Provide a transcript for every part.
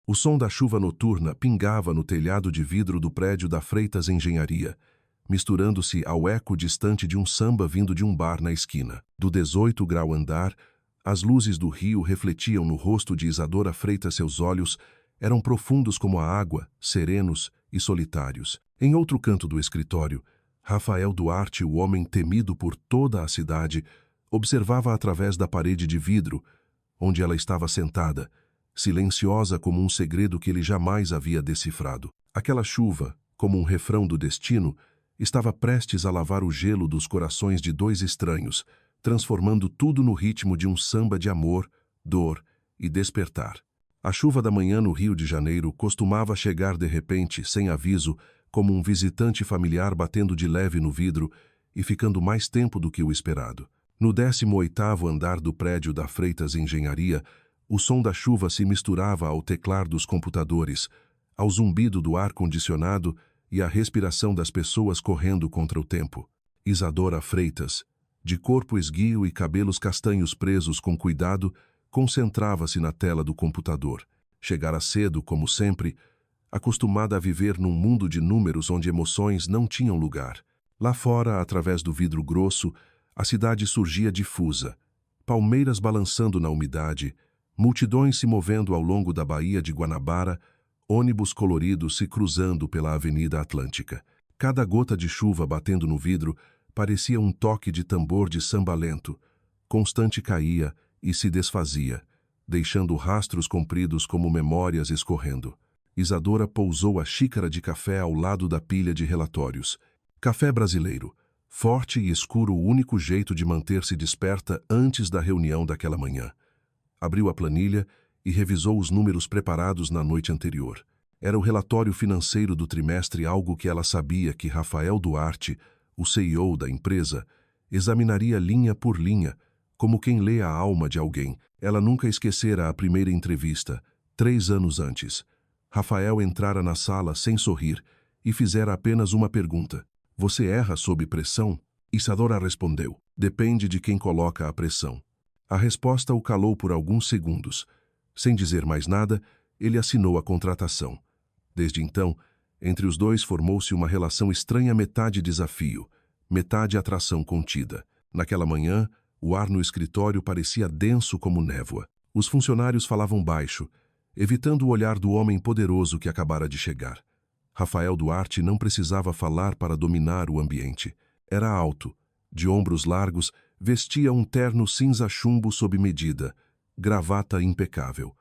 O som da chuva noturna pingava no telhado de vidro do prédio da Freitas Engenharia, misturando-se ao eco distante de um samba vindo de um bar na esquina. Do 18º andar, as luzes do rio refletiam no rosto de Isadora Freitas. Seus olhos eram profundos como a água, serenos e solitários. Em outro canto do escritório, Rafael Duarte, o homem temido por toda a cidade, observava através da parede de vidro, onde ela estava sentada, silenciosa como um segredo que ele jamais havia decifrado. Aquela chuva, como um refrão do destino, estava prestes a lavar o gelo dos corações de dois estranhos, transformando tudo no ritmo de um samba de amor, dor e despertar. A chuva da manhã no Rio de Janeiro costumava chegar de repente, sem aviso, como um visitante familiar batendo de leve no vidro e ficando mais tempo do que o esperado. No 18º andar do prédio da Freitas Engenharia, o som da chuva se misturava ao teclar dos computadores, ao zumbido do ar-condicionado e à respiração das pessoas correndo contra o tempo. Isadora Freitas, de corpo esguio e cabelos castanhos presos com cuidado, concentrava-se na tela do computador. Chegara cedo, como sempre, acostumada a viver num mundo de números onde emoções não tinham lugar. Lá fora, através do vidro grosso, a cidade surgia difusa, palmeiras balançando na umidade, multidões se movendo ao longo da Baía de Guanabara, ônibus coloridos se cruzando pela Avenida Atlântica. Cada gota de chuva batendo no vidro parecia um toque de tambor de samba lento. Constante caía e se desfazia, deixando rastros compridos como memórias escorrendo. Isadora pousou a xícara de café ao lado da pilha de relatórios. Café brasileiro, forte e escuro, o único jeito de manter-se desperta antes da reunião daquela manhã. Abriu a planilha e revisou os números preparados na noite anterior. Era o relatório financeiro do trimestre, algo que ela sabia que Rafael Duarte, o CEO da empresa, examinaria linha por linha, como quem lê a alma de alguém. Ela nunca esquecera a primeira entrevista, 3 anos antes. Rafael entrara na sala sem sorrir e fizera apenas uma pergunta. Você erra sob pressão? Isadora respondeu. Depende de quem coloca a pressão. A resposta o calou por alguns segundos. Sem dizer mais nada, ele assinou a contratação. Desde então, entre os dois formou-se uma relação estranha, metade desafio, metade atração contida. Naquela manhã, o ar no escritório parecia denso como névoa. Os funcionários falavam baixo, evitando o olhar do homem poderoso que acabara de chegar. Rafael Duarte não precisava falar para dominar o ambiente. Era alto, de ombros largos, vestia um terno cinza chumbo sob medida, gravata impecável.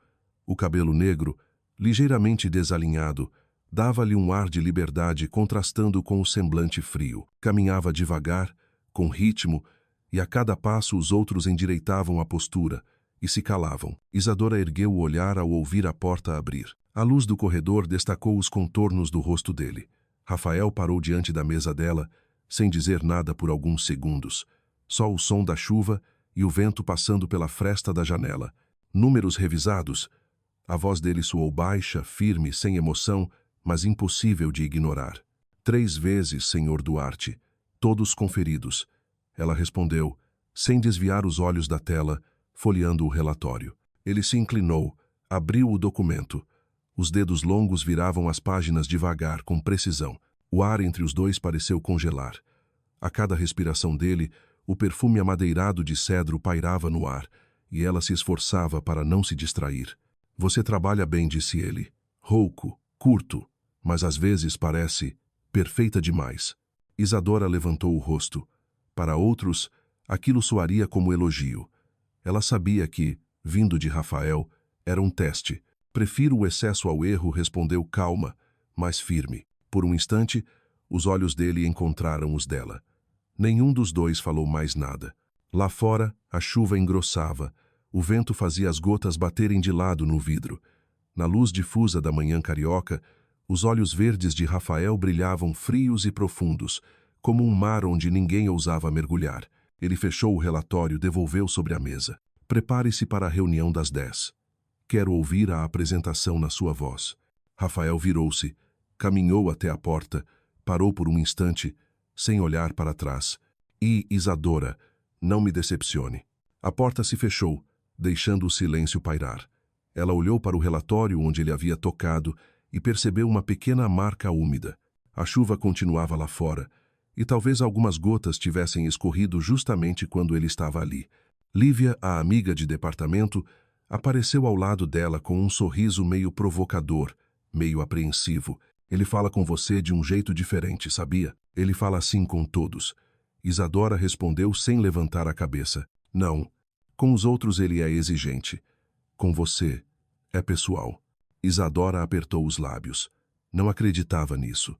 O cabelo negro, ligeiramente desalinhado, dava-lhe um ar de liberdade contrastando com o semblante frio. Caminhava devagar, com ritmo, e a cada passo os outros endireitavam a postura e se calavam. Isadora ergueu o olhar ao ouvir a porta abrir. A luz do corredor destacou os contornos do rosto dele. Rafael parou diante da mesa dela, sem dizer nada por alguns segundos. Só o som da chuva e o vento passando pela fresta da janela. Números revisados. A voz dele soou baixa, firme, sem emoção, mas impossível de ignorar. 3 vezes, senhor Duarte. Todos conferidos. Ela respondeu, sem desviar os olhos da tela, folheando o relatório. Ele se inclinou, abriu o documento. Os dedos longos viravam as páginas devagar, com precisão. O ar entre os dois pareceu congelar. A cada respiração dele, o perfume amadeirado de cedro pairava no ar, e ela se esforçava para não se distrair. Você trabalha bem, disse ele. Rouco, curto, mas às vezes parece perfeita demais. Isadora levantou o rosto. Para outros, aquilo soaria como elogio. Ela sabia que, vindo de Rafael, era um teste. Prefiro o excesso ao erro, respondeu calma, mas firme. Por um instante, os olhos dele encontraram os dela. Nenhum dos dois falou mais nada. Lá fora, a chuva engrossava. O vento fazia as gotas baterem de lado no vidro. Na luz difusa da manhã carioca, os olhos verdes de Rafael brilhavam frios e profundos, como um mar onde ninguém ousava mergulhar. Ele fechou o relatório, devolveu sobre a mesa. Prepare-se para a reunião das 10. Quero ouvir a apresentação na sua voz. Rafael virou-se, caminhou até a porta, parou por um instante, sem olhar para trás. E, Isadora, não me decepcione. A porta se fechou, deixando o silêncio pairar. Ela olhou para o relatório onde ele havia tocado e percebeu uma pequena marca úmida. A chuva continuava lá fora, e talvez algumas gotas tivessem escorrido justamente quando ele estava ali. Lívia, a amiga de departamento, apareceu ao lado dela com um sorriso meio provocador, meio apreensivo. Ele fala com você de um jeito diferente, sabia? Ele fala assim com todos. Isadora respondeu sem levantar a cabeça. Não. Com os outros ele é exigente. Com você, é pessoal. Isadora apertou os lábios. Não acreditava nisso.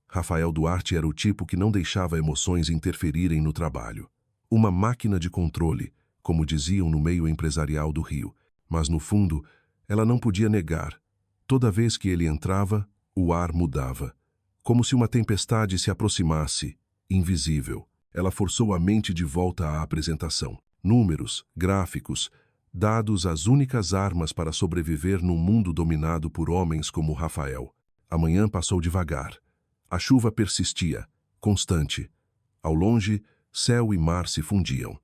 Rafael Duarte era o tipo que não deixava emoções interferirem no trabalho. Uma máquina de controle, como diziam no meio empresarial do Rio. Mas, no fundo, ela não podia negar. Toda vez que ele entrava, o ar mudava. Como se uma tempestade se aproximasse, invisível. Ela forçou a mente de volta à apresentação. Números, gráficos, dados as únicas armas para sobreviver num mundo dominado por homens como Rafael. A manhã passou devagar. A chuva persistia, constante. Ao longe, céu e mar se fundiam.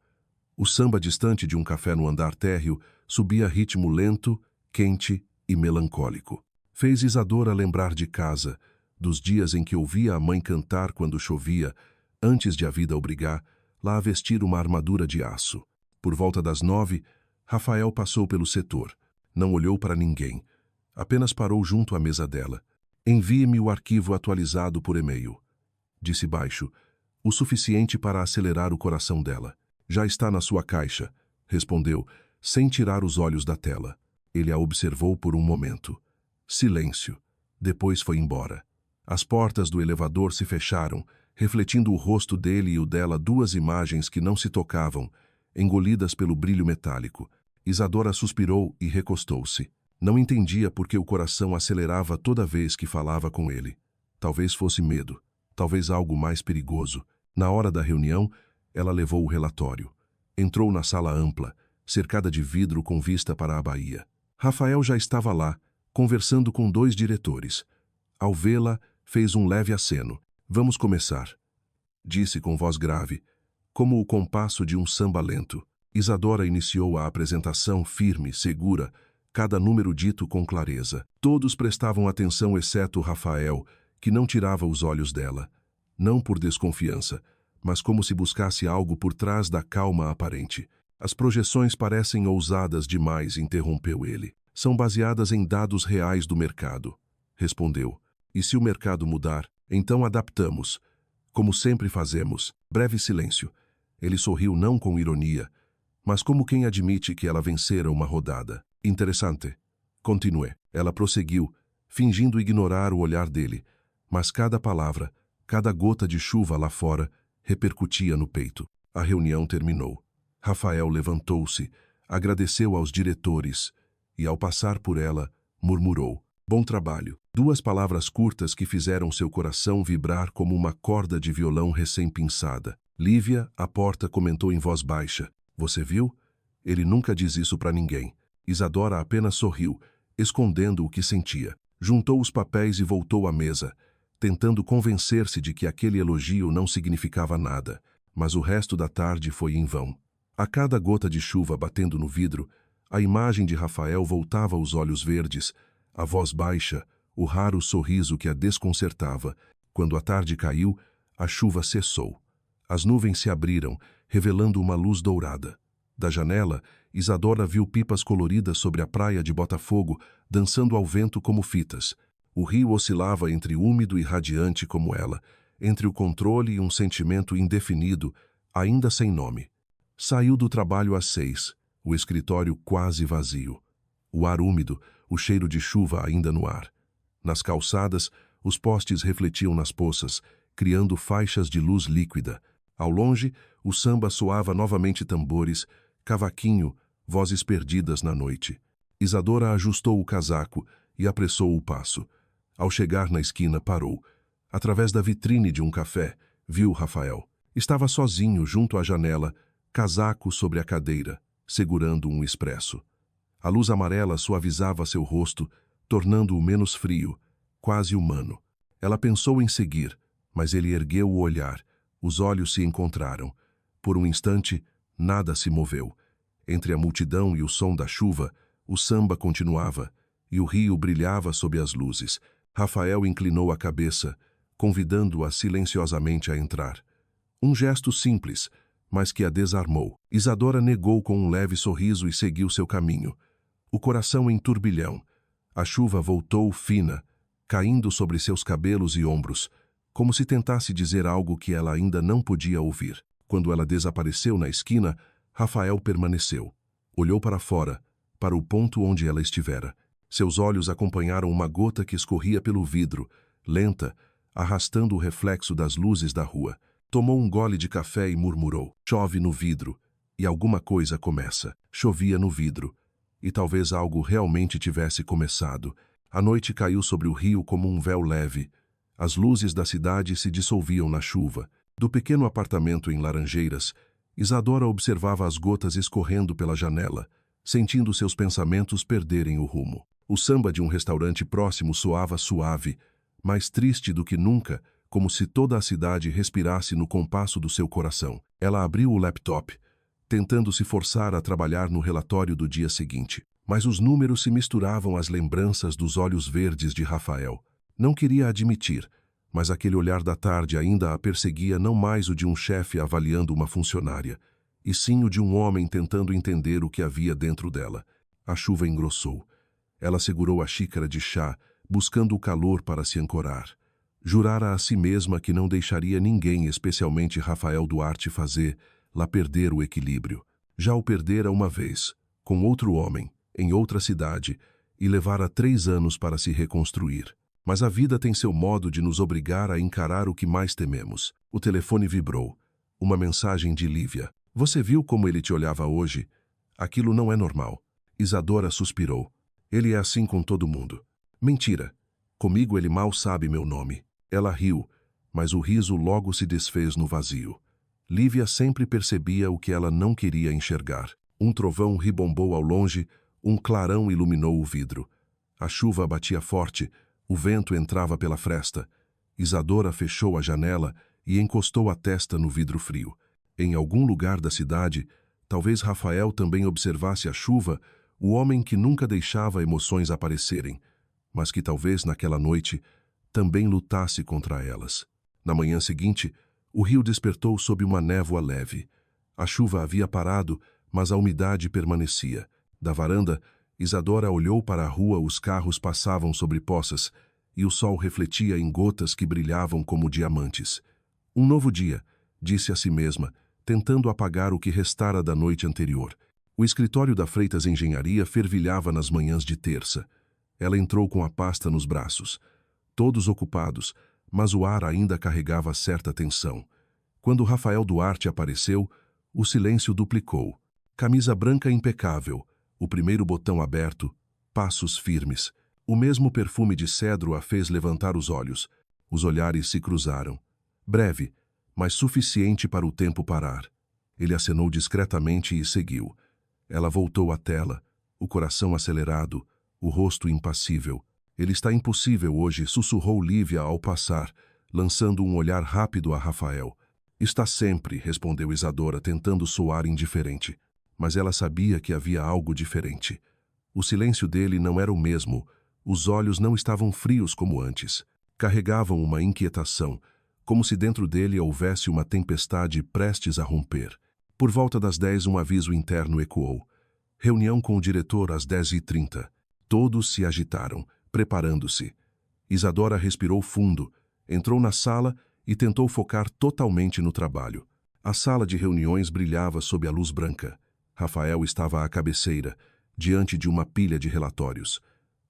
O samba distante de um café no andar térreo subia a ritmo lento, quente e melancólico. Fez Isadora lembrar de casa, dos dias em que ouvia a mãe cantar quando chovia, antes de a vida obrigar, lá a vestir uma armadura de aço. Por volta das 9, Rafael passou pelo setor. Não olhou para ninguém. Apenas parou junto à mesa dela. Envie-me o arquivo atualizado por e-mail. Disse baixo, o suficiente para acelerar o coração dela. Já está na sua caixa, respondeu, sem tirar os olhos da tela. Ele a observou por um momento. Silêncio. Depois foi embora. As portas do elevador se fecharam, refletindo o rosto dele e o dela, duas imagens que não se tocavam, engolidas pelo brilho metálico. Isadora suspirou e recostou-se. Não entendia por que o coração acelerava toda vez que falava com ele. Talvez fosse medo, talvez algo mais perigoso. Na hora da reunião, ela levou o relatório. Entrou na sala ampla, cercada de vidro com vista para a baía. Rafael já estava lá, conversando com 2 diretores. Ao vê-la, fez um leve aceno. Vamos começar, disse com voz grave, como o compasso de um samba lento. Isadora iniciou a apresentação firme, segura, cada número dito com clareza. Todos prestavam atenção exceto Rafael, que não tirava os olhos dela. Não por desconfiança, mas como se buscasse algo por trás da calma aparente. As projeções parecem ousadas demais, interrompeu ele. São baseadas em dados reais do mercado, respondeu. E se o mercado mudar, então adaptamos, como sempre fazemos. Breve silêncio. Ele sorriu não com ironia, mas como quem admite que ela vencera uma rodada. Interessante. Continue. Ela prosseguiu, fingindo ignorar o olhar dele, mas cada palavra, cada gota de chuva lá fora, repercutia no peito. A reunião terminou. Rafael levantou-se, agradeceu aos diretores e, ao passar por ela, murmurou: bom trabalho. 2 palavras curtas que fizeram seu coração vibrar como uma corda de violão recém-pinçada. Lívia, à porta, comentou em voz baixa: você viu? Ele nunca diz isso para ninguém. Isadora apenas sorriu, escondendo o que sentia. Juntou os papéis e voltou à mesa, tentando convencer-se de que aquele elogio não significava nada. Mas o resto da tarde foi em vão. A cada gota de chuva batendo no vidro, a imagem de Rafael voltava aos olhos verdes, a voz baixa, o raro sorriso que a desconcertava. Quando a tarde caiu, a chuva cessou. As nuvens se abriram, revelando uma luz dourada. Da janela, Isadora viu pipas coloridas sobre a praia de Botafogo, dançando ao vento como fitas. O rio oscilava entre úmido e radiante como ela, entre o controle e um sentimento indefinido, ainda sem nome. Saiu do trabalho às 6, o escritório quase vazio. O ar úmido, o cheiro de chuva ainda no ar. Nas calçadas, os postes refletiam nas poças, criando faixas de luz líquida. Ao longe, o samba soava novamente tambores, cavaquinho, vozes perdidas na noite. Isadora ajustou o casaco e apressou o passo. Ao chegar na esquina, parou. Através da vitrine de um café, viu Rafael. Estava sozinho junto à janela, casaco sobre a cadeira, segurando um expresso. A luz amarela suavizava seu rosto, tornando-o menos frio, quase humano. Ela pensou em seguir, mas ele ergueu o olhar. Os olhos se encontraram. Por um instante, nada se moveu. Entre a multidão e o som da chuva, O samba continuava, e o rio brilhava sob as luzes. Rafael inclinou a cabeça, convidando-a silenciosamente a entrar. Um gesto simples, mas que a desarmou. Isadora negou com um leve sorriso e seguiu seu caminho. O coração em turbilhão. A chuva voltou fina, caindo sobre seus cabelos e ombros, como se tentasse dizer algo que ela ainda não podia ouvir. Quando ela desapareceu na esquina, Rafael permaneceu. Olhou para fora, para o ponto onde ela estivera. Seus olhos acompanharam uma gota que escorria pelo vidro, lenta, arrastando o reflexo das luzes da rua. Tomou um gole de café e murmurou: chove no vidro, e alguma coisa começa. Chovia no vidro, e talvez algo realmente tivesse começado. A noite caiu sobre o rio como um véu leve. As luzes da cidade se dissolviam na chuva. Do pequeno apartamento em Laranjeiras, Isadora observava as gotas escorrendo pela janela, sentindo seus pensamentos perderem o rumo. O samba de um restaurante próximo soava suave, mais triste do que nunca, como se toda a cidade respirasse no compasso do seu coração. Ela abriu o laptop, tentando se forçar a trabalhar no relatório do dia seguinte. Mas os números se misturavam às lembranças dos olhos verdes de Rafael. Não queria admitir, mas aquele olhar da tarde ainda a perseguia, não mais o de um chefe avaliando uma funcionária, e sim o de um homem tentando entender o que havia dentro dela. A chuva engrossou. Ela segurou a xícara de chá, buscando o calor para se ancorar. Jurara a si mesma que não deixaria ninguém, especialmente Rafael Duarte, fazê-la perder o equilíbrio. Já o perdera uma vez, com outro homem, em outra cidade, e levara 3 anos para se reconstruir. Mas a vida tem seu modo de nos obrigar a encarar o que mais tememos. O telefone vibrou. Uma mensagem de Lívia. Você viu como ele te olhava hoje? Aquilo não é normal. Isadora suspirou. Ele é assim com todo mundo. Mentira. Comigo ele mal sabe meu nome. Ela riu, mas o riso logo se desfez no vazio. Lívia sempre percebia o que ela não queria enxergar. Um trovão ribombou ao longe, um clarão iluminou o vidro. A chuva batia forte, o vento entrava pela fresta. Isadora fechou a janela e encostou a testa no vidro frio. Em algum lugar da cidade, talvez Rafael também observasse a chuva, o homem que nunca deixava emoções aparecerem, mas que talvez naquela noite também lutasse contra elas. Na manhã seguinte, o rio despertou sob uma névoa leve. A chuva havia parado, mas a umidade permanecia. Da varanda, Isadora olhou para a rua, os carros passavam sobre poças, e o sol refletia em gotas que brilhavam como diamantes. Um novo dia, disse a si mesma, tentando apagar o que restara da noite anterior. O escritório da Freitas Engenharia fervilhava nas manhãs de terça. Ela entrou com a pasta nos braços. Todos ocupados, mas o ar ainda carregava certa tensão. Quando Rafael Duarte apareceu, o silêncio duplicou. Camisa branca impecável, o primeiro botão aberto, passos firmes. O mesmo perfume de cedro a fez levantar os olhos. Os olhares se cruzaram. Breve, mas suficiente para o tempo parar. Ele acenou discretamente e seguiu. Ela voltou à tela, o coração acelerado, o rosto impassível. Ele está impossível hoje, sussurrou Lívia ao passar, lançando um olhar rápido a Rafael. Está sempre, respondeu Isadora, tentando soar indiferente. Mas ela sabia que havia algo diferente. O silêncio dele não era o mesmo, os olhos não estavam frios como antes. Carregavam uma inquietação, como se dentro dele houvesse uma tempestade prestes a romper. Por volta das 10, um aviso interno ecoou. Reunião com o diretor às 10h30. Todos se agitaram, preparando-se. Isadora respirou fundo, entrou na sala e tentou focar totalmente no trabalho. A sala de reuniões brilhava sob a luz branca. Rafael estava à cabeceira, diante de uma pilha de relatórios.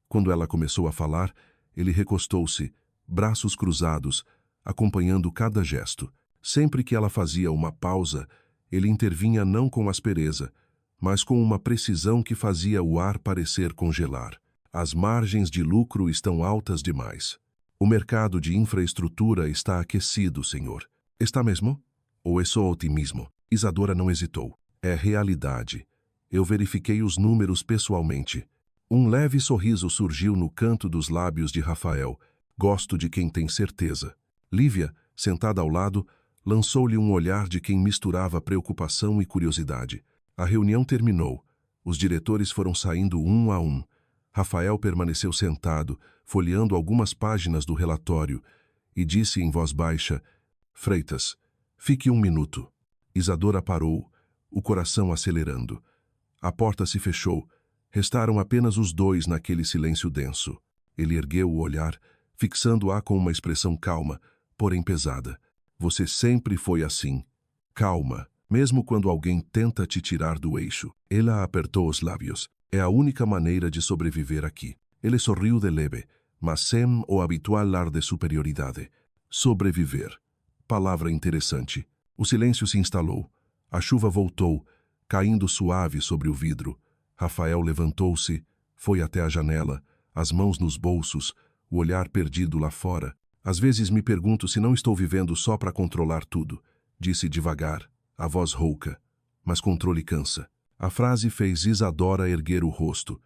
Quando ela começou a falar, ele recostou-se, braços cruzados, acompanhando cada gesto. Sempre que ela fazia uma pausa, ele intervinha não com aspereza, mas com uma precisão que fazia o ar parecer congelar. As margens de lucro estão altas demais. O mercado de infraestrutura está aquecido, senhor. Está mesmo? Ou é só otimismo? Isadora não hesitou. É realidade. Eu verifiquei os números pessoalmente. Um leve sorriso surgiu no canto dos lábios de Rafael. Gosto de quem tem certeza. Lívia, sentada ao lado, lançou-lhe um olhar de quem misturava preocupação e curiosidade. A reunião terminou. Os diretores foram saindo um a um. Rafael permaneceu sentado, folheando algumas páginas do relatório, e disse em voz baixa: Freitas, fique um minuto. Isadora parou, o coração acelerando. A porta se fechou. Restaram apenas os dois naquele silêncio denso. Ele ergueu o olhar, fixando-a com uma expressão calma, porém pesada. Você sempre foi assim. Calma, mesmo quando alguém tenta te tirar do eixo. Ela apertou os lábios. É a única maneira de sobreviver aqui. Ele sorriu de leve, mas sem o habitual ar de superioridade. Sobreviver. Palavra interessante. O silêncio se instalou. A chuva voltou, caindo suave sobre o vidro. Rafael levantou-se, foi até a janela, as mãos nos bolsos, o olhar perdido lá fora. Às vezes me pergunto se não estou vivendo só para controlar tudo, disse devagar, a voz rouca. Mas controle cansa. A frase fez Isadora erguer o rosto.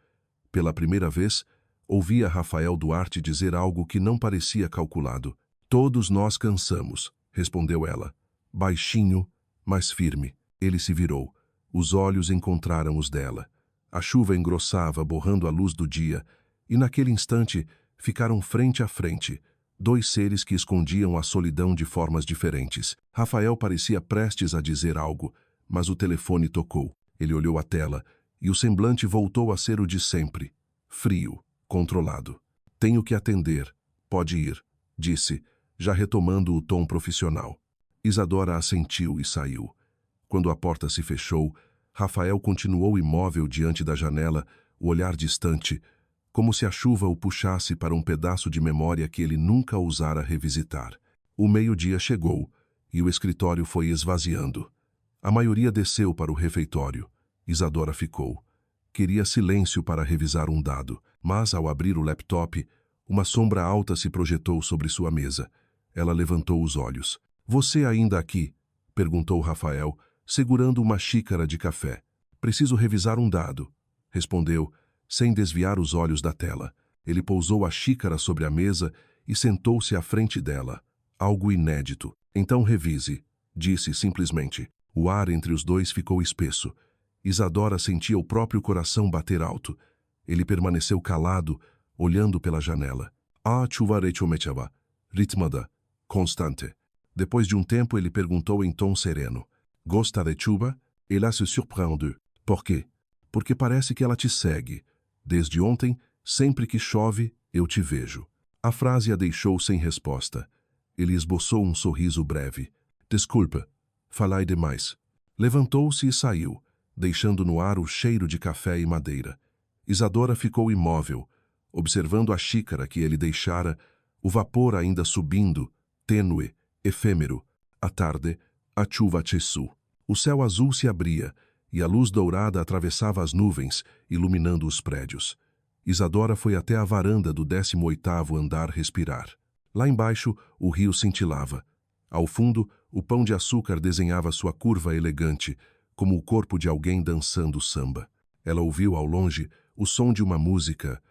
Pela primeira vez, ouvia Rafael Duarte dizer algo que não parecia calculado. Todos nós cansamos, respondeu ela. Baixinho, mas firme. Ele se virou. Os olhos encontraram os dela. A chuva engrossava, borrando a luz do dia, e naquele instante ficaram frente a frente, dois seres que escondiam a solidão de formas diferentes. Rafael parecia prestes a dizer algo, mas o telefone tocou. Ele olhou a tela, e o semblante voltou a ser o de sempre. Frio, controlado. Tenho que atender. Pode ir, disse, já retomando o tom profissional. Isadora assentiu e saiu. Quando a porta se fechou, Rafael continuou imóvel diante da janela, o olhar distante, como se a chuva o puxasse para um pedaço de memória que ele nunca ousara revisitar. O meio-dia chegou, e o escritório foi esvaziando. A maioria desceu para o refeitório. Isadora ficou. Queria silêncio para revisar um dado, mas ao abrir o laptop, uma sombra alta se projetou sobre sua mesa. Ela levantou os olhos. Você ainda aqui? Perguntou Rafael, segurando uma xícara de café. Preciso revisar um dado, respondeu, sem desviar os olhos da tela. Ele pousou a xícara sobre a mesa e sentou-se à frente dela. Algo inédito. Então revise, disse simplesmente. O ar entre os dois ficou espesso. Isadora sentia o próprio coração bater alto. Ele permaneceu calado, olhando pela janela. A chuva rechomechava, ritmada, constante. Depois de um tempo ele perguntou em tom sereno. Gosta de chuva? Ela se surpreendeu. Por quê? Porque parece que ela te segue. Desde ontem, sempre que chove, eu te vejo. A frase a deixou sem resposta. Ele esboçou um sorriso breve. Desculpa, falai demais. Levantou-se e saiu, deixando no ar o cheiro de café e madeira. Isadora ficou imóvel, observando a xícara que ele deixara, o vapor ainda subindo, tênue, efêmero. À tarde, a chuva cessou. O céu azul se abria, e a luz dourada atravessava as nuvens, iluminando os prédios. Isadora foi até a varanda do 18º andar respirar. Lá embaixo, o rio cintilava. Ao fundo, o pão de açúcar desenhava sua curva elegante, como o corpo de alguém dançando samba. Ela ouviu ao longe o som de uma música,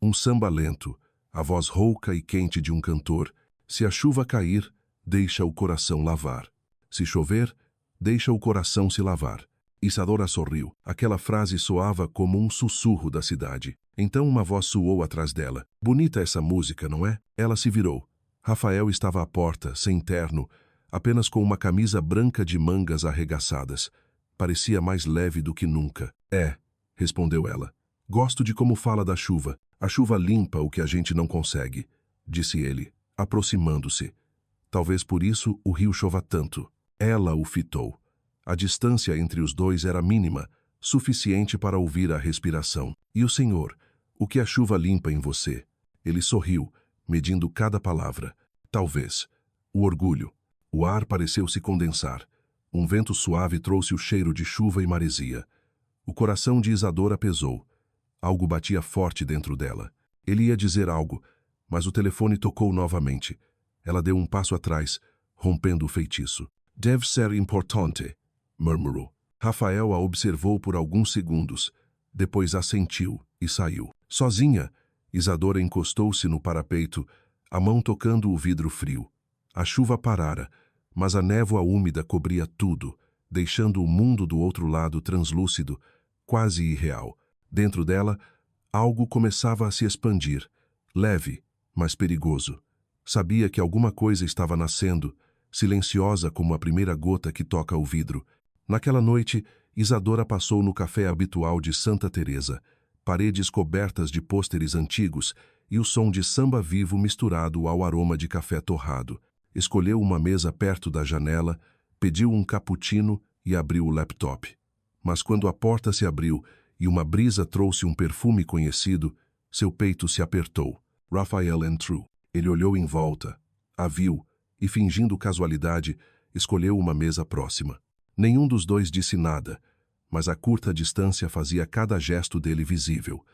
um samba lento, a voz rouca e quente de um cantor. Se a chuva cair, deixa o coração lavar. Se chover, deixa o coração se lavar. Isadora sorriu. Aquela frase soava como um sussurro da cidade. Então uma voz soou atrás dela. Bonita essa música, não é? Ela se virou. Rafael estava à porta, sem terno, apenas com uma camisa branca de mangas arregaçadas. Parecia mais leve do que nunca. É, respondeu ela. Gosto de como fala da chuva. A chuva limpa o que a gente não consegue, disse ele, aproximando-se. Talvez por isso o rio chova tanto. Ela o fitou. A distância entre os dois era mínima, suficiente para ouvir a respiração. E o senhor, o que a chuva limpa em você? Ele sorriu, medindo cada palavra. Talvez. O orgulho. O ar pareceu se condensar. Um vento suave trouxe o cheiro de chuva e maresia. O coração de Isadora pesou. Algo batia forte dentro dela. Ele ia dizer algo, mas o telefone tocou novamente. Ela deu um passo atrás, rompendo o feitiço. Deve ser importante, murmurou. Rafael a observou por alguns segundos. Depois assentiu e saiu. Sozinha, Isadora encostou-se no parapeito, a mão tocando o vidro frio. A chuva parara, mas a névoa úmida cobria tudo, deixando o mundo do outro lado translúcido, quase irreal. Dentro dela, algo começava a se expandir, leve, mas perigoso. Sabia que alguma coisa estava nascendo, silenciosa como a primeira gota que toca o vidro. Naquela noite, Isadora passou no café habitual de Santa Teresa, paredes cobertas de pôsteres antigos e o som de samba vivo misturado ao aroma de café torrado. Escolheu uma mesa perto da janela, pediu um cappuccino e abriu o laptop. Mas quando a porta se abriu e uma brisa trouxe um perfume conhecido, seu peito se apertou. Raphael entrou. Ele olhou em volta, a viu e, fingindo casualidade, escolheu uma mesa próxima. Nenhum dos dois disse nada, mas a curta distância fazia cada gesto dele visível.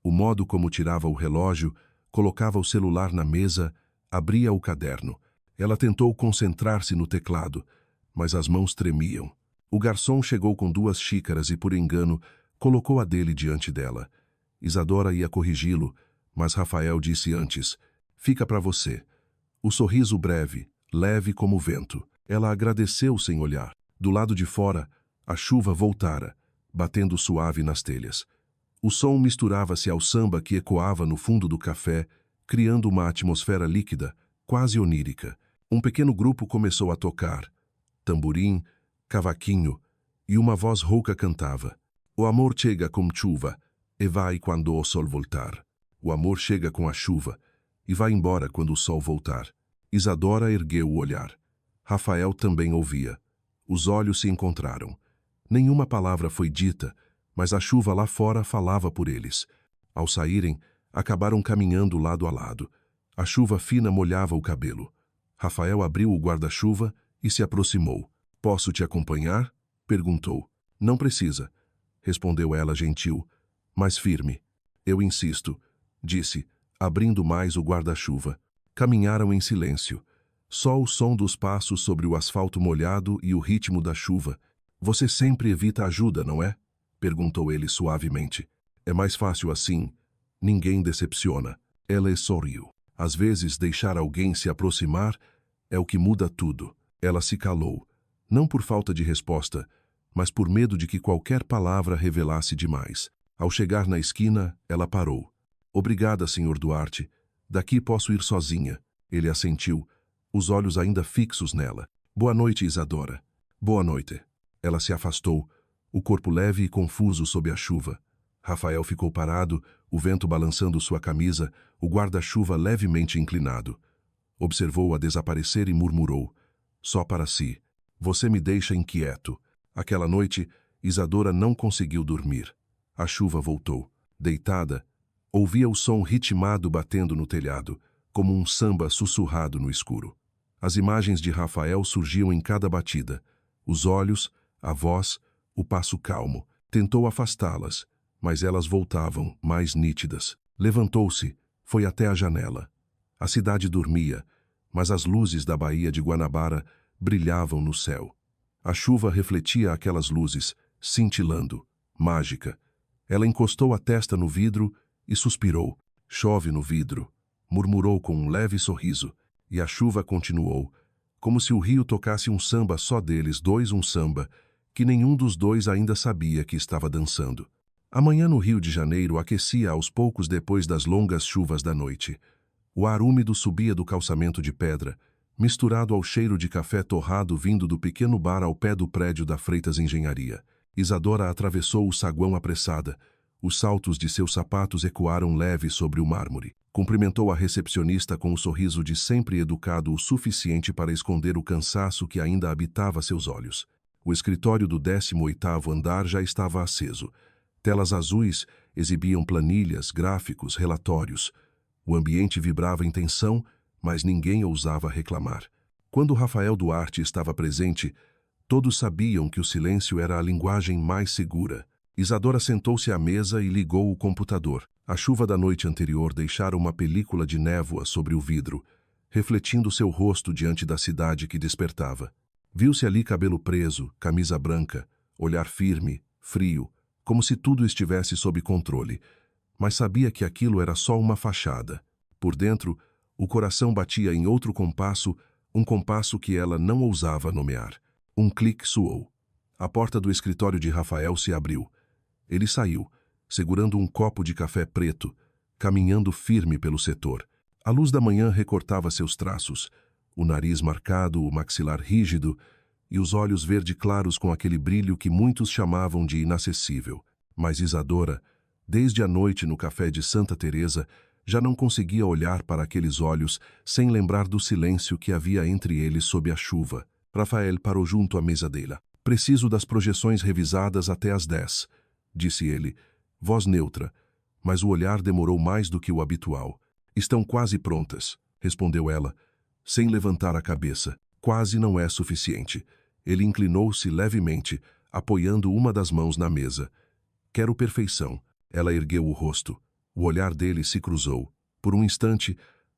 O modo como tirava o relógio, colocava o celular na mesa, abria o caderno. Ela tentou concentrar-se no teclado, mas as mãos tremiam. O garçom chegou com 2 xícaras e, por engano, colocou a dele diante dela. Isadora ia corrigi-lo, mas Rafael disse antes: "Fica para você." O sorriso breve, leve como o vento. Ela agradeceu sem olhar. Do lado de fora, a chuva voltara, batendo suave nas telhas. O som misturava-se ao samba que ecoava no fundo do café, criando uma atmosfera líquida, quase onírica. Um pequeno grupo começou a tocar. Tamborim, cavaquinho, e uma voz rouca cantava: "O amor chega com chuva, e vai quando o sol voltar." O amor chega com a chuva, e vai embora quando o sol voltar. Isadora ergueu o olhar. Rafael também ouvia. Os olhos se encontraram. Nenhuma palavra foi dita, mas a chuva lá fora falava por eles. Ao saírem, acabaram caminhando lado a lado. A chuva fina molhava o cabelo. Rafael abriu o guarda-chuva e se aproximou. "Posso te acompanhar?" perguntou. "Não precisa", respondeu ela gentil, mas firme. "Eu insisto", disse, abrindo mais o guarda-chuva. Caminharam em silêncio. Só o som dos passos sobre o asfalto molhado e o ritmo da chuva. "Você sempre evita ajuda, não é?" perguntou ele suavemente. "É mais fácil assim. Ninguém decepciona." Ela sorriu. Às vezes, deixar alguém se aproximar é o que muda tudo. Ela se calou, não por falta de resposta, mas por medo de que qualquer palavra revelasse demais. Ao chegar na esquina, ela parou. "Obrigada, Sr. Duarte. Daqui posso ir sozinha." Ele assentiu, os olhos ainda fixos nela. "Boa noite, Isadora." "Boa noite." Ela se afastou, o corpo leve e confuso sob a chuva. Rafael ficou parado, o vento balançando sua camisa, o guarda-chuva levemente inclinado. Observou-a desaparecer e murmurou, só para si: "Você me deixa inquieto." Aquela noite, Isadora não conseguiu dormir. A chuva voltou. Deitada, ouvia o som ritmado batendo no telhado, como um samba sussurrado no escuro. As imagens de Rafael surgiam em cada batida. Os olhos, a voz, o passo calmo. Tentou afastá-las, mas elas voltavam, mais nítidas. Levantou-se, foi até a janela. A cidade dormia, mas as luzes da Baía de Guanabara brilhavam no céu. A chuva refletia aquelas luzes, cintilando, mágica. Ela encostou a testa no vidro e suspirou. "Chove no vidro", murmurou com um leve sorriso, e a chuva continuou, como se o rio tocasse um samba só deles dois, um samba que nenhum dos dois ainda sabia que estava dançando. A manhã no Rio de Janeiro aquecia aos poucos depois das longas chuvas da noite. O ar úmido subia do calçamento de pedra, misturado ao cheiro de café torrado vindo do pequeno bar ao pé do prédio da Freitas Engenharia. Isadora atravessou o saguão apressada. Os saltos de seus sapatos ecoaram leves sobre o mármore. Cumprimentou a recepcionista com um sorriso de sempre educado o suficiente para esconder o cansaço que ainda habitava seus olhos. O escritório do 18º andar já estava aceso. Telas azuis exibiam planilhas, gráficos, relatórios. O ambiente vibrava em tensão, mas ninguém ousava reclamar. Quando Rafael Duarte estava presente, todos sabiam que o silêncio era a linguagem mais segura. Isadora sentou-se à mesa e ligou o computador. A chuva da noite anterior deixara uma película de névoa sobre o vidro, refletindo seu rosto diante da cidade que despertava. Viu-se ali cabelo preso, camisa branca, olhar firme, frio, como se tudo estivesse sob controle, mas sabia que aquilo era só uma fachada. Por dentro, o coração batia em outro compasso, um compasso que ela não ousava nomear. Um clique soou. A porta do escritório de Rafael se abriu. Ele saiu, segurando um copo de café preto, caminhando firme pelo setor. A luz da manhã recortava seus traços, o nariz marcado, o maxilar rígido e os olhos verde claros com aquele brilho que muitos chamavam de inacessível. Mas Isadora, desde a noite no café de Santa Teresa, já não conseguia olhar para aqueles olhos sem lembrar do silêncio que havia entre eles sob a chuva. Rafael parou junto à mesa dela. Preciso das projeções revisadas até às 10, disse ele, voz neutra, mas o olhar demorou mais do que o habitual. Estão quase prontas, respondeu ela, sem levantar a cabeça. Quase não é suficiente. Ele inclinou-se levemente, apoiando uma das mãos na mesa. Quero perfeição. Ela ergueu o rosto. O olhar dele se cruzou. Por um instante,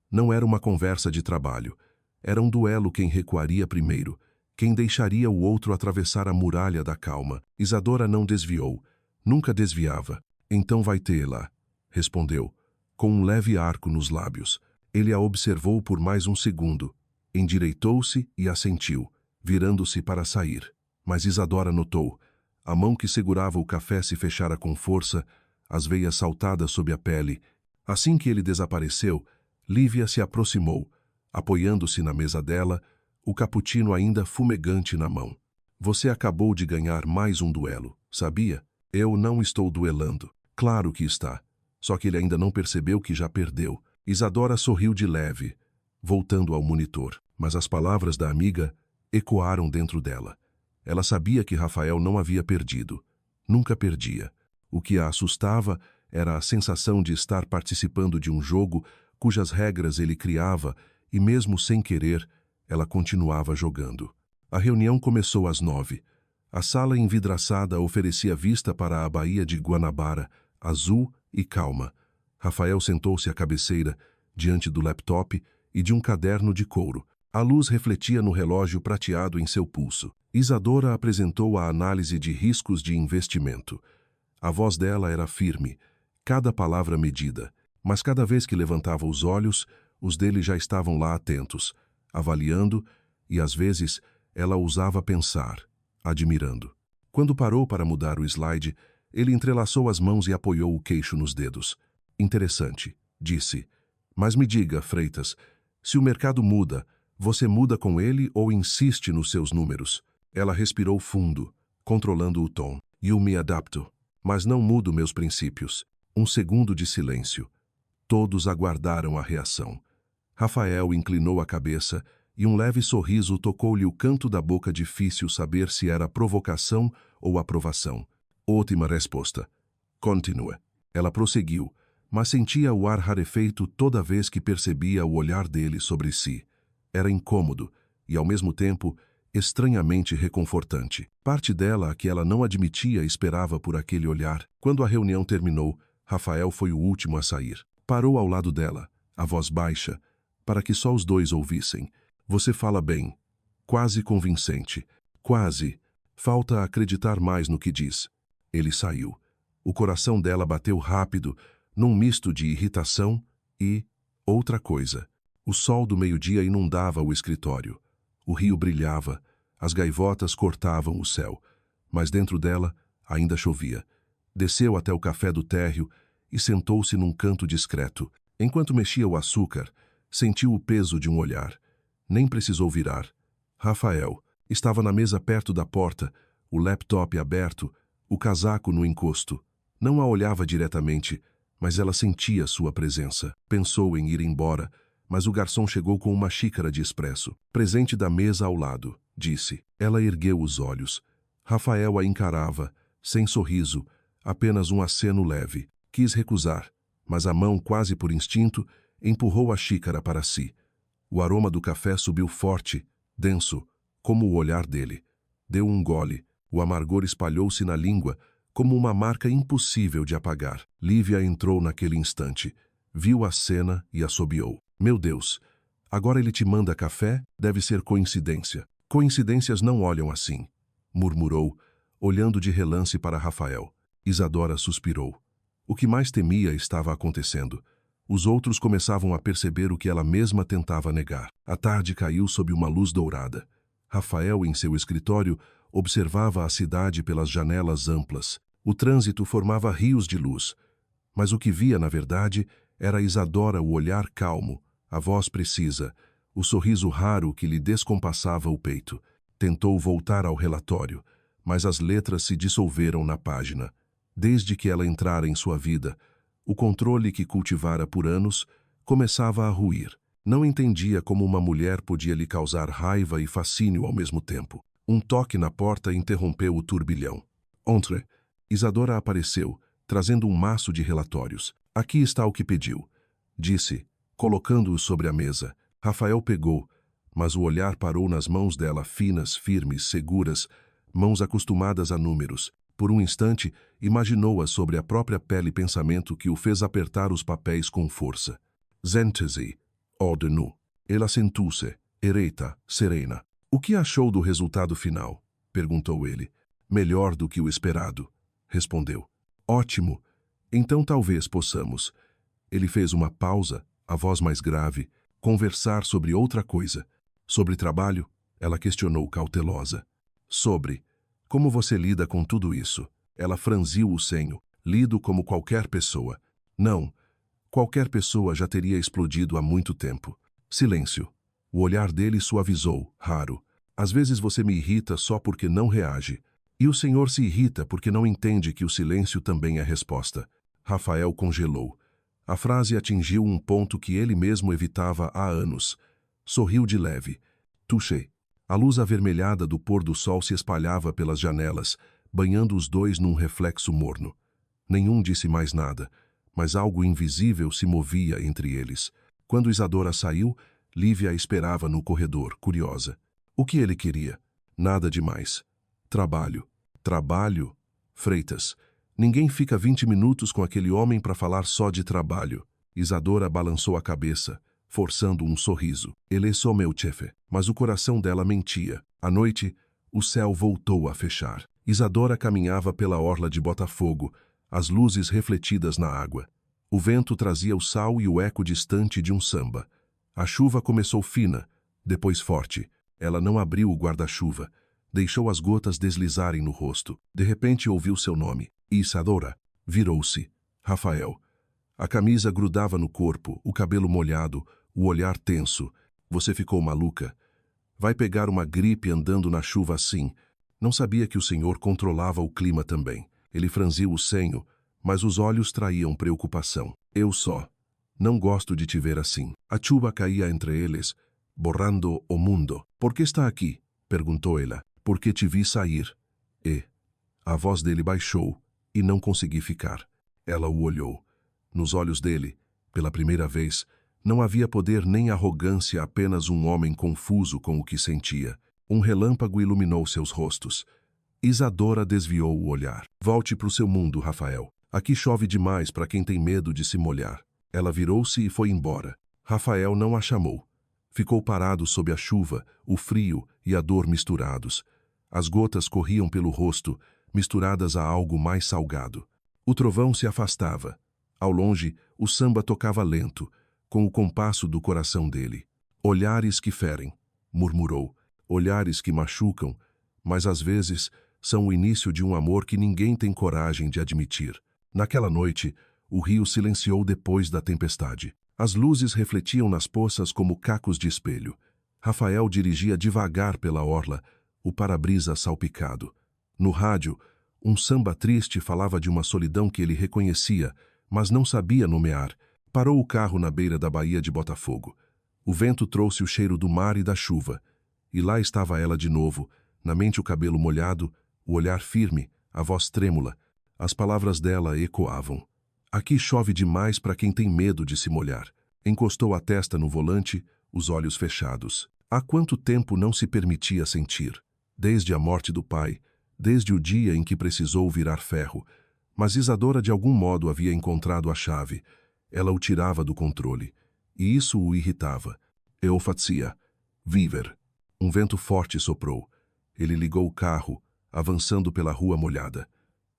não era uma conversa de trabalho. Era um duelo quem recuaria primeiro, quem deixaria o outro atravessar a muralha da calma. Isadora não desviou. Nunca desviava. Então vai tê-la, respondeu, com um leve arco nos lábios. Ele a observou por mais um segundo. Endireitou-se e assentiu, virando-se para sair. Mas Isadora notou. A mão que segurava o café se fechara com força, as veias saltadas sob a pele. Assim que ele desapareceu, Lívia se aproximou, apoiando-se na mesa dela, o cappuccino ainda fumegante na mão. Você acabou de ganhar mais um duelo, sabia? Eu não estou duelando. Claro que está. Só que ele ainda não percebeu que já perdeu. Isadora sorriu de leve, voltando ao monitor. Mas as palavras da amiga ecoaram dentro dela. Ela sabia que Rafael não havia perdido. Nunca perdia. O que a assustava era a sensação de estar participando de um jogo cujas regras ele criava e, mesmo sem querer, ela continuava jogando. A reunião começou às 9. A sala envidraçada oferecia vista para a baía de Guanabara, azul e calma. Rafael sentou-se à cabeceira, diante do laptop e de um caderno de couro. A luz refletia no relógio prateado em seu pulso. Isadora apresentou a análise de riscos de investimento. A voz dela era firme, cada palavra medida, mas cada vez que levantava os olhos, os dele já estavam lá atentos, avaliando, e às vezes ela ousava pensar, admirando. Quando parou para mudar o slide, ele entrelaçou as mãos e apoiou o queixo nos dedos. Interessante, disse. Mas me diga, Freitas, se o mercado muda, você muda com ele ou insiste nos seus números? Ela respirou fundo, controlando o tom. Eu me adapto, mas não mudo meus princípios. Um segundo de silêncio. Todos aguardaram a reação. Rafael inclinou a cabeça e um leve sorriso tocou-lhe o canto da boca, difícil saber se era provocação ou aprovação. Ótima resposta. Continua. Ela prosseguiu, mas sentia o ar rarefeito toda vez que percebia o olhar dele sobre si. Era incômodo e, ao mesmo tempo, estranhamente reconfortante. Parte dela, a que ela não admitia, esperava por aquele olhar. Quando a reunião terminou, Rafael foi o último a sair. Parou ao lado dela, a voz baixa, para que só os dois ouvissem. Você fala bem. Quase convincente. Quase. Falta acreditar mais no que diz. Ele saiu. O coração dela bateu rápido, num misto de irritação e outra coisa. O sol do meio-dia inundava o escritório. O rio brilhava, as gaivotas cortavam o céu, mas dentro dela ainda chovia. Desceu até o café do térreo e sentou-se num canto discreto. Enquanto mexia o açúcar, sentiu o peso de um olhar. Nem precisou virar. Rafael estava na mesa perto da porta, o laptop aberto, o casaco no encosto. Não a olhava diretamente, mas ela sentia sua presença. Pensou em ir embora, mas o garçom chegou com uma xícara de expresso. Presente da mesa ao lado, disse. Ela ergueu os olhos. Rafael a encarava, sem sorriso, apenas um aceno leve. Quis recusar, mas a mão, quase por instinto, empurrou a xícara para si. O aroma do café subiu forte, denso, como o olhar dele. Deu um gole. O amargor espalhou-se na língua, como uma marca impossível de apagar. Lívia entrou naquele instante. Viu a cena e assobiou. Meu Deus, agora ele te manda café? Deve ser coincidência. Coincidências não olham assim, murmurou, olhando de relance para Rafael. Isadora suspirou. O que mais temia estava acontecendo. Os outros começavam a perceber o que ela mesma tentava negar. A tarde caiu sob uma luz dourada. Rafael, em seu escritório, observava a cidade pelas janelas amplas. O trânsito formava rios de luz, mas o que via, na verdade, era Isadora, o olhar calmo, a voz precisa, o sorriso raro que lhe descompassava o peito. Tentou voltar ao relatório, mas as letras se dissolveram na página. Desde que ela entrara em sua vida, o controle que cultivara por anos começava a ruir. Não entendia como uma mulher podia lhe causar raiva e fascínio ao mesmo tempo. Um toque na porta interrompeu o turbilhão. Entre. Isadora apareceu, trazendo um maço de relatórios. Aqui está o que pediu, disse, colocando-o sobre a mesa. Rafael pegou, mas o olhar parou nas mãos dela, finas, firmes, seguras, mãos acostumadas a números. Por um instante, imaginou-a sobre a própria pele, pensamento que o fez apertar os papéis com força. Sente-se, ordenou. Ela sentou-se, ereita, serena. O que achou do resultado final? Perguntou ele. Melhor do que o esperado, respondeu. Ótimo. Então talvez possamos. Ele fez uma pausa, a voz mais grave, conversar sobre outra coisa. Sobre trabalho? Ela questionou cautelosa. Sobre. Como você lida com tudo isso? Ela franziu o senho. Lido como qualquer pessoa. Não. Qualquer pessoa já teria explodido há muito tempo. Silêncio. O olhar dele suavizou, raro. Às vezes você me irrita só porque não reage. E o senhor se irrita porque não entende que o silêncio também é resposta. Rafael congelou. A frase atingiu um ponto que ele mesmo evitava há anos. Sorriu de leve. Touché. A luz avermelhada do pôr do sol se espalhava pelas janelas, banhando os dois num reflexo morno. Nenhum disse mais nada, mas algo invisível se movia entre eles. Quando Isadora saiu, Lívia a esperava no corredor, curiosa. O que ele queria? Nada demais. Trabalho. Trabalho? Freitas. Ninguém fica 20 minutos com aquele homem para falar só de trabalho. Isadora balançou a cabeça, forçando um sorriso. Ele é só meu chefe. Mas o coração dela mentia. À noite, o céu voltou a fechar. Isadora caminhava pela orla de Botafogo, as luzes refletidas na água. O vento trazia o sal e o eco distante de um samba. A chuva começou fina, depois forte. Ela não abriu o guarda-chuva. Deixou as gotas deslizarem no rosto. De repente ouviu seu nome. Isadora. Virou-se. Rafael. A camisa grudava no corpo, o cabelo molhado, o olhar tenso. Você ficou maluca? Vai pegar uma gripe andando na chuva assim. Não sabia que o senhor controlava o clima também. Ele franziu o senho, mas os olhos traíam preocupação. Eu só. Não gosto de te ver assim. A chuva caía entre eles, borrando o mundo. Por que está aqui? Perguntou ela. Porque te vi sair. E... A voz dele baixou, e não consegui ficar. Ela o olhou. Nos olhos dele, pela primeira vez, não havia poder nem arrogância, apenas um homem confuso com o que sentia. Um relâmpago iluminou seus rostos. Isadora desviou o olhar. Volte para o seu mundo, Rafael. Aqui chove demais para quem tem medo de se molhar. Ela virou-se e foi embora. Rafael não a chamou. Ficou parado sob a chuva, o frio e a dor misturados. As gotas corriam pelo rosto, misturadas a algo mais salgado. O trovão se afastava. Ao longe, o samba tocava lento, com o compasso do coração dele. Olhares que ferem, murmurou. Olhares que machucam, mas às vezes são o início de um amor que ninguém tem coragem de admitir. Naquela noite, o rio silenciou depois da tempestade. As luzes refletiam nas poças como cacos de espelho. Rafael dirigia devagar pela orla, o para-brisa salpicado. No rádio, um samba triste falava de uma solidão que ele reconhecia, mas não sabia nomear. Parou o carro na beira da baía de Botafogo. O vento trouxe o cheiro do mar e da chuva. E lá estava ela de novo, na mente o cabelo molhado, o olhar firme, a voz trêmula. As palavras dela ecoavam. Aqui chove demais para quem tem medo de se molhar. Encostou a testa no volante, os olhos fechados. Há quanto tempo não se permitia sentir? Desde a morte do pai, desde o dia em que precisou virar ferro. Mas Isadora de algum modo havia encontrado a chave. Ela o tirava do controle. E isso o irritava. Eu fazia. Viver. Um vento forte soprou. Ele ligou o carro, avançando pela rua molhada.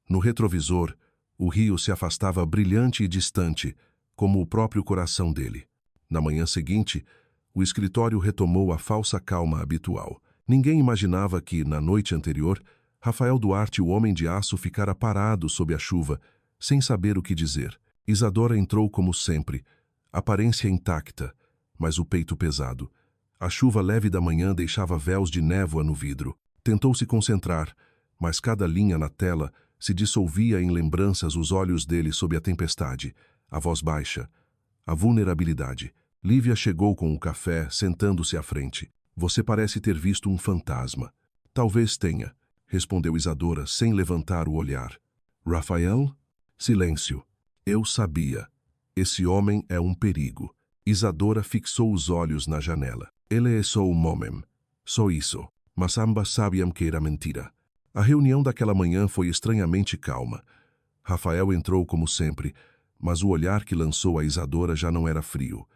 No retrovisor, o rio se afastava brilhante e distante, como o próprio coração dele. Na manhã seguinte, o escritório retomou a falsa calma habitual. Ninguém imaginava que, na noite anterior, Rafael Duarte, o homem de aço, ficara parado sob a chuva, sem saber o que dizer. Isadora entrou como sempre, aparência intacta, mas o peito pesado. A chuva leve da manhã deixava véus de névoa no vidro. Tentou se concentrar, mas cada linha na tela se dissolvia em lembranças, os olhos dele sob a tempestade, a voz baixa, a vulnerabilidade. Lívia chegou com o café, sentando-se à frente. Você parece ter visto um fantasma. Talvez tenha, respondeu Isadora, sem levantar o olhar. Rafael? Silêncio. Eu sabia. Esse homem é um perigo. Isadora fixou os olhos na janela. Ele é só um homem. Só isso. Mas ambas sabiam que era mentira. A reunião daquela manhã foi estranhamente calma. Rafael entrou como sempre, mas o olhar que lançou a Isadora já não era frio.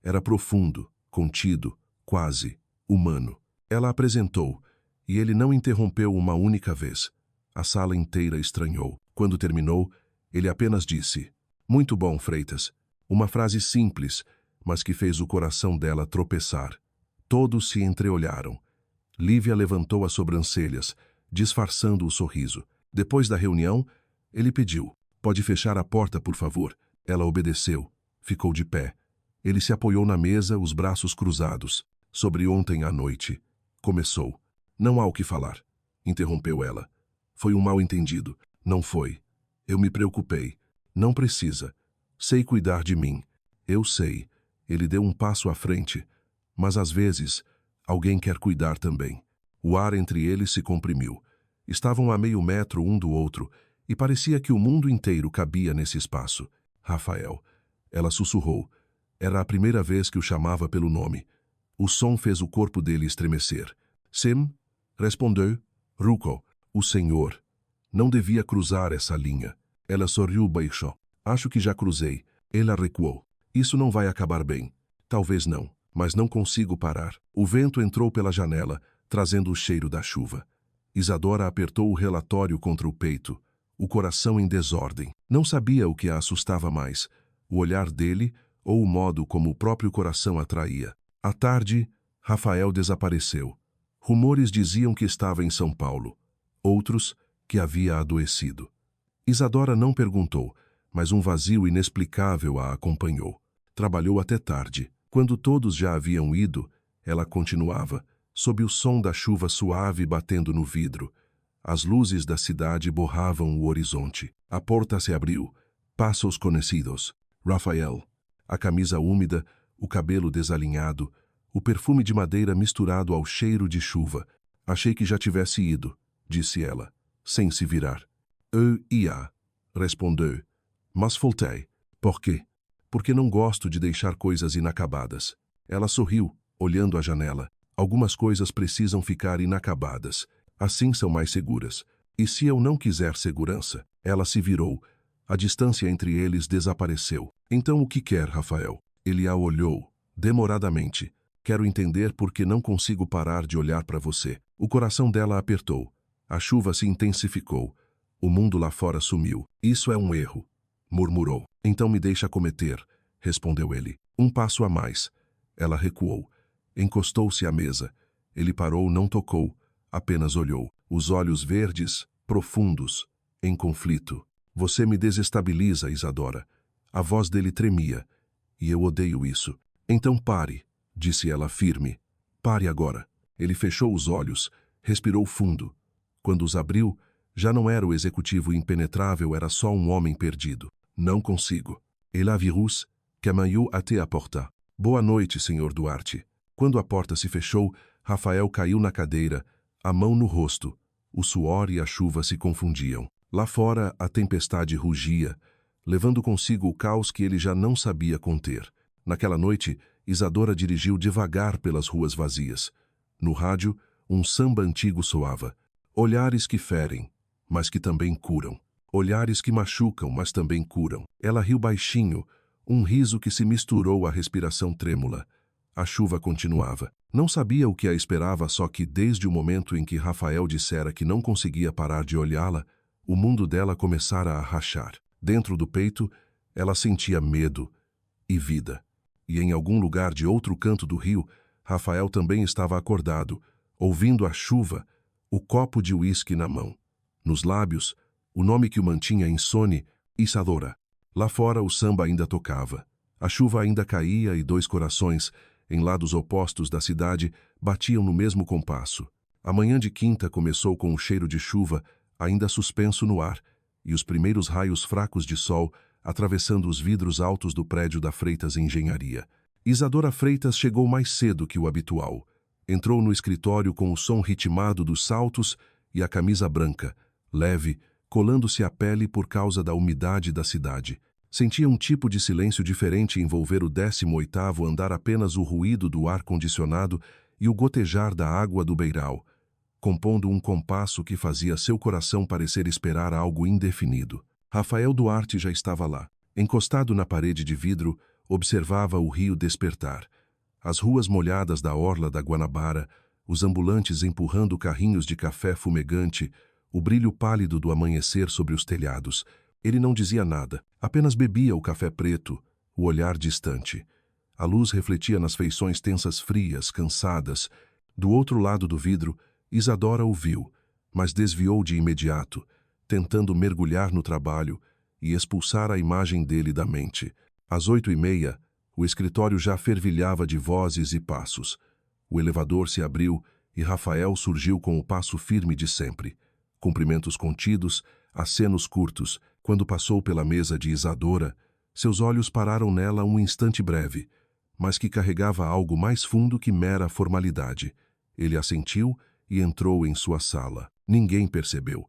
Era profundo, contido, quase humano. Ela apresentou, e ele não interrompeu uma única vez. A sala inteira estranhou. Quando terminou, ele apenas disse: "Muito bom, Freitas." Uma frase simples, mas que fez o coração dela tropeçar. Todos se entreolharam. Lívia levantou as sobrancelhas, disfarçando o sorriso. Depois da reunião, ele pediu: "Pode fechar a porta, por favor?" Ela obedeceu. Ficou de pé. Ele se apoiou na mesa, os braços cruzados. "Sobre ontem à noite." Começou. "Não há o que falar", interrompeu ela. "Foi um mal-entendido." "Não foi. Eu me preocupei." "Não precisa. Sei cuidar de mim." "Eu sei." Ele deu um passo à frente. "Mas às vezes, alguém quer cuidar também." O ar entre eles se comprimiu. Estavam a meio metro um do outro, e parecia que o mundo inteiro cabia nesse espaço. "Rafael." Ela sussurrou. Era a primeira vez que o chamava pelo nome. O som fez o corpo dele estremecer. "Sim?" respondeu. "Ruco, o senhor. Não devia cruzar essa linha." Ela sorriu baixo. "Acho que já cruzei." Ela recuou. "Isso não vai acabar bem." "Talvez não, mas não consigo parar." O vento entrou pela janela, trazendo o cheiro da chuva. Isadora apertou o relatório contra o peito, o coração em desordem. Não sabia o que a assustava mais, o olhar dele ou o modo como o próprio coração atraía. À tarde, Rafael desapareceu. Rumores diziam que estava em São Paulo. Outros, que havia adoecido. Isadora não perguntou, mas um vazio inexplicável a acompanhou. Trabalhou até tarde. Quando todos já haviam ido, ela continuava, sob o som da chuva suave batendo no vidro. As luzes da cidade borravam o horizonte. A porta se abriu. Passos conhecidos. Rafael. A camisa úmida, o cabelo desalinhado, o perfume de madeira misturado ao cheiro de chuva. "Achei que já tivesse ido", disse ela, sem se virar. "Eu ia", respondeu. "Mas voltei." "Por quê?" "Porque não gosto de deixar coisas inacabadas." Ela sorriu, olhando a janela. "Algumas coisas precisam ficar inacabadas. Assim são mais seguras. E se eu não quiser segurança?" Ela se virou. A distância entre eles desapareceu. "Então o que quer, Rafael?" Ele a olhou, demoradamente. "Quero entender por que não consigo parar de olhar para você." O coração dela apertou. A chuva se intensificou. O mundo lá fora sumiu. "Isso é um erro", murmurou. "Então me deixa cometer", respondeu ele. "Um passo a mais." Ela recuou. Encostou-se à mesa. Ele parou, não tocou, apenas olhou. Os olhos verdes, profundos, em conflito. "Você me desestabiliza, Isadora." A voz dele tremia. "E eu odeio isso." "Então pare", disse ela firme. "Pare agora." Ele fechou os olhos, respirou fundo. Quando os abriu, já não era o executivo impenetrável, era só um homem perdido. "Não consigo." "Et la virus, caminhou até a porta." "Boa noite, Sr. Duarte." Quando a porta se fechou, Rafael caiu na cadeira, a mão no rosto. O suor e a chuva se confundiam. Lá fora, a tempestade rugia, levando consigo o caos que ele já não sabia conter. Naquela noite, Isadora dirigiu devagar pelas ruas vazias. No rádio, um samba antigo soava. Olhares que ferem, mas que também curam. Olhares que machucam, mas também curam. Ela riu baixinho, um riso que se misturou à respiração trêmula. A chuva continuava. Não sabia o que a esperava, só que desde o momento em que Rafael dissera que não conseguia parar de olhá-la, o mundo dela começara a rachar. Dentro do peito, ela sentia medo e vida. E em algum lugar de outro canto do rio, Rafael também estava acordado, ouvindo a chuva, o copo de uísque na mão. Nos lábios, o nome que o mantinha insone, Isadora. Lá fora o samba ainda tocava. A chuva ainda caía e dois corações, em lados opostos da cidade, batiam no mesmo compasso. A manhã de quinta começou com o cheiro de chuva, ainda suspenso no ar, e os primeiros raios fracos de sol atravessando os vidros altos do prédio da Freitas Engenharia. Isadora Freitas chegou mais cedo que o habitual. Entrou no escritório com o som ritmado dos saltos e a camisa branca, leve, colando-se à pele por causa da umidade da cidade. Sentia um tipo de silêncio diferente envolver o 18º andar, apenas o ruído do ar-condicionado e o gotejar da água do beiral, compondo um compasso que fazia seu coração parecer esperar algo indefinido. Rafael Duarte já estava lá. Encostado na parede de vidro, observava o rio despertar. As ruas molhadas da orla da Guanabara, os ambulantes empurrando carrinhos de café fumegante, o brilho pálido do amanhecer sobre os telhados. Ele não dizia nada, apenas bebia o café preto, o olhar distante. A luz refletia nas feições tensas, frias, cansadas. Do outro lado do vidro, Isadora o viu, mas desviou de imediato, tentando mergulhar no trabalho e expulsar a imagem dele da mente. Às 8h30, o escritório já fervilhava de vozes e passos. O elevador se abriu e Rafael surgiu com o passo firme de sempre. Cumprimentos contidos, acenos curtos. Quando passou pela mesa de Isadora, seus olhos pararam nela um instante breve, mas que carregava algo mais fundo que mera formalidade. Ele assentiu e entrou em sua sala. Ninguém percebeu,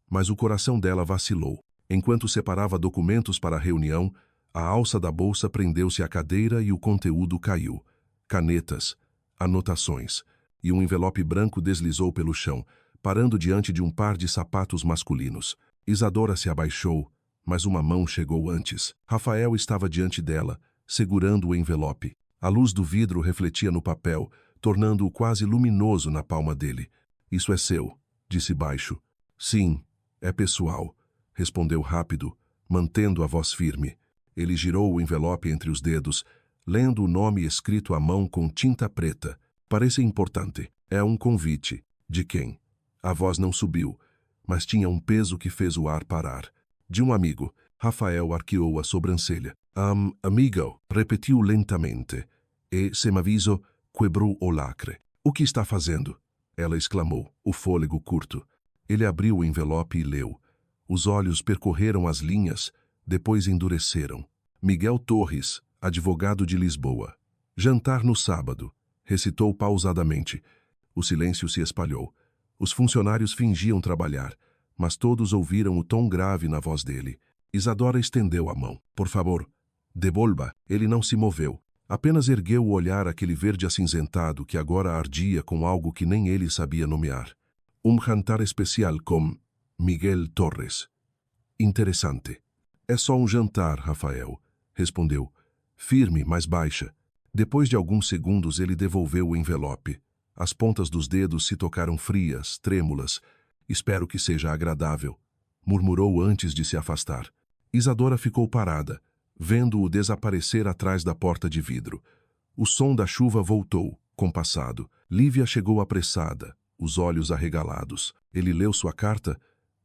mas o coração dela vacilou. Enquanto separava documentos para a reunião, a alça da bolsa prendeu-se à cadeira e o conteúdo caiu. Canetas, anotações, e um envelope branco deslizou pelo chão, parando diante de um par de sapatos masculinos. Isadora se abaixou, mas uma mão chegou antes. Rafael estava diante dela, segurando o envelope. A luz do vidro refletia no papel, tornando-o quase luminoso na palma dele. "Isso é seu", disse baixo. "Sim, é pessoal", respondeu rápido, mantendo a voz firme. Ele girou o envelope entre os dedos, lendo o nome escrito à mão com tinta preta. "Parece importante. É um convite." "De quem?" A voz não subiu, mas tinha um peso que fez o ar parar. "De um amigo." Rafael arqueou a sobrancelha. Amigo", repetiu lentamente, e, sem aviso, quebrou o lacre. "O que está fazendo?" ela exclamou, o fôlego curto. Ele abriu o envelope e leu. Os olhos percorreram as linhas, depois endureceram. "Miguel Torres, advogado de Lisboa. Jantar no sábado", recitou pausadamente. O silêncio se espalhou. Os funcionários fingiam trabalhar, mas todos ouviram o tom grave na voz dele. Isadora estendeu a mão. "Por favor, devolva." Ele não se moveu. Apenas ergueu o olhar àquele verde acinzentado que agora ardia com algo que nem ele sabia nomear. "Um jantar especial com Miguel Torres." "Interessante." "É só um jantar, Rafael", respondeu, firme, mas baixa. Depois de alguns segundos ele devolveu o envelope. As pontas dos dedos se tocaram frias, trêmulas. "Espero que seja agradável", murmurou antes de se afastar. Isadora ficou parada, vendo-o desaparecer atrás da porta de vidro. O som da chuva voltou, compassado. Lívia chegou apressada, os olhos arregalados. "Ele leu sua carta?"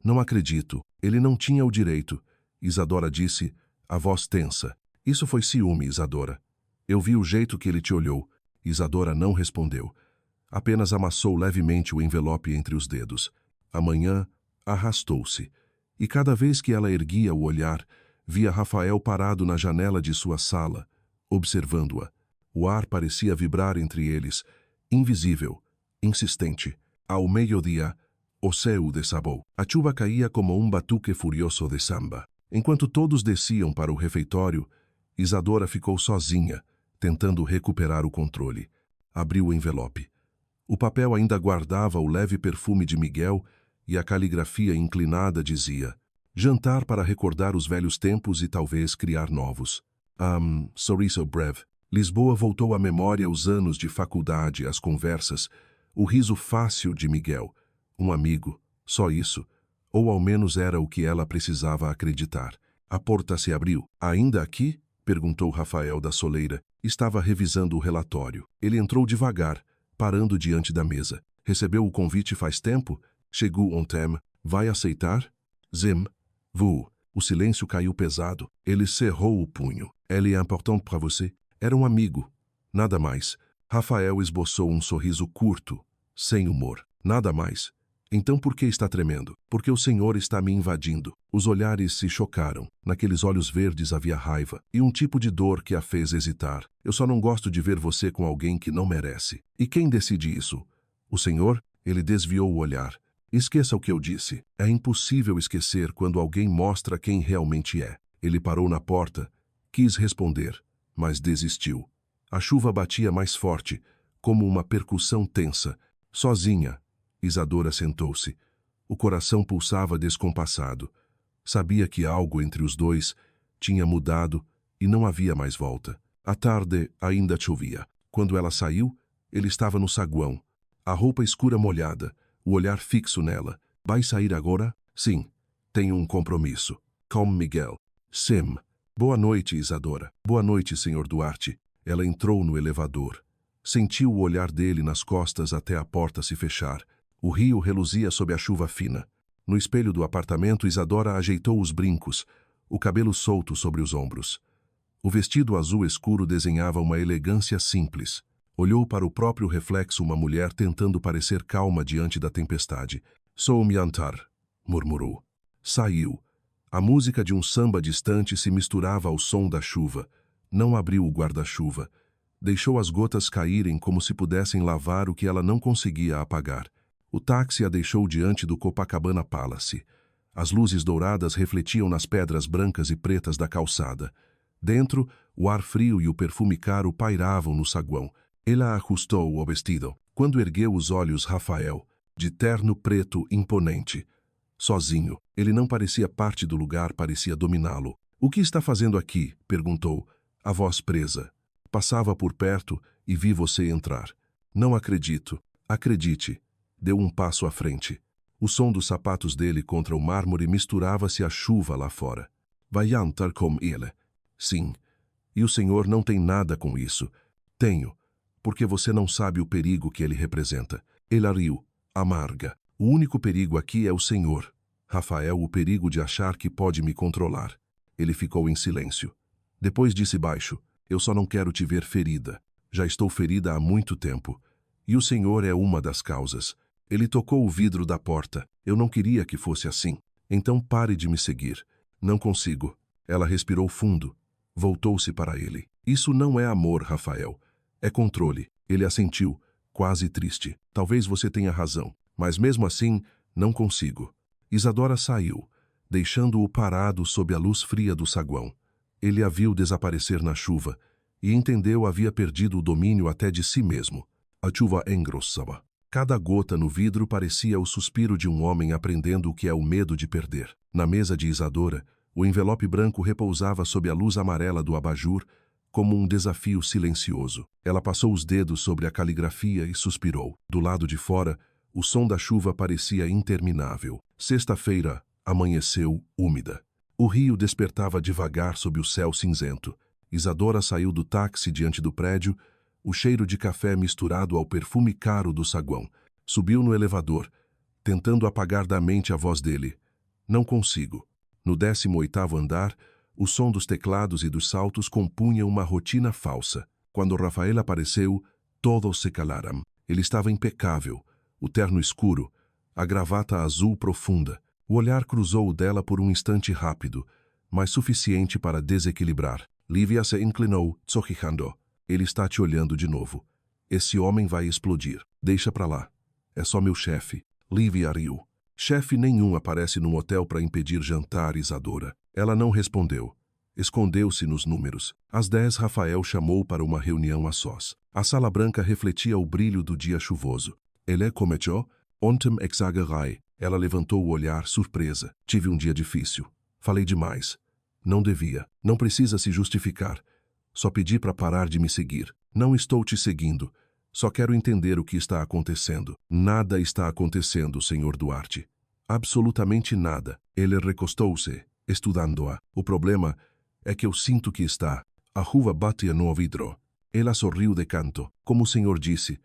"Não acredito. Ele não tinha o direito." Isadora disse, a voz tensa. "Isso foi ciúme, Isadora. Eu vi o jeito que ele te olhou." Isadora não respondeu. Apenas amassou levemente o envelope entre os dedos. Amanhã arrastou-se, e cada vez que ela erguia o olhar, via Rafael parado na janela de sua sala, observando-a. O ar parecia vibrar entre eles, invisível, insistente. Ao meio-dia, o céu desabou. A chuva caía como um batuque furioso de samba. Enquanto todos desciam para o refeitório, Isadora ficou sozinha, tentando recuperar o controle. Abriu o envelope. O papel ainda guardava o leve perfume de Miguel e a caligrafia inclinada dizia: "Jantar para recordar os velhos tempos e talvez criar novos." Sorriso breve. Lisboa voltou à memória os anos de faculdade, as conversas, o riso fácil de Miguel. Um amigo, só isso. Ou ao menos era o que ela precisava acreditar. A porta se abriu. "Ainda aqui?" perguntou Rafael da soleira. Estava revisando o relatório. Ele entrou devagar, parando diante da mesa. Recebeu o convite faz tempo? Chegou on time. Vai aceitar? Zim. Vous. O silêncio caiu pesado. Ele cerrou o punho. Ele é importante para você? Era um amigo. Nada mais. Rafael esboçou um sorriso curto, sem humor. Nada mais. Então por que está tremendo? Porque o Senhor está me invadindo. Os olhares se chocaram. Naqueles olhos verdes havia raiva e um tipo de dor que a fez hesitar. Eu só não gosto de ver você com alguém que não merece. E quem decide isso? O Senhor? Ele desviou o olhar. Esqueça o que eu disse. É impossível esquecer quando alguém mostra quem realmente é. Ele parou na porta, quis responder, mas desistiu. A chuva batia mais forte, como uma percussão tensa. Sozinha, Isadora sentou-se. O coração pulsava descompassado. Sabia que algo entre os dois tinha mudado e não havia mais volta. À tarde ainda chovia. Quando ela saiu, ele estava no saguão. A roupa escura molhada, o olhar fixo nela. Vai sair agora? Sim. Tenho um compromisso. Com Miguel. Sim. Boa noite, Isadora. Boa noite, Sr. Duarte. Ela entrou no elevador. Sentiu o olhar dele nas costas até a porta se fechar. O rio reluzia sob a chuva fina. No espelho do apartamento, Isadora ajeitou os brincos, o cabelo solto sobre os ombros. O vestido azul escuro desenhava uma elegância simples. Olhou para o próprio reflexo, uma mulher tentando parecer calma diante da tempestade. Sou Miantar, murmurou. Saiu. A música de um samba distante se misturava ao som da chuva. Não abriu o guarda-chuva. Deixou as gotas caírem como se pudessem lavar o que ela não conseguia apagar. O táxi a deixou diante do Copacabana Palace. As luzes douradas refletiam nas pedras brancas e pretas da calçada. Dentro, o ar frio e o perfume caro pairavam no saguão. Ela ajustou o vestido. Quando ergueu os olhos, Rafael, de terno preto imponente. Sozinho, ele não parecia parte do lugar, parecia dominá-lo. O que está fazendo aqui? Perguntou, a voz presa. Passava por perto e vi você entrar. Não acredito. Acredite. Deu um passo à frente. O som dos sapatos dele contra o mármore misturava-se à chuva lá fora. Vai jantar com ele? Sim. E o senhor não tem nada com isso. Tenho. Porque você não sabe o perigo que ele representa. Ela riu, amarga. O único perigo aqui é o senhor. Rafael, o perigo de achar que pode me controlar. Ele ficou em silêncio. Depois disse baixo, eu só não quero te ver ferida. Já estou ferida há muito tempo. E o senhor é uma das causas. Ele tocou o vidro da porta. Eu não queria que fosse assim. Então pare de me seguir. Não consigo. Ela respirou fundo. Voltou-se para ele. Isso não é amor, Rafael. É controle. Ele assentiu, quase triste. Talvez você tenha razão, mas mesmo assim, não consigo. Isadora saiu, deixando-o parado sob a luz fria do saguão. Ele a viu desaparecer na chuva e entendeu havia perdido o domínio até de si mesmo. A chuva engrossava. Cada gota no vidro parecia o suspiro de um homem aprendendo o que é o medo de perder. Na mesa de Isadora, o envelope branco repousava sob a luz amarela do abajur, como um desafio silencioso. Ela passou os dedos sobre a caligrafia e suspirou. Do lado de fora, o som da chuva parecia interminável. Sexta-feira amanheceu úmida. O rio despertava devagar sob o céu cinzento. Isadora saiu do táxi diante do prédio, o cheiro de café misturado ao perfume caro do saguão. Subiu no elevador, tentando apagar da mente a voz dele. Não consigo. No 18º andar, o som dos teclados e dos saltos compunha uma rotina falsa. Quando Rafael apareceu, todos se calaram. Ele estava impecável, o terno escuro, a gravata azul profunda. O olhar cruzou o dela por um instante rápido, mas suficiente para desequilibrar. Lívia se inclinou, sorrindo. Ele está te olhando de novo. Esse homem vai explodir. Deixa pra lá. É só meu chefe. Lívia riu. Chefe nenhum aparece num hotel para impedir jantar, Isadora. Ela não respondeu. Escondeu-se nos números. Às 10, Rafael chamou para uma reunião a sós. A sala branca refletia o brilho do dia chuvoso. Ele começou? Ontem exagerei. Ela levantou o olhar, surpresa. Tive um dia difícil. Falei demais. Não devia. Não precisa se justificar. Só pedi para parar de me seguir. Não estou te seguindo. Só quero entender o que está acontecendo. Nada está acontecendo, Sr. Duarte. Absolutamente nada. Ele recostou-se, estudando-a. O problema é que eu sinto que está. A chuva batia no vidro. Ela sorriu de canto. Como o senhor disse,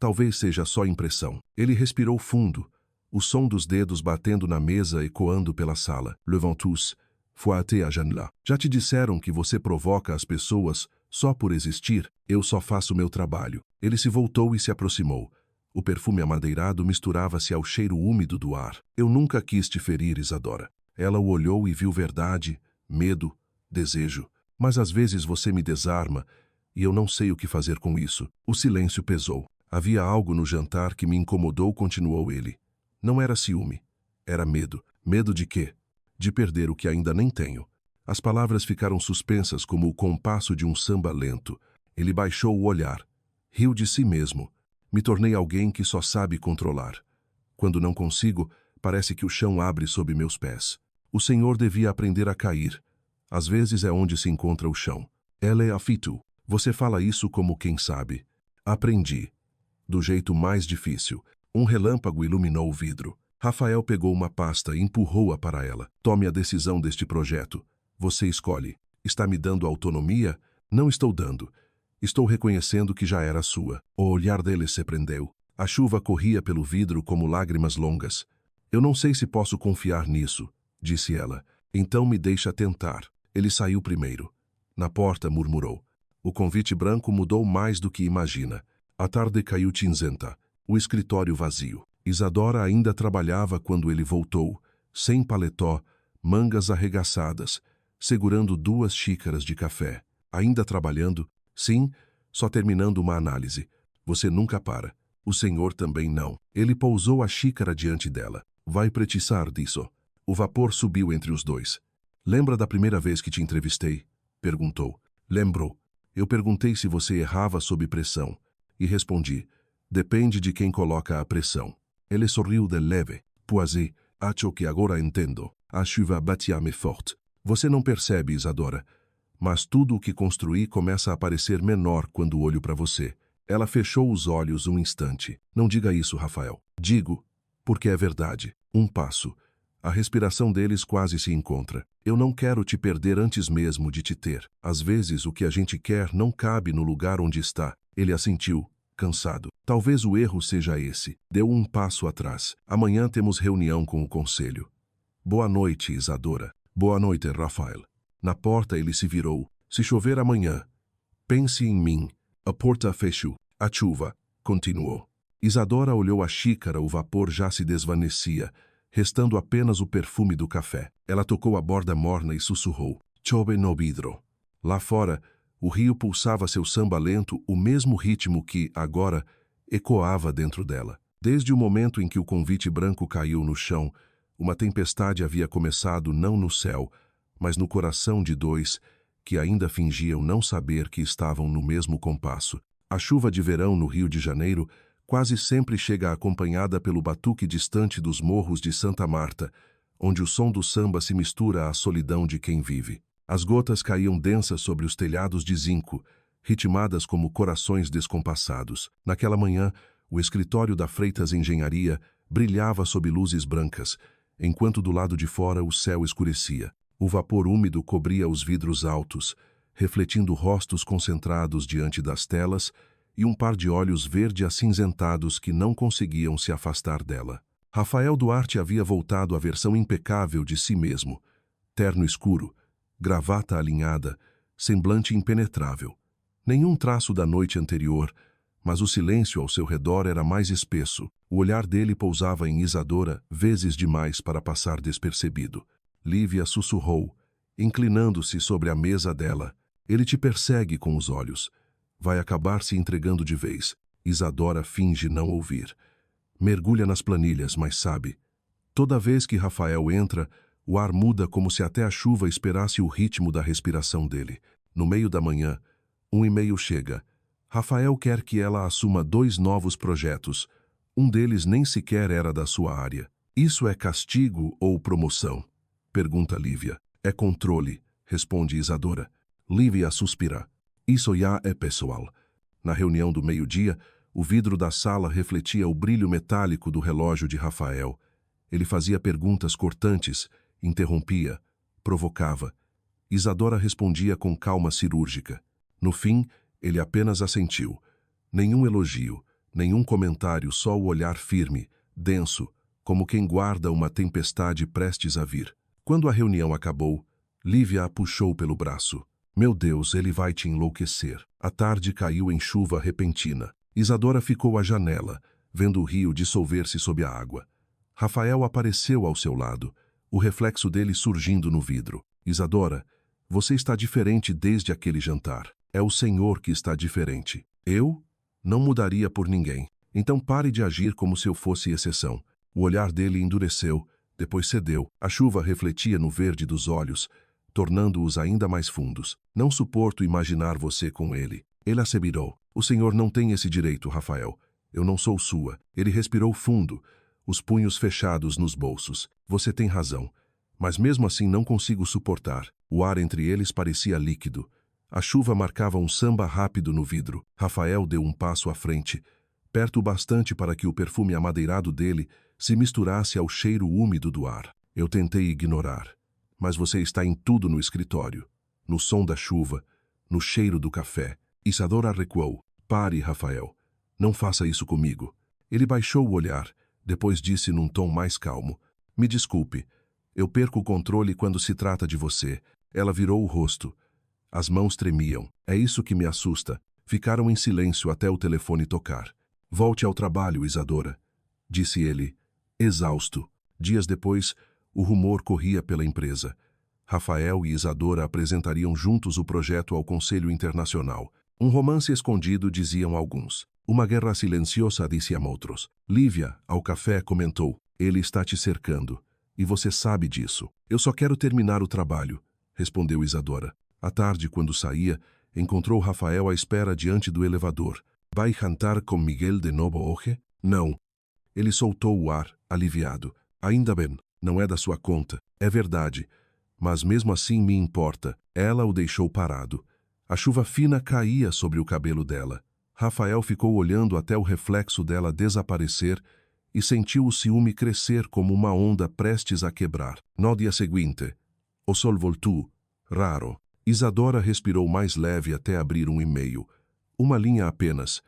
Talvez seja só impressão. Ele respirou fundo, o som dos dedos batendo na mesa ecoando pela sala. Le ventus, foate à janela. Já te disseram que você provoca as pessoas só por existir? Eu só faço meu trabalho. Ele se voltou e se aproximou. O perfume amadeirado misturava-se ao cheiro úmido do ar. Eu nunca quis te ferir, Isadora. Ela o olhou e viu verdade, medo, desejo. Mas às vezes você me desarma e eu não sei o que fazer com isso. O silêncio pesou. Havia algo no jantar que me incomodou, continuou ele. Não era ciúme. Era medo. Medo de quê? De perder o que ainda nem tenho. As palavras ficaram suspensas como o compasso de um samba lento. Ele baixou o olhar. Riu de si mesmo. Me tornei alguém que só sabe controlar. Quando não consigo, parece que o chão abre sob meus pés. O Senhor devia aprender a cair. Às vezes é onde se encontra o chão. Ela é a fitu. Você fala isso como quem sabe. Aprendi. Do jeito mais difícil. Um relâmpago iluminou o vidro. Rafael pegou uma pasta e empurrou-a para ela. Tome a decisão deste projeto. Você escolhe. Está me dando autonomia? Não estou dando. Estou reconhecendo que já era sua. O olhar dele se prendeu. A chuva corria pelo vidro como lágrimas longas. Eu não sei se posso confiar nisso, disse ela. Então me deixa tentar. Ele saiu primeiro. Na porta murmurou. O convite branco mudou mais do que imagina. A tarde caiu cinzenta. O escritório vazio. Isadora ainda trabalhava quando ele voltou, sem paletó, mangas arregaçadas, segurando 2 xícaras de café. Ainda trabalhando? Sim, só terminando uma análise. Você nunca para. O senhor também não. Ele pousou a xícara diante dela. Vai pretiçar disso. O vapor subiu entre os dois. Lembra da primeira vez que te entrevistei? Perguntou. Lembrou. Eu perguntei se você errava sob pressão. E respondi. Depende de quem coloca a pressão. Ele sorriu de leve. Pois acho que agora entendo. A chuva batia-me forte. Você não percebe, Isadora. Mas tudo o que construí começa a parecer menor quando olho para você. Ela fechou os olhos um instante. Não diga isso, Rafael. Digo, porque é verdade. Um passo. A respiração deles quase se encontra. Eu não quero te perder antes mesmo de te ter. Às vezes o que a gente quer não cabe no lugar onde está. Ele assentiu, cansado. Talvez o erro seja esse. Deu um passo atrás. Amanhã temos reunião com o conselho. Boa noite, Isadora. Boa noite, Rafael. Na porta ele se virou. Se chover amanhã, pense em mim. A porta fechou. A chuva continuou. Isadora olhou a xícara, o vapor já se desvanecia, restando apenas o perfume do café. Ela tocou a borda morna e sussurrou. Chove no vidro. Lá fora, o rio pulsava seu samba lento, o mesmo ritmo que, agora, ecoava dentro dela. Desde o momento em que o convite branco caiu no chão, uma tempestade havia começado não no céu, mas no coração de 2 que ainda fingiam não saber que estavam no mesmo compasso. A chuva de verão no Rio de Janeiro quase sempre chega acompanhada pelo batuque distante dos morros de Santa Marta, onde o som do samba se mistura à solidão de quem vive. As gotas caíam densas sobre os telhados de zinco, ritmadas como corações descompassados. Naquela manhã, o escritório da Freitas Engenharia brilhava sob luzes brancas, enquanto do lado de fora o céu escurecia. O vapor úmido cobria os vidros altos, refletindo rostos concentrados diante das telas e um par de olhos verde-acinzentados que não conseguiam se afastar dela. Rafael Duarte havia voltado à versão impecável de si mesmo. Terno escuro, gravata alinhada, semblante impenetrável. Nenhum traço da noite anterior, mas o silêncio ao seu redor era mais espesso. O olhar dele pousava em Isadora vezes demais para passar despercebido. Lívia sussurrou, inclinando-se sobre a mesa dela. Ele te persegue com os olhos. Vai acabar se entregando de vez. Isadora finge não ouvir. Mergulha nas planilhas, mas sabe. Toda vez que Rafael entra, o ar muda como se até a chuva esperasse o ritmo da respiração dele. No meio da manhã, um e-mail chega. Rafael quer que ela assuma 2 novos projetos. Um deles nem sequer era da sua área. Isso é castigo ou promoção? Pergunta Lívia. É controle, responde Isadora. Lívia suspira. Isso já é pessoal. Na reunião do meio-dia, o vidro da sala refletia o brilho metálico do relógio de Rafael. Ele fazia perguntas cortantes, interrompia, provocava. Isadora respondia com calma cirúrgica. No fim, ele apenas assentiu. Nenhum elogio, Nenhum comentário, só o olhar firme, denso, como quem guarda uma tempestade prestes a vir. Quando a reunião acabou, Lívia a puxou pelo braço. Meu Deus, ele vai te enlouquecer. A tarde caiu em chuva repentina. Isadora ficou à janela, vendo o rio dissolver-se sob a água. Rafael apareceu ao seu lado, o reflexo dele surgindo no vidro. Isadora, você está diferente desde aquele jantar. É o Senhor que está diferente. Eu? Não mudaria por ninguém. Então pare de agir como se eu fosse exceção. O olhar dele endureceu, depois cedeu. A chuva refletia no verde dos olhos, tornando-os ainda mais fundos. Não suporto imaginar você com ele. Ele asseverou. O senhor não tem esse direito, Rafael. Eu não sou sua. Ele respirou fundo, os punhos fechados nos bolsos. Você tem razão. Mas mesmo assim não consigo suportar. O ar entre eles parecia líquido. A chuva marcava um samba rápido no vidro. Rafael deu um passo à frente, perto o bastante para que o perfume amadeirado dele se misturasse ao cheiro úmido do ar. Eu tentei ignorar. Mas você está em tudo no escritório. No som da chuva, no cheiro do café. Isadora recuou. Pare, Rafael. Não faça isso comigo. Ele baixou o olhar, depois disse num tom mais calmo. Me desculpe. Eu perco o controle quando se trata de você. Ela virou o rosto. As mãos tremiam. É isso que me assusta. Ficaram em silêncio até o telefone tocar. Volte ao trabalho, Isadora, disse ele, exausto. Dias depois, o rumor corria pela empresa. Rafael e Isadora apresentariam juntos o projeto ao Conselho Internacional. Um romance escondido, diziam alguns. Uma guerra silenciosa, diziam outros. Lívia, ao café, comentou. Ele está te cercando. E você sabe disso. Eu só quero terminar o trabalho, respondeu Isadora. À tarde, quando saía, encontrou Rafael à espera diante do elevador. Vai jantar com Miguel de novo hoje? Não. Ele soltou o ar, aliviado. Ainda bem, não é da sua conta. É verdade. Mas mesmo assim me importa. Ela o deixou parado. A chuva fina caía sobre o cabelo dela. Rafael ficou olhando até o reflexo dela desaparecer e sentiu o ciúme crescer como uma onda prestes a quebrar. No dia seguinte, o sol voltou, raro. Isadora respirou mais leve até abrir um e-mail. Uma linha apenas.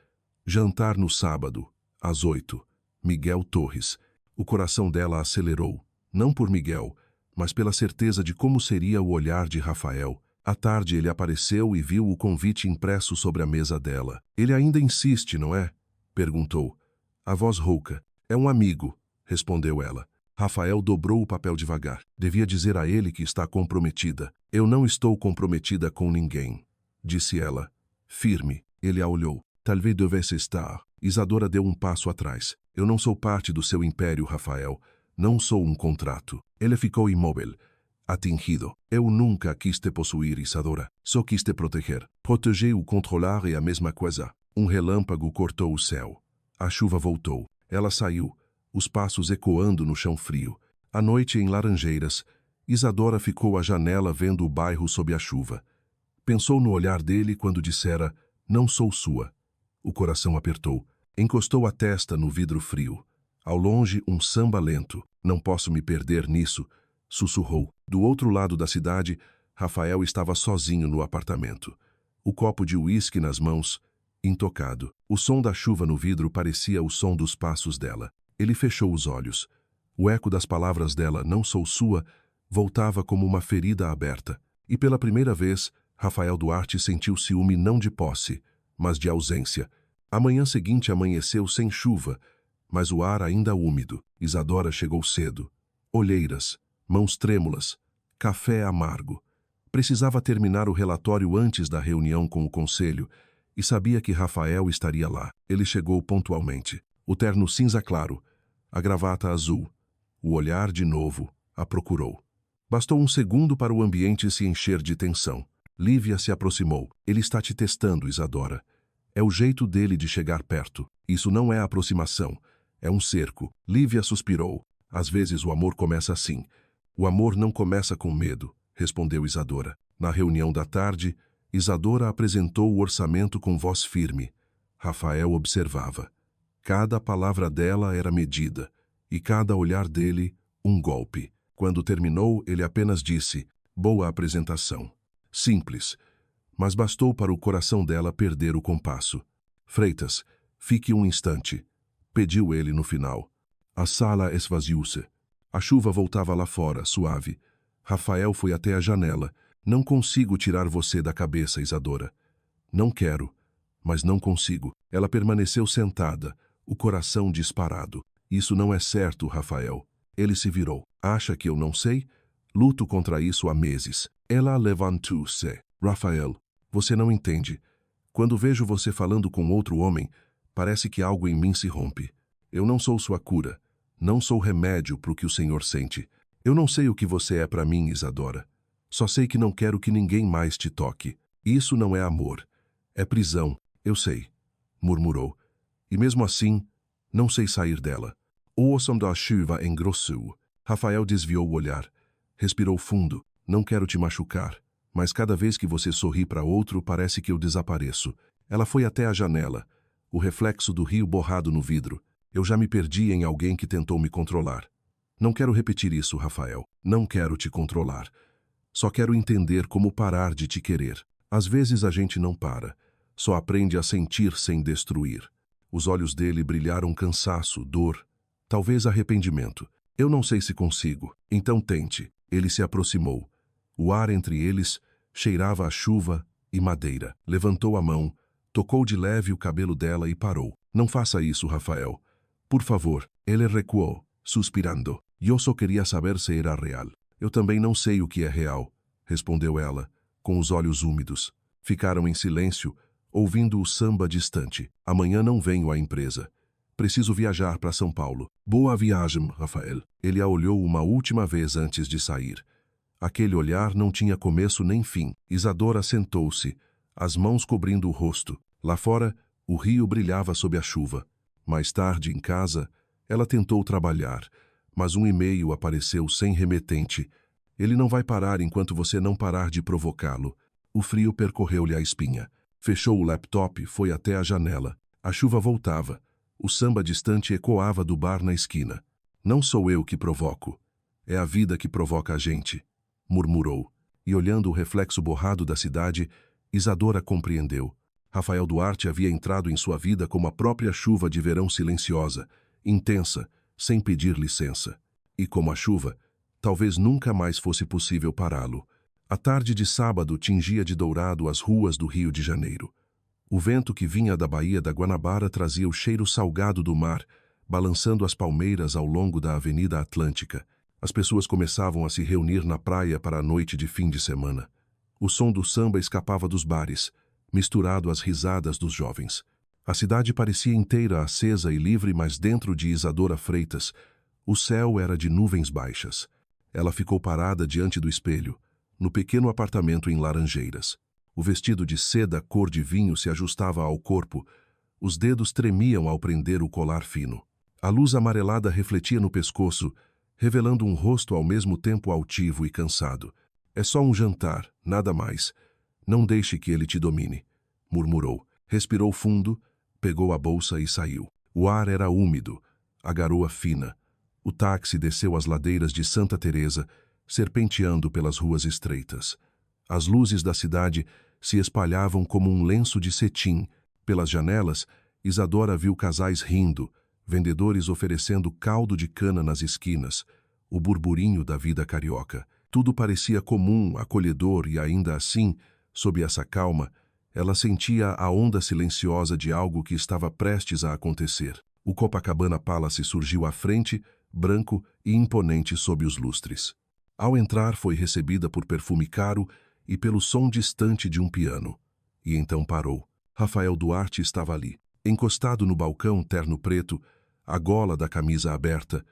Jantar no sábado, às 8. Miguel Torres. O coração dela acelerou. Não por Miguel, mas pela certeza de como seria o olhar de Rafael. À tarde ele apareceu e viu o convite impresso sobre a mesa dela. Ele ainda insiste, não é? Perguntou. A voz rouca. É um amigo, respondeu ela. Rafael dobrou o papel devagar. Devia dizer a ele que está comprometida. Eu não estou comprometida com ninguém, disse ela. Firme. Ele a olhou. Talvez devesse estar. Isadora deu um passo atrás. Eu não sou parte do seu império, Rafael. Não sou um contrato. Ele ficou imóvel, atingido. Eu nunca quis te possuir, Isadora. Só quis te proteger. Proteger ou controlar é a mesma coisa. Um relâmpago cortou o céu. A chuva voltou. Ela saiu, os passos ecoando no chão frio. À noite, em Laranjeiras, Isadora ficou à janela vendo o bairro sob a chuva. Pensou no olhar dele quando dissera, não sou sua. O coração apertou. Encostou a testa no vidro frio. Ao longe, um samba lento. Não posso me perder nisso, sussurrou. Do outro lado da cidade, Rafael estava sozinho no apartamento. O copo de uísque nas mãos, intocado. O som da chuva no vidro parecia o som dos passos dela. Ele fechou os olhos. O eco das palavras dela, não sou sua, voltava como uma ferida aberta. E pela primeira vez, Rafael Duarte sentiu ciúme não de posse, mas de ausência. A manhã seguinte amanheceu sem chuva, mas o ar ainda úmido. Isadora chegou cedo. Olheiras, mãos trêmulas, café amargo. Precisava terminar o relatório antes da reunião com o conselho e sabia que Rafael estaria lá. Ele chegou pontualmente. O terno cinza claro, a gravata azul. O olhar de novo a procurou. Bastou um segundo para o ambiente se encher de tensão. Lívia se aproximou. Ele está te testando, Isadora. É o jeito dele de chegar perto. Isso não é aproximação. É um cerco. Lívia suspirou. Às vezes o amor começa assim. O amor não começa com medo, respondeu Isadora. Na reunião da tarde, Isadora apresentou o orçamento com voz firme. Rafael observava. Cada palavra dela era medida, e cada olhar dele, um golpe. Quando terminou, ele apenas disse, boa apresentação. Simples, mas bastou para o coração dela perder o compasso. Freitas, Fique um instante, pediu ele no final. A sala esvaziou-se. A chuva voltava lá fora, suave. Rafael foi até a janela. Não consigo tirar você da cabeça, Isadora. Não quero, mas não consigo. Ela permaneceu sentada, o coração disparado. Isso não é certo, Rafael. Ele se virou. Acha que eu não sei? Luto contra isso há meses. Ela levantou-se. Rafael, você não entende. Quando vejo você falando com outro homem, parece que algo em mim se rompe. Eu não sou sua cura. Não sou remédio para o que o Senhor sente. Eu não sei o que você é para mim, Isadora. Só sei que não quero que ninguém mais te toque. Isso não é amor. É prisão, eu sei, murmurou. E mesmo assim, não sei sair dela. O som da chuva engrossou. Rafael desviou o olhar. Respirou fundo. Não quero te machucar, mas cada vez que você sorri para outro, parece que eu desapareço. Ela foi até a janela. O reflexo do rio borrado no vidro. Eu já me perdi em alguém que tentou me controlar. Não quero repetir isso, Rafael. Não quero te controlar. Só quero entender como parar de te querer. Às vezes a gente não para. Só aprende a sentir sem destruir. Os olhos dele brilharam cansaço, dor, talvez arrependimento. Eu não sei se consigo. Então tente. Ele se aproximou. O ar entre eles cheirava a chuva e madeira. Levantou a mão, tocou de leve o cabelo dela e parou. Não faça isso, Rafael. Por favor. Ele recuou, suspirando. Eu só queria saber se era real. Eu também não sei o que é real, respondeu ela, com os olhos úmidos. Ficaram em silêncio, ouvindo o samba distante. Amanhã não venho à empresa. Preciso viajar para São Paulo. Boa viagem, Rafael. Ele a olhou uma última vez antes de sair. Aquele olhar não tinha começo nem fim. Isadora sentou-se, as mãos cobrindo o rosto. Lá fora, o rio brilhava sob a chuva. Mais tarde, em casa, ela tentou trabalhar, mas um e-mail apareceu sem remetente. Ele não vai parar enquanto você não parar de provocá-lo. O frio percorreu-lhe a espinha. Fechou o laptop e foi até a janela. A chuva voltava. O samba distante ecoava do bar na esquina. Não sou eu que provoco. É a vida que provoca a gente, murmurou. E olhando o reflexo borrado da cidade, Isadora compreendeu. Rafael Duarte havia entrado em sua vida como a própria chuva de verão silenciosa, intensa, sem pedir licença. E como a chuva, talvez nunca mais fosse possível pará-lo. A tarde de sábado tingia de dourado as ruas do Rio de Janeiro. O vento que vinha da Baía da Guanabara trazia o cheiro salgado do mar, balançando as palmeiras ao longo da Avenida Atlântica. As pessoas começavam a se reunir na praia para a noite de fim de semana. O som do samba escapava dos bares, misturado às risadas dos jovens. A cidade parecia inteira acesa e livre, mas dentro de Isadora Freitas, o céu era de nuvens baixas. Ela ficou parada diante do espelho, no pequeno apartamento em Laranjeiras. O vestido de seda cor de vinho se ajustava ao corpo. Os dedos tremiam ao prender o colar fino. A luz amarelada refletia no pescoço, revelando um rosto ao mesmo tempo altivo e cansado. É só um jantar, nada mais. Não deixe que ele te domine, murmurou. Respirou fundo, pegou a bolsa e saiu. O ar era úmido, a garoa fina. O táxi desceu as ladeiras de Santa Teresa, serpenteando pelas ruas estreitas. As luzes da cidade se espalhavam como um lenço de cetim. Pelas janelas, Isadora viu casais rindo, vendedores oferecendo caldo de cana nas esquinas, o burburinho da vida carioca. Tudo parecia comum, acolhedor e ainda assim, sob essa calma, ela sentia a onda silenciosa de algo que estava prestes a acontecer. O Copacabana Palace surgiu à frente, branco e imponente sob os lustres. Ao entrar, foi recebida por perfume caro e pelo som distante de um piano. E então parou. Rafael Duarte estava ali, encostado no balcão, terno preto, a gola da camisa aberta,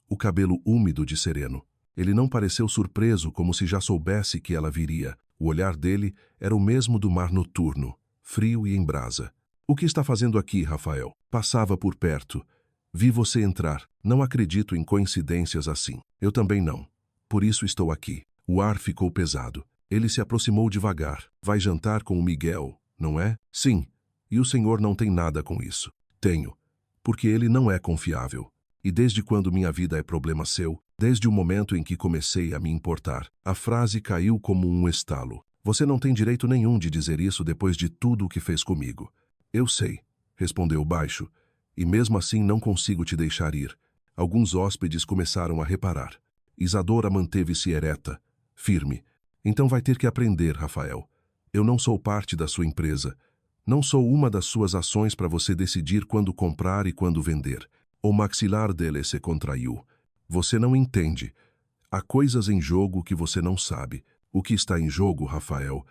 o cabelo úmido de sereno. Ele não pareceu surpreso, como se já soubesse que ela viria. O olhar dele era o mesmo do mar noturno, frio e em brasa. O que está fazendo aqui, Rafael? Passava por perto. Vi você entrar. Não acredito em coincidências assim. Eu também não. Por isso estou aqui. O ar ficou pesado. Ele se aproximou devagar. Vai jantar com o Miguel, não é? Sim. E o senhor não tem nada com isso. Tenho. Porque ele não é confiável. E desde quando minha vida é problema seu? Desde o momento em que comecei a me importar. A frase caiu como um estalo. Você não tem direito nenhum de dizer isso depois de tudo o que fez comigo. Eu sei, respondeu baixo. E mesmo assim não consigo te deixar ir. Alguns hóspedes começaram a reparar. Isadora manteve-se ereta, firme. Então vai ter que aprender, Rafael. Eu não sou parte da sua empresa. Não sou uma das suas ações para você decidir quando comprar e quando vender. O maxilar dele se contraiu. Você não entende. Há coisas em jogo que você não sabe. O que está em jogo, Rafael,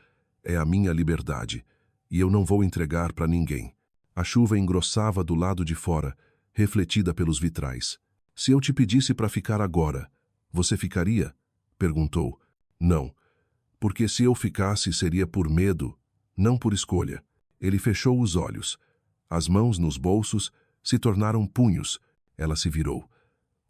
é a minha liberdade. E eu não vou entregar para ninguém. A chuva engrossava do lado de fora, refletida pelos vitrais. Se eu te pedisse para ficar agora, você ficaria? Perguntou. Não. Porque se eu ficasse seria por medo, não por escolha. Ele fechou os olhos. As mãos nos bolsos se tornaram punhos. Ela se virou.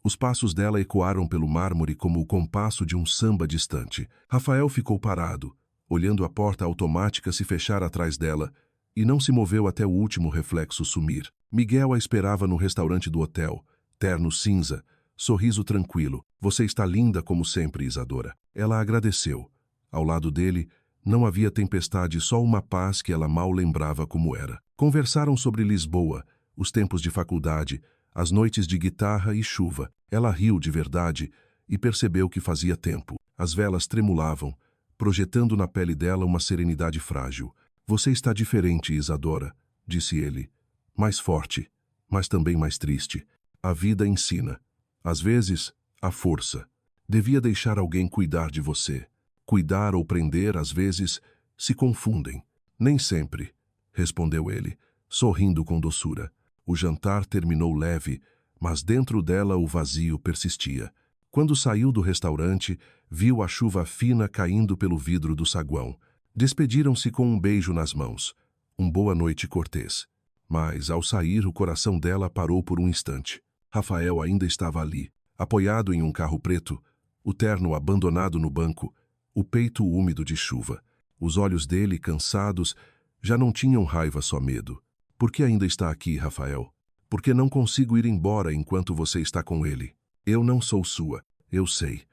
Os passos dela ecoaram pelo mármore como o compasso de um samba distante. Rafael ficou parado, olhando a porta automática se fechar atrás dela, e não se moveu até o último reflexo sumir. Miguel a esperava no restaurante do hotel, terno cinza, sorriso tranquilo. Você está linda como sempre, Isadora. Ela agradeceu. Ao lado dele, não havia tempestade, só uma paz que ela mal lembrava como era. Conversaram sobre Lisboa, os tempos de faculdade, as noites de guitarra e chuva. Ela riu de verdade e percebeu que fazia tempo. As velas tremulavam, projetando na pele dela uma serenidade frágil. Você está diferente, Isadora, disse ele. Mais forte, mas também mais triste. A vida ensina. Às vezes, a força. Devia deixar alguém cuidar de você. Cuidar ou prender, às vezes, se confundem. Nem sempre, respondeu ele, sorrindo com doçura. O jantar terminou leve, mas dentro dela o vazio persistia. Quando saiu do restaurante, viu a chuva fina caindo pelo vidro do saguão. Despediram-se com um beijo nas mãos. Boa noite cortês. Mas, ao sair, o coração dela parou por um instante. Rafael ainda estava ali, apoiado em um carro preto, o terno abandonado no banco, o peito úmido de chuva. Os olhos dele, cansados, já não tinham raiva, só medo. Por que ainda está aqui, Rafael? Por que não consigo ir embora enquanto você está com ele? Eu não sou sua, eu sei.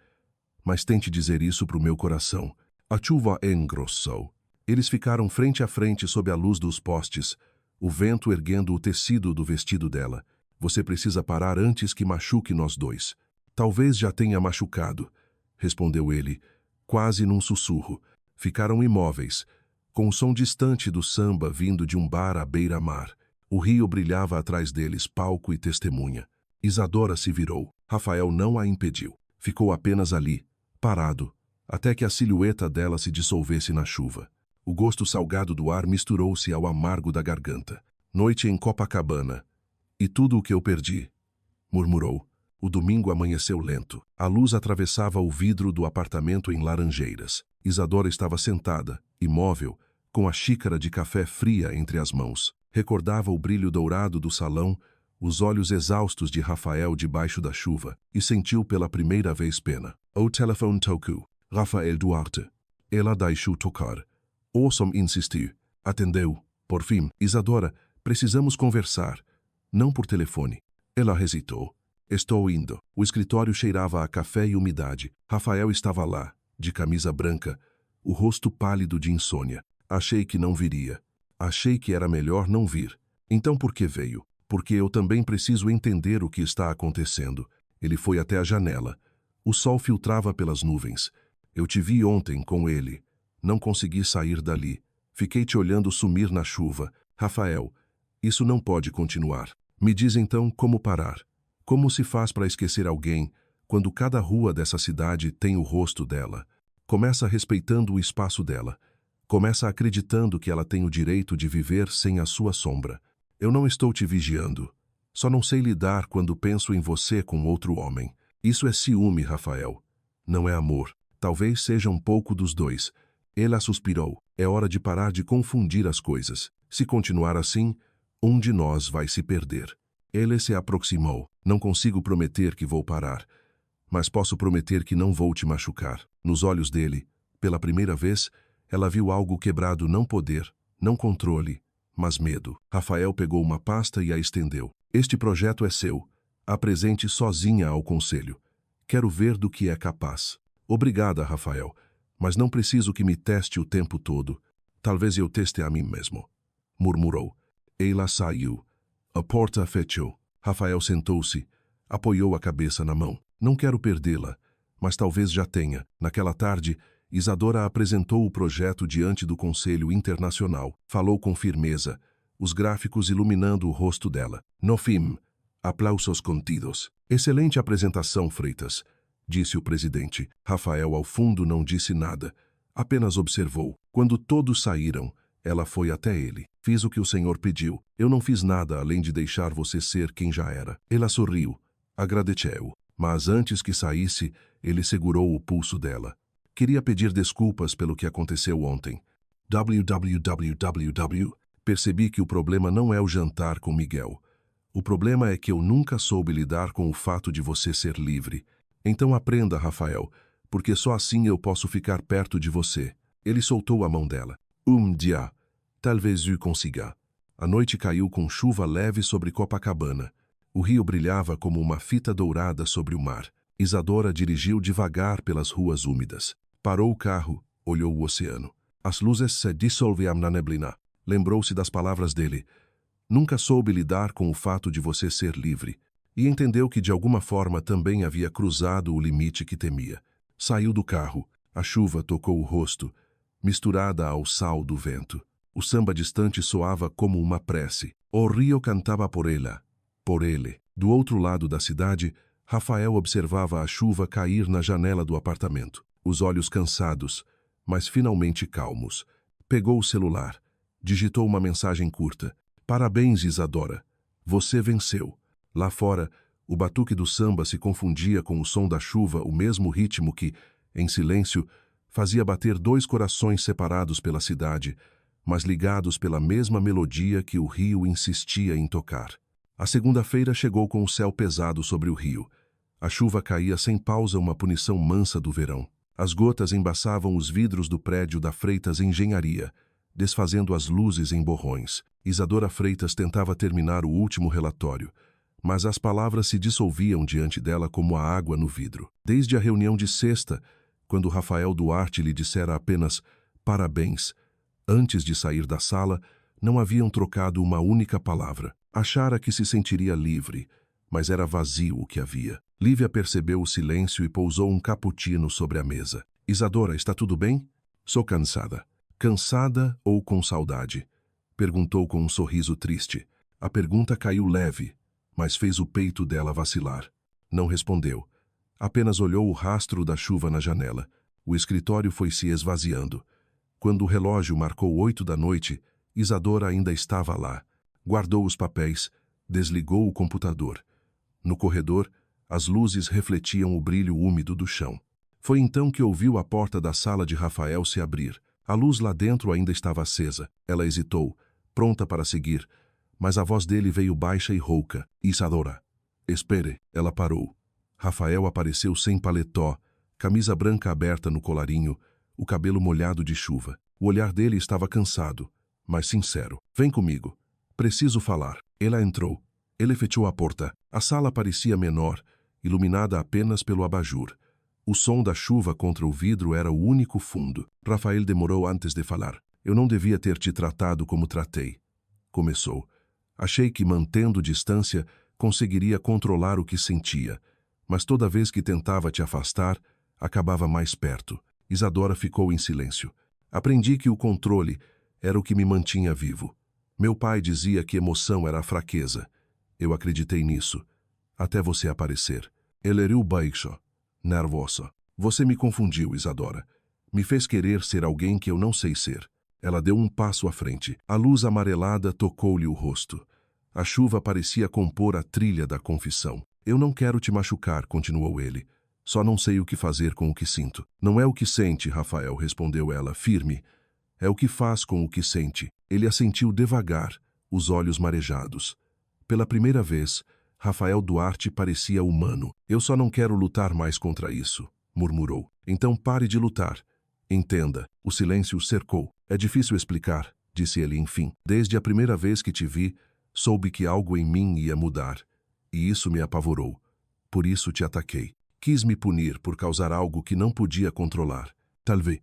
Mas tente dizer isso para o meu coração. A chuva engrossou. Eles ficaram frente a frente sob a luz dos postes, o vento erguendo o tecido do vestido dela. Você precisa parar antes que machuque nós dois. Talvez já tenha machucado, respondeu ele, quase num sussurro. Ficaram imóveis, com o som distante do samba vindo de um bar à beira-mar. O rio brilhava atrás deles, palco e testemunha. Isadora se virou. Rafael não a impediu. Ficou apenas ali, parado, até que a silhueta dela se dissolvesse na chuva. O gosto salgado do ar misturou-se ao amargo da garganta. Noite em Copacabana. E tudo o que eu perdi, murmurou. O domingo amanheceu lento. A luz atravessava o vidro do apartamento em Laranjeiras. Isadora estava sentada, imóvel, com a xícara de café fria entre as mãos. Recordava o brilho dourado do salão, os olhos exaustos de Rafael debaixo da chuva, e sentiu pela primeira vez pena. O telefone tocou. Rafael Duarte. Ela deixou tocar. Orson insistiu. Atendeu. Por fim, Isadora, precisamos conversar. Não por telefone. Ela hesitou. Estou indo. O escritório cheirava a café e umidade. Rafael estava lá, de camisa branca, o rosto pálido de insônia. Achei que não viria. Achei que era melhor não vir. Então por que veio? Porque eu também preciso entender o que está acontecendo. Ele foi até a janela. O sol filtrava pelas nuvens. Eu te vi ontem com ele. Não consegui sair dali. Fiquei te olhando sumir na chuva. Rafael, isso não pode continuar. Me diz então como parar. Como se faz para esquecer alguém quando cada rua dessa cidade tem o rosto dela? Começa respeitando o espaço dela. Começa acreditando que ela tem o direito de viver sem a sua sombra. Eu não estou te vigiando. Só não sei lidar quando penso em você com outro homem. Isso é ciúme, Rafael. Não é amor. Talvez seja um pouco dos dois. Ela suspirou. É hora de parar de confundir as coisas. Se continuar assim, um de nós vai se perder. Ele se aproximou. Não consigo prometer que vou parar, mas posso prometer que não vou te machucar. Nos olhos dele, pela primeira vez, ela viu algo quebrado, não poder, não controle, mas medo. Rafael pegou uma pasta e a estendeu. Este projeto é seu. Apresente sozinha ao conselho. Quero ver do que é capaz. Obrigada, Rafael, mas não preciso que me teste o tempo todo. Talvez eu teste a mim mesmo. Murmurou. Ela saiu. A porta fechou. Rafael sentou-se, apoiou a cabeça na mão. Não quero perdê-la, mas talvez já tenha. Naquela tarde, Isadora apresentou o projeto diante do Conselho Internacional. Falou com firmeza, os gráficos iluminando o rosto dela. No fim, aplausos contidos. Excelente apresentação, Freitas, disse o presidente. Rafael, ao fundo, não disse nada, apenas observou. Quando todos saíram, ela foi até ele. Fiz o que o senhor pediu. Eu não fiz nada além de deixar você ser quem já era. Ela sorriu. Agradeceu. Mas antes que saísse, ele segurou o pulso dela. Queria pedir desculpas pelo que aconteceu ontem. Percebi que o problema não é o jantar com Miguel. O problema é que eu nunca soube lidar com o fato de você ser livre. Então aprenda, Rafael, porque só assim eu posso ficar perto de você. Ele soltou a mão dela. Dia, talvez eu consiga. A noite caiu com chuva leve sobre Copacabana. O rio brilhava como uma fita dourada sobre o mar. Isadora dirigiu devagar pelas ruas úmidas. Parou o carro, olhou o oceano. As luzes se dissolviam na neblina. Lembrou-se das palavras dele. Nunca soube lidar com o fato de você ser livre. E entendeu que de alguma forma também havia cruzado o limite que temia. Saiu do carro. A chuva tocou o rosto, misturada ao sal do vento. O samba distante soava como uma prece. O rio cantava por ela, por ele. Do outro lado da cidade, Rafael observava a chuva cair na janela do apartamento. Os olhos cansados, mas finalmente calmos. Pegou o celular. Digitou uma mensagem curta. Parabéns, Isadora. Você venceu. Lá fora, o batuque do samba se confundia com o som da chuva, o mesmo ritmo que, em silêncio, fazia bater dois corações separados pela cidade, mas ligados pela mesma melodia que o rio insistia em tocar. A segunda-feira chegou com o céu pesado sobre o rio. A chuva caía sem pausa, uma punição mansa do verão. As gotas embaçavam os vidros do prédio da Freitas Engenharia, desfazendo as luzes em borrões. Isadora Freitas tentava terminar o último relatório, mas as palavras se dissolviam diante dela como a água no vidro. Desde a reunião de sexta, quando Rafael Duarte lhe dissera apenas parabéns, antes de sair da sala, não haviam trocado uma única palavra. Achara que se sentiria livre, mas era vazio o que havia. Lívia percebeu o silêncio e pousou um cappuccino sobre a mesa. Isadora, está tudo bem? Sou cansada. Cansada ou com saudade? Perguntou com um sorriso triste. A pergunta caiu leve, mas fez o peito dela vacilar. Não respondeu. Apenas olhou o rastro da chuva na janela. O escritório foi se esvaziando. Quando o relógio marcou 8 da noite, Isadora ainda estava lá. Guardou os papéis, desligou o computador. No corredor, as luzes refletiam o brilho úmido do chão. Foi então que ouviu a porta da sala de Rafael se abrir. A luz lá dentro ainda estava acesa. Ela hesitou, pronta para seguir, mas a voz dele veio baixa e rouca. Isadora. Espere. Ela parou. Rafael apareceu sem paletó, camisa branca aberta no colarinho, o cabelo molhado de chuva. O olhar dele estava cansado, mas sincero. Vem comigo. Preciso falar. Ela entrou. Ele fechou a porta. A sala parecia menor, iluminada apenas pelo abajur. O som da chuva contra o vidro era o único fundo. Rafael demorou antes de falar. Eu não devia ter te tratado como tratei. Começou. Achei que, mantendo distância, conseguiria controlar o que sentia, mas toda vez que tentava te afastar, acabava mais perto. Isadora ficou em silêncio. Aprendi que o controle era o que me mantinha vivo. Meu pai dizia que emoção era a fraqueza. Eu acreditei nisso, até você aparecer. Ele era baixo, nervosa. Você me confundiu, Isadora. Me fez querer ser alguém que eu não sei ser. Ela deu um passo à frente. A luz amarelada tocou-lhe o rosto. A chuva parecia compor a trilha da confissão. Eu não quero te machucar, continuou ele. Só não sei o que fazer com o que sinto. Não é o que sente, Rafael, respondeu ela, firme. É o que faz com o que sente. Ele assentiu devagar, os olhos marejados. Pela primeira vez, Rafael Duarte parecia humano. Eu só não quero lutar mais contra isso, murmurou. Então pare de lutar. Entenda. O silêncio o cercou. É difícil explicar, disse ele enfim. Desde a primeira vez que te vi, soube que algo em mim ia mudar. E isso me apavorou. Por isso te ataquei. Quis me punir por causar algo que não podia controlar. Talvez.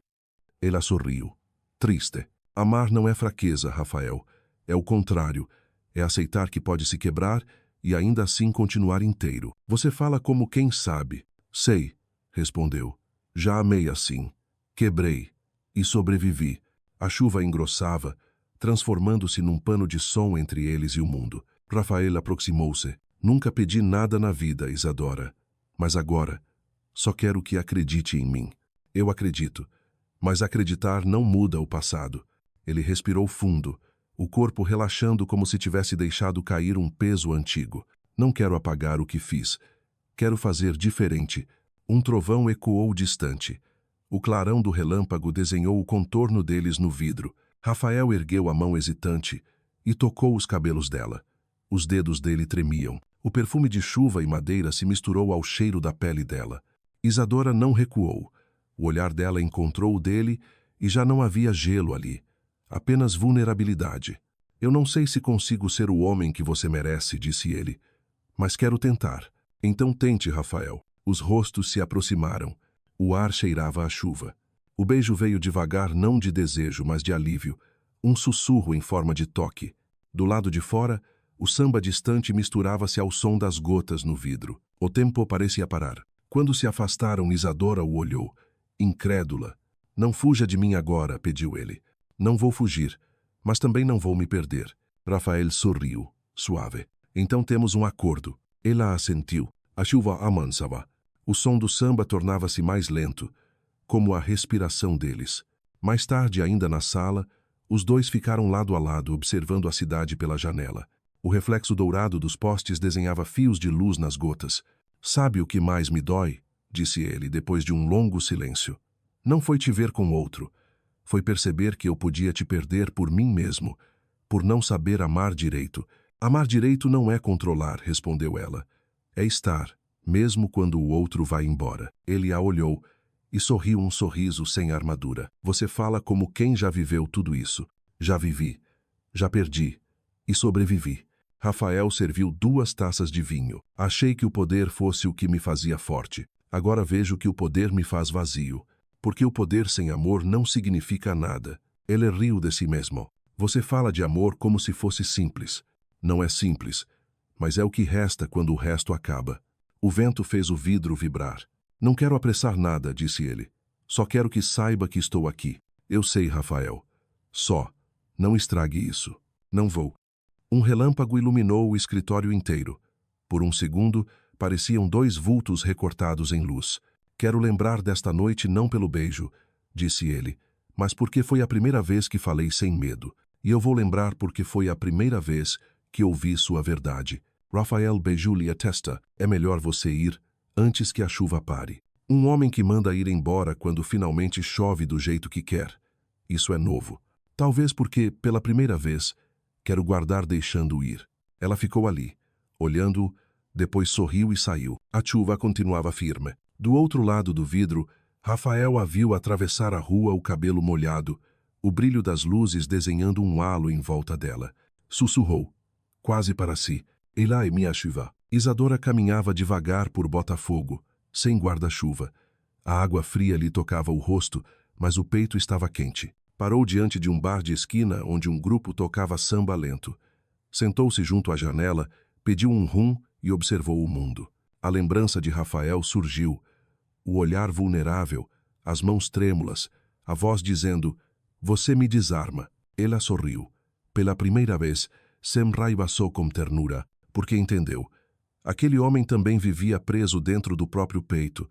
Ela sorriu. Triste. Amar não é fraqueza, Rafael. É o contrário. É aceitar que pode se quebrar e ainda assim continuar inteiro. Você fala como quem sabe. Sei, respondeu. Já amei assim. Quebrei. E sobrevivi. A chuva engrossava, transformando-se num pano de som entre eles e o mundo. Rafael aproximou-se. Nunca pedi nada na vida, Isadora. Mas agora, só quero que acredite em mim. Eu acredito. Mas acreditar não muda o passado. Ele respirou fundo, o corpo relaxando como se tivesse deixado cair um peso antigo. Não quero apagar o que fiz. Quero fazer diferente. Um trovão ecoou distante. O clarão do relâmpago desenhou o contorno deles no vidro. Rafael ergueu a mão hesitante e tocou os cabelos dela. Os dedos dele tremiam. O perfume de chuva e madeira se misturou ao cheiro da pele dela. Isadora não recuou. O olhar dela encontrou o dele e já não havia gelo ali. Apenas vulnerabilidade. Eu não sei se consigo ser o homem que você merece, disse ele. Mas quero tentar. Então tente, Rafael. Os rostos se aproximaram. O ar cheirava a chuva. O beijo veio devagar, não de desejo, mas de alívio. Um sussurro em forma de toque. Do lado de fora, o samba distante misturava-se ao som das gotas no vidro. O tempo parecia parar. Quando se afastaram, Isadora o olhou, incrédula. Não fuja de mim agora, pediu ele. Não vou fugir, mas também não vou me perder. Rafael sorriu, suave. Então temos um acordo. Ela assentiu. A chuva amansava. O som do samba tornava-se mais lento, como a respiração deles. Mais tarde, ainda na sala, os dois ficaram lado a lado, observando a cidade pela janela. O reflexo dourado dos postes desenhava fios de luz nas gotas. Sabe o que mais me dói? Disse ele, depois de um longo silêncio. Não foi te ver com outro. Foi perceber que eu podia te perder por mim mesmo, por não saber amar direito. Amar direito não é controlar, respondeu ela. É estar, mesmo quando o outro vai embora. Ele a olhou e sorriu um sorriso sem armadura. Você fala como quem já viveu tudo isso. Já vivi, já perdi e sobrevivi. Rafael serviu 2 taças de vinho. Achei que o poder fosse o que me fazia forte. Agora vejo que o poder me faz vazio. Porque o poder sem amor não significa nada. Ele riu de si mesmo. Você fala de amor como se fosse simples. Não é simples, mas é o que resta quando o resto acaba. O vento fez o vidro vibrar. Não quero apressar nada, disse ele. Só quero que saiba que estou aqui. Eu sei, Rafael. Só. Não estrague isso. Não vou. Um relâmpago iluminou o escritório inteiro. Por um segundo, pareciam 2 vultos recortados em luz. Quero lembrar desta noite não pelo beijo, disse ele, mas porque foi a primeira vez que falei sem medo. E eu vou lembrar porque foi a primeira vez que ouvi sua verdade. Rafael beijou-lhe a testa. É melhor você ir antes que a chuva pare. Um homem que manda ir embora quando finalmente chove do jeito que quer. Isso é novo. Talvez porque, pela primeira vez, quero guardar deixando-o ir. Ela ficou ali, olhando-o, depois sorriu e saiu. A chuva continuava firme. Do outro lado do vidro, Rafael a viu atravessar a rua, o cabelo molhado, o brilho das luzes desenhando um halo em volta dela. Sussurrou, quase para si. Ela é minha chuva. Isadora caminhava devagar por Botafogo, sem guarda-chuva. A água fria lhe tocava o rosto, mas o peito estava quente. Parou diante de um bar de esquina onde um grupo tocava samba lento. Sentou-se junto à janela, pediu um rum e observou o mundo. A lembrança de Rafael surgiu. O olhar vulnerável, as mãos trêmulas, a voz dizendo, você me desarma. Ela sorriu. Pela primeira vez, se emraivaçou com ternura, porque entendeu. Aquele homem também vivia preso dentro do próprio peito,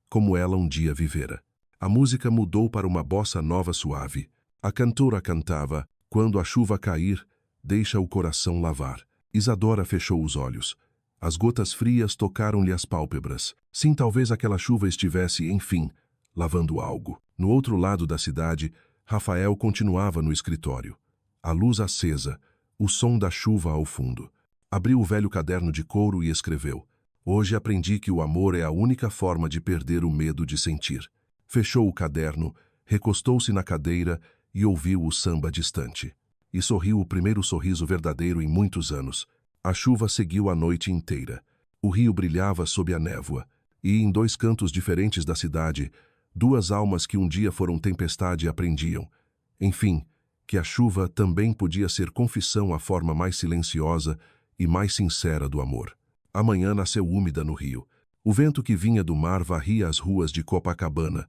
como ela um dia vivera. A música mudou para uma bossa nova suave. A cantora cantava, quando a chuva cair, deixa o coração lavar. Isadora fechou os olhos. As gotas frias tocaram-lhe as pálpebras. Sim, talvez aquela chuva estivesse, enfim, lavando algo. No outro lado da cidade, Rafael continuava no escritório. A luz acesa, o som da chuva ao fundo. Abriu o velho caderno de couro e escreveu. Hoje aprendi que o amor é a única forma de perder o medo de sentir. Fechou o caderno, recostou-se na cadeira e ouviu o samba distante. E sorriu o primeiro sorriso verdadeiro em muitos anos. A chuva seguiu a noite inteira. O rio brilhava sob a névoa. E em 2 cantos diferentes da cidade, 2 almas que um dia foram tempestade aprendiam. Enfim, que a chuva também podia ser confissão à forma mais silenciosa e mais sincera do amor. A manhã nasceu úmida no rio. O vento que vinha do mar varria as ruas de Copacabana,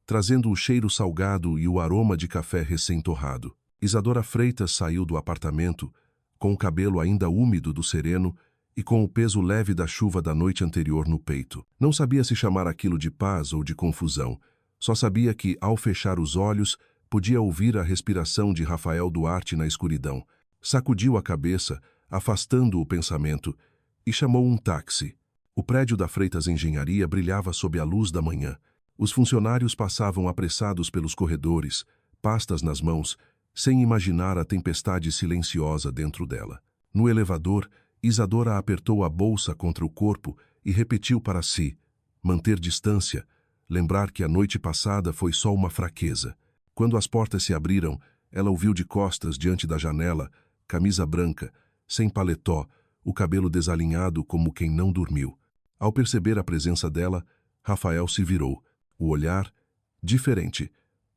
trazendo o cheiro salgado e o aroma de café recém-torrado. Isadora Freitas saiu do apartamento, com o cabelo ainda úmido do sereno e com o peso leve da chuva da noite anterior no peito. Não sabia se chamar aquilo de paz ou de confusão. Só sabia que, ao fechar os olhos, podia ouvir a respiração de Rafael Duarte na escuridão. Sacudiu a cabeça, afastando o pensamento, e chamou um táxi. O prédio da Freitas Engenharia brilhava sob a luz da manhã. Os funcionários passavam apressados pelos corredores, pastas nas mãos, sem imaginar a tempestade silenciosa dentro dela. No elevador, Isadora apertou a bolsa contra o corpo e repetiu para si: manter distância, lembrar que a noite passada foi só uma fraqueza. Quando as portas se abriram, ela o viu de costas diante da janela, camisa branca, sem paletó, o cabelo desalinhado como quem não dormiu. Ao perceber a presença dela, Rafael se virou, o olhar diferente,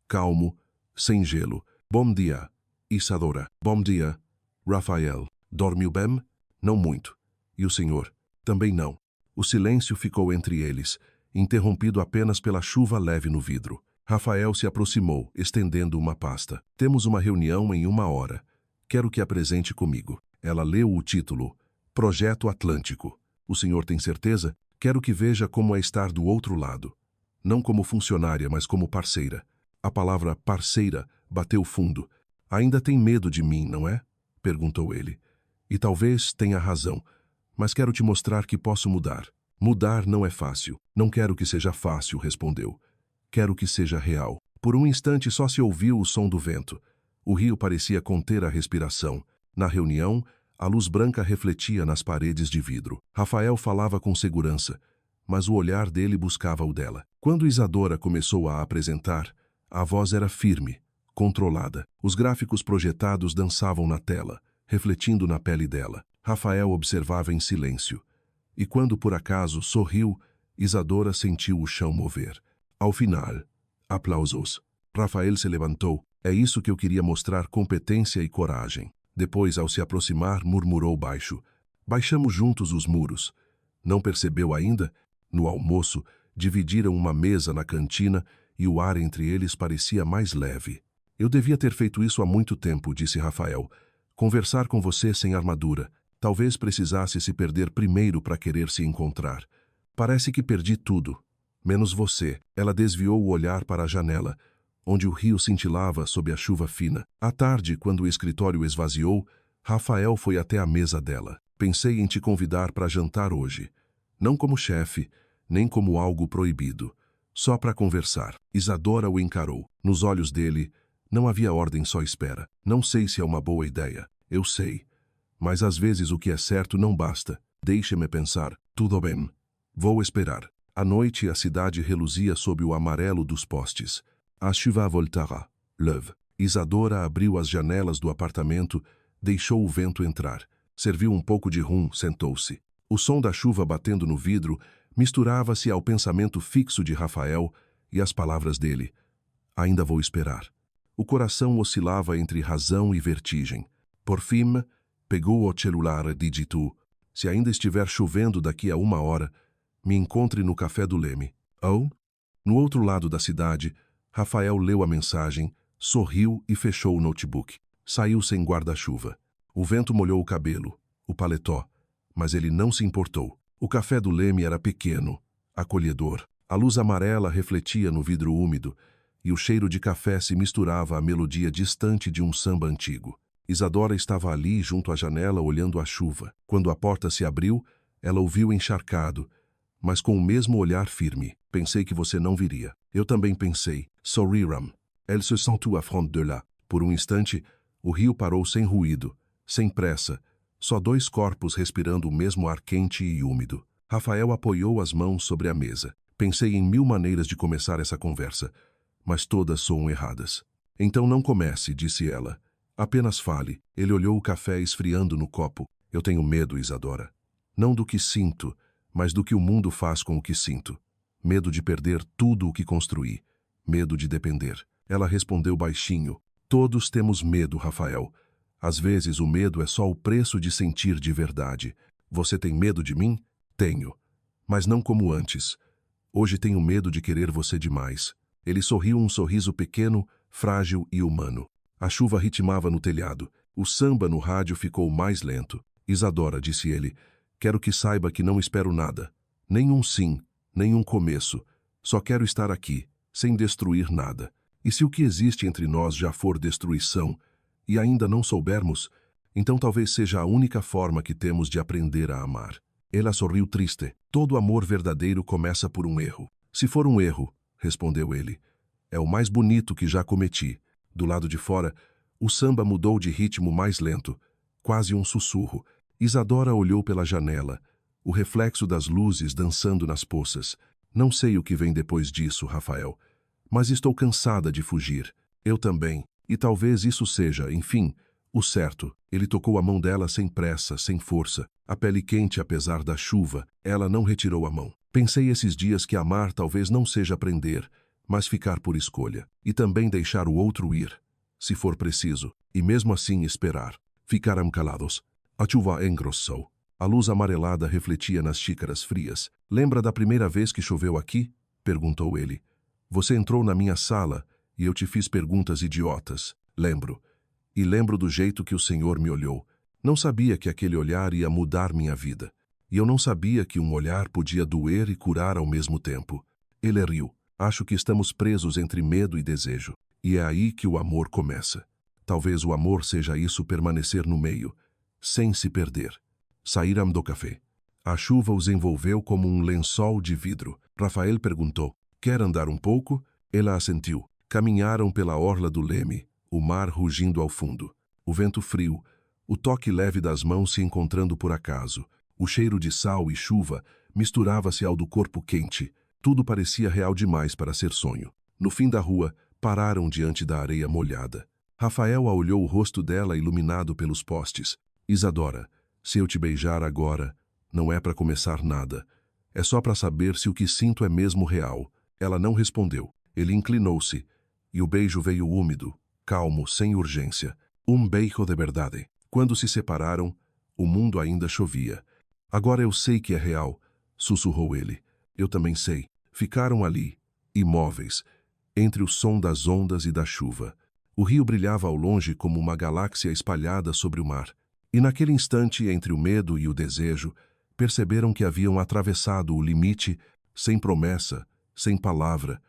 calmo, sem gelo. Bom dia, Isadora. Bom dia, Rafael. Dormiu bem? Não muito. E o senhor? Também não. O silêncio ficou entre eles, interrompido apenas pela chuva leve no vidro. Rafael se aproximou, estendendo uma pasta. Temos uma reunião em 1 hora. Quero que apresente comigo. Ela leu o título, Projeto Atlântico. O senhor tem certeza? Quero que veja como é estar do outro lado. Não como funcionária, mas como parceira. A palavra parceira bateu fundo. Ainda tem medo de mim, não é? Perguntou ele. E talvez tenha razão, mas quero te mostrar que posso mudar. Mudar não é fácil. Não quero que seja fácil, respondeu. Quero que seja real. Por um instante só se ouviu o som do vento. O rio parecia conter a respiração. Na reunião, a luz branca refletia nas paredes de vidro. Rafael falava com segurança, mas o olhar dele buscava o dela. Quando Isadora começou a apresentar, a voz era firme, controlada. Os gráficos projetados dançavam na tela, refletindo na pele dela. Rafael observava em silêncio. E quando por acaso sorriu, Isadora sentiu o chão mover. Ao final, aplausos. Rafael se levantou. É isso que eu queria mostrar: competência e coragem. Depois, ao se aproximar, murmurou baixo. Baixamos juntos os muros. Não percebeu ainda? No almoço, dividiram uma mesa na cantina e o ar entre eles parecia mais leve. Eu devia ter feito isso há muito tempo, disse Rafael. Conversar com você sem armadura. Talvez precisasse se perder primeiro para querer se encontrar. Parece que perdi tudo, menos você. Ela desviou o olhar para a janela, onde o rio cintilava sob a chuva fina. À tarde, quando o escritório esvaziou, Rafael foi até a mesa dela. Pensei em te convidar para jantar hoje. Não como chefe, nem como algo proibido. Só para conversar. Isadora o encarou. Nos olhos dele, não havia ordem, só espera. Não sei se é uma boa ideia. Eu sei. Mas às vezes o que é certo não basta. Deixe-me pensar. Tudo bem. Vou esperar. À noite a cidade reluzia sob o amarelo dos postes. A chuva voltará. Leve. Isadora abriu as janelas do apartamento, deixou o vento entrar. Serviu um pouco de rum, sentou-se. O som da chuva batendo no vidro misturava-se ao pensamento fixo de Rafael e às palavras dele. Ainda vou esperar. O coração oscilava entre razão e vertigem. Por fim, pegou o celular e digitou: se ainda estiver chovendo daqui a 1 hora, me encontre no Café do Leme. Ou? No outro lado da cidade, Rafael leu a mensagem, sorriu e fechou o notebook. Saiu sem guarda-chuva. O vento molhou o cabelo, o paletó, mas ele não se importou. O Café do Leme era pequeno, acolhedor. A luz amarela refletia no vidro úmido e o cheiro de café se misturava à melodia distante de um samba antigo. Isadora estava ali, junto à janela, olhando a chuva. Quando a porta se abriu, ela o viu encharcado, mas com o mesmo olhar firme. Pensei que você não viria. Eu também pensei. Sorriram. Elle se sentou à frente de là. Por um instante, o rio parou sem ruído, sem pressa, só dois corpos respirando o mesmo ar quente e úmido. Rafael apoiou as mãos sobre a mesa. Pensei em 1000 maneiras de começar essa conversa, mas todas soam erradas. Então não comece, disse ela. Apenas fale. Ele olhou o café esfriando no copo. Eu tenho medo, Isadora. Não do que sinto, mas do que o mundo faz com o que sinto. Medo de perder tudo o que construí. Medo de depender. Ela respondeu baixinho. Todos temos medo, Rafael. Às vezes o medo é só o preço de sentir de verdade. Você tem medo de mim? Tenho. Mas não como antes. Hoje tenho medo de querer você demais. Ele sorriu um sorriso pequeno, frágil e humano. A chuva ritmava no telhado. O samba no rádio ficou mais lento. Isadora, disse ele, quero que saiba que não espero nada. Nenhum sim, nenhum começo. Só quero estar aqui, sem destruir nada. E se o que existe entre nós já for destruição, e ainda não soubermos, então talvez seja a única forma que temos de aprender a amar. Ela sorriu triste. Todo amor verdadeiro começa por um erro. Se for um erro, respondeu ele, é o mais bonito que já cometi. Do lado de fora, o samba mudou de ritmo mais lento, quase um sussurro. Isadora olhou pela janela, o reflexo das luzes dançando nas poças. Não sei o que vem depois disso, Rafael, mas estou cansada de fugir. Eu também, e talvez isso seja, enfim, o certo. Ele tocou a mão dela sem pressa, sem força. A pele quente apesar da chuva, ela não retirou a mão. Pensei esses dias que amar talvez não seja aprender, mas ficar por escolha. E também deixar o outro ir, se for preciso, e mesmo assim esperar. Ficaram calados. A chuva engrossou. A luz amarelada refletia nas xícaras frias. Lembra da primeira vez que choveu aqui? Perguntou ele. Você entrou na minha sala e eu te fiz perguntas idiotas. Lembro. E lembro do jeito que o Senhor me olhou. Não sabia que aquele olhar ia mudar minha vida. E eu não sabia que um olhar podia doer e curar ao mesmo tempo. Ele riu. Acho que estamos presos entre medo e desejo. E é aí que o amor começa. Talvez o amor seja isso, permanecer no meio, sem se perder. Saíram do café. A chuva os envolveu como um lençol de vidro. Rafael perguntou, quer andar um pouco? Ela assentiu. Caminharam pela orla do leme, o mar rugindo ao fundo. O vento frio, o toque leve das mãos se encontrando por acaso. O cheiro de sal e chuva misturava-se ao do corpo quente. Tudo parecia real demais para ser sonho. No fim da rua, pararam diante da areia molhada. Rafael olhou o rosto dela iluminado pelos postes. Isadora, se eu te beijar agora, não é para começar nada. É só para saber se o que sinto é mesmo real. Ela não respondeu. Ele inclinou-se, e o beijo veio úmido, calmo, sem urgência. Um beijo de verdade. Quando se separaram, o mundo ainda chovia. Agora eu sei que é real, sussurrou ele. Eu também sei. Ficaram ali, imóveis, entre o som das ondas e da chuva. O rio brilhava ao longe como uma galáxia espalhada sobre o mar. E naquele instante, entre o medo e o desejo, perceberam que haviam atravessado o limite sem promessa, sem palavra,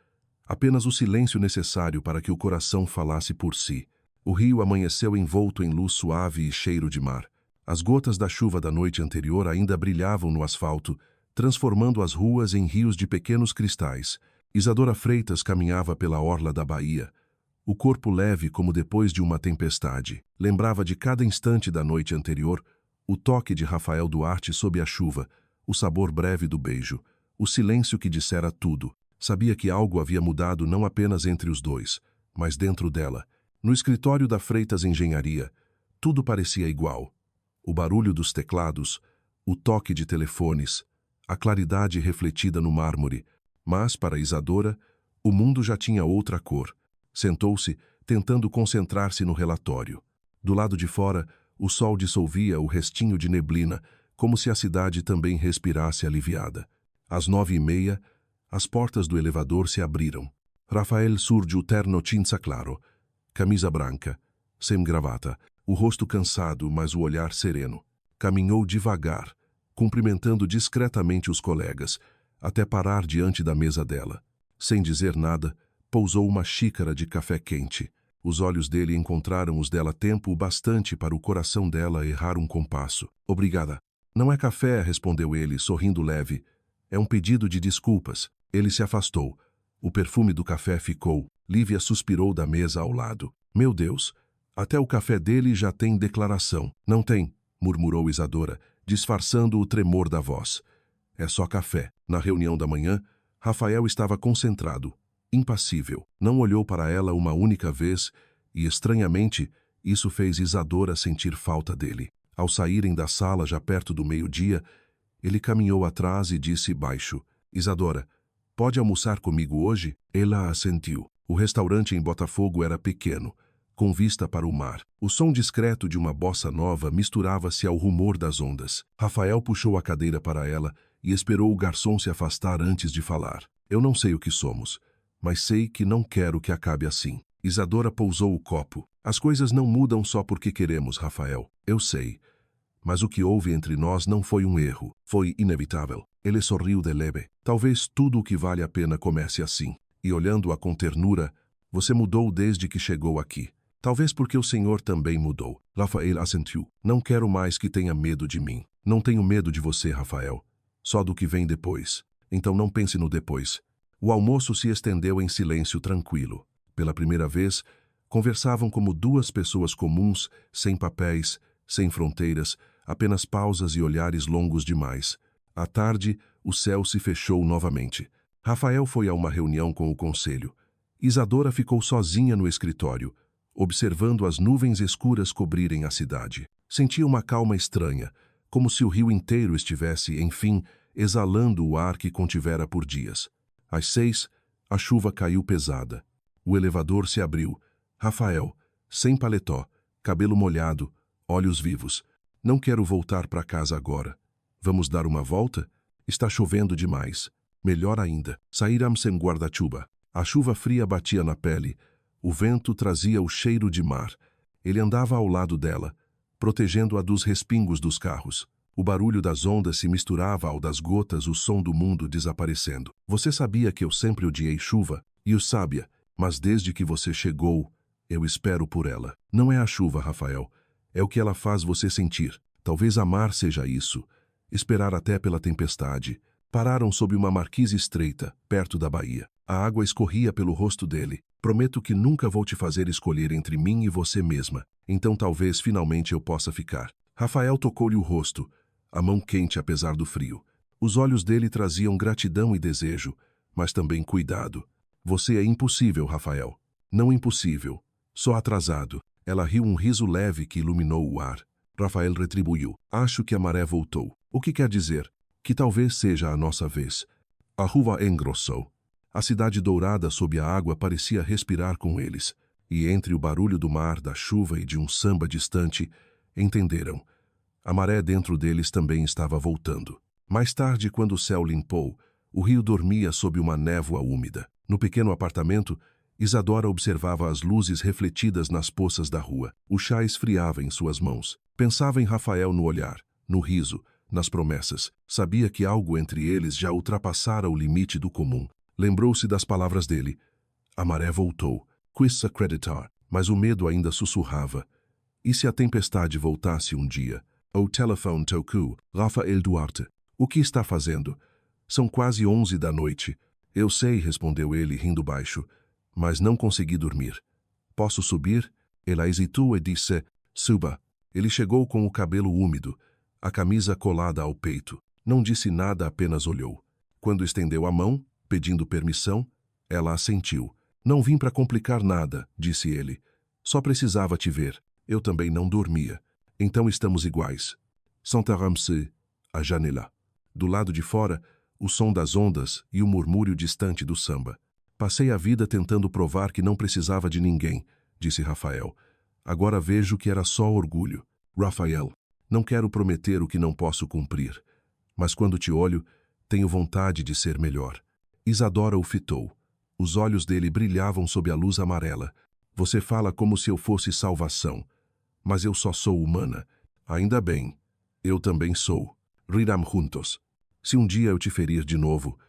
apenas o silêncio necessário para que o coração falasse por si. O rio amanheceu envolto em luz suave e cheiro de mar. As gotas da chuva da noite anterior ainda brilhavam no asfalto, transformando as ruas em rios de pequenos cristais. Isadora Freitas caminhava pela orla da baía, o corpo leve como depois de uma tempestade. Lembrava de cada instante da noite anterior, o toque de Rafael Duarte sob a chuva, o sabor breve do beijo, o silêncio que dissera tudo. Sabia que algo havia mudado não apenas entre os dois, mas dentro dela. No escritório da Freitas Engenharia, tudo parecia igual. O barulho dos teclados, o toque de telefones, a claridade refletida no mármore. Mas, para Isadora, o mundo já tinha outra cor. Sentou-se, tentando concentrar-se no relatório. Do lado de fora, o sol dissolvia o restinho de neblina, como se a cidade também respirasse aliviada. Às 9h30, as portas do elevador se abriram. Rafael surgiu terno cinza claro, camisa branca, sem gravata, o rosto cansado, mas o olhar sereno. Caminhou devagar, cumprimentando discretamente os colegas, até parar diante da mesa dela. Sem dizer nada, pousou uma xícara de café quente. Os olhos dele encontraram os dela tempo o bastante para o coração dela errar um compasso. Obrigada. Não é café, respondeu ele, sorrindo leve. É um pedido de desculpas. Ele se afastou. O perfume do café ficou. Lívia suspirou da mesa ao lado. Meu Deus, até o café dele já tem declaração. Não tem, murmurou Isadora, disfarçando o tremor da voz. É só café. Na reunião da manhã, Rafael estava concentrado, impassível. Não olhou para ela uma única vez e, estranhamente, isso fez Isadora sentir falta dele. Ao saírem da sala já perto do meio-dia, ele caminhou atrás e disse baixo, Isadora, pode almoçar comigo hoje? Ela assentiu. O restaurante em Botafogo era pequeno, com vista para o mar. O som discreto de uma bossa nova misturava-se ao rumor das ondas. Rafael puxou a cadeira para ela e esperou o garçom se afastar antes de falar. Eu não sei o que somos, mas sei que não quero que acabe assim. Isadora pousou o copo. As coisas não mudam só porque queremos, Rafael. Eu sei. Mas o que houve entre nós não foi um erro. Foi inevitável. Ele sorriu de leve. Talvez tudo o que vale a pena comece assim. E olhando-a com ternura, você mudou desde que chegou aqui. Talvez porque o senhor também mudou. Rafael assentiu. Não quero mais que tenha medo de mim. Não tenho medo de você, Rafael. Só do que vem depois. Então não pense no depois. O almoço se estendeu em silêncio tranquilo. Pela primeira vez, conversavam como duas pessoas comuns, sem papéis, sem fronteiras, apenas pausas e olhares longos demais. À tarde, o céu se fechou novamente. Rafael foi a uma reunião com o conselho. Isadora ficou sozinha no escritório, observando as nuvens escuras cobrirem a cidade. Sentia uma calma estranha, como se o rio inteiro estivesse, enfim, exalando o ar que contivera por dias. Às 6, a chuva caiu pesada. O elevador se abriu. Rafael, sem paletó, cabelo molhado, olhos vivos. Não quero voltar para casa agora. Vamos dar uma volta? Está chovendo demais. Melhor ainda, saíram sem guarda-chuva. A chuva fria batia na pele. O vento trazia o cheiro de mar. Ele andava ao lado dela, protegendo-a dos respingos dos carros. O barulho das ondas se misturava ao das gotas, o som do mundo desaparecendo. Você sabia que eu sempre odiei chuva? E o sabia, mas desde que você chegou, eu espero por ela. Não é a chuva, Rafael. É o que ela faz você sentir. Talvez amar seja isso. Esperar até pela tempestade. Pararam sob uma marquise estreita, perto da baía. A água escorria pelo rosto dele. Prometo que nunca vou te fazer escolher entre mim e você mesma. Então talvez finalmente eu possa ficar. Rafael tocou-lhe o rosto, a mão quente apesar do frio. Os olhos dele traziam gratidão e desejo, mas também cuidado. Você é impossível, Rafael. Não impossível, só atrasado. Ela riu um riso leve que iluminou o ar. Rafael retribuiu. Acho que a maré voltou. O que quer dizer? Que talvez seja a nossa vez. A rua engrossou. A cidade dourada sob a água parecia respirar com eles. E entre o barulho do mar, da chuva e de um samba distante, entenderam. A maré dentro deles também estava voltando. Mais tarde, quando o céu limpou, o rio dormia sob uma névoa úmida. No pequeno apartamento, Isadora observava as luzes refletidas nas poças da rua. O chá esfriava em suas mãos. Pensava em Rafael no olhar, no riso, nas promessas. Sabia que algo entre eles já ultrapassara o limite do comum. Lembrou-se das palavras dele. A maré voltou. Quis acreditar. Mas o medo ainda sussurrava. E se a tempestade voltasse um dia? O telefone tocou. Rafael Duarte. O que está fazendo? São quase 11 da noite. Eu sei, respondeu ele, rindo baixo. Mas não consegui dormir. Posso subir? Ela hesitou e disse, suba. Ele chegou com o cabelo úmido, a camisa colada ao peito. Não disse nada, apenas olhou. Quando estendeu a mão, pedindo permissão, ela assentiu. Não vim para complicar nada, disse ele. Só precisava te ver. Eu também não dormia. Então estamos iguais. Sentaram-se à janela. Do lado de fora, o som das ondas e o murmúrio distante do samba. Passei a vida tentando provar que não precisava de ninguém, disse Rafael. Agora vejo que era só orgulho. Rafael, não quero prometer o que não posso cumprir. Mas quando te olho, tenho vontade de ser melhor. Isadora o fitou. Os olhos dele brilhavam sob a luz amarela. Você fala como se eu fosse salvação. Mas eu só sou humana. Ainda bem. Eu também sou. Riram juntos. Se um dia eu te ferir de novo,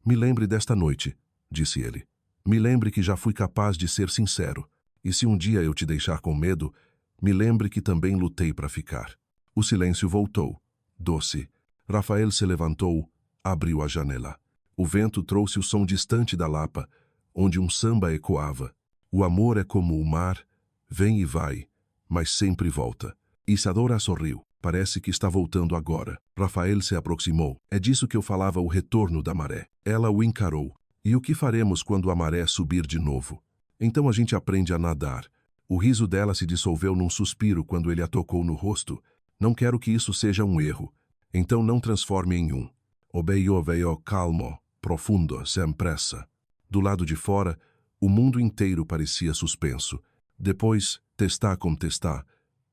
me lembre desta noite, disse ele. Me lembre que já fui capaz de ser sincero. E se um dia eu te deixar com medo, me lembre que também lutei para ficar. O silêncio voltou. Doce. Rafael se levantou, abriu a janela. O vento trouxe o som distante da Lapa, onde um samba ecoava. O amor é como o mar, vem e vai, mas sempre volta. Isadora sorriu. Parece que está voltando agora. Rafael se aproximou. É disso que eu falava, o retorno da maré. Ela o encarou. E o que faremos quando a maré subir de novo? Então a gente aprende a nadar. O riso dela se dissolveu num suspiro quando ele a tocou no rosto. Não quero que isso seja um erro. Então não transforme em um. Obeio veio calmo, profundo, sem pressa. Do lado de fora, o mundo inteiro parecia suspenso. Depois, testar como testar,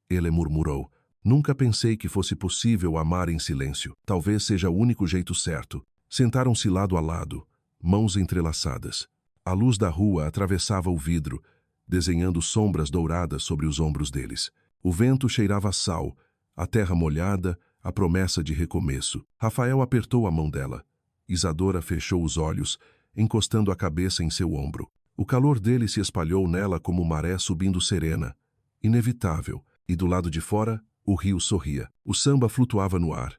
ele murmurou. Nunca pensei que fosse possível amar em silêncio. Talvez seja o único jeito certo. Sentaram-se lado a lado, mãos entrelaçadas. A luz da rua atravessava o vidro, desenhando sombras douradas sobre os ombros deles. O vento cheirava a sal, a terra molhada, a promessa de recomeço. Rafael apertou a mão dela. Isadora fechou os olhos, encostando a cabeça em seu ombro. O calor dele se espalhou nela como maré subindo serena. Inevitável. E do lado de fora, o rio sorria. O samba flutuava no ar.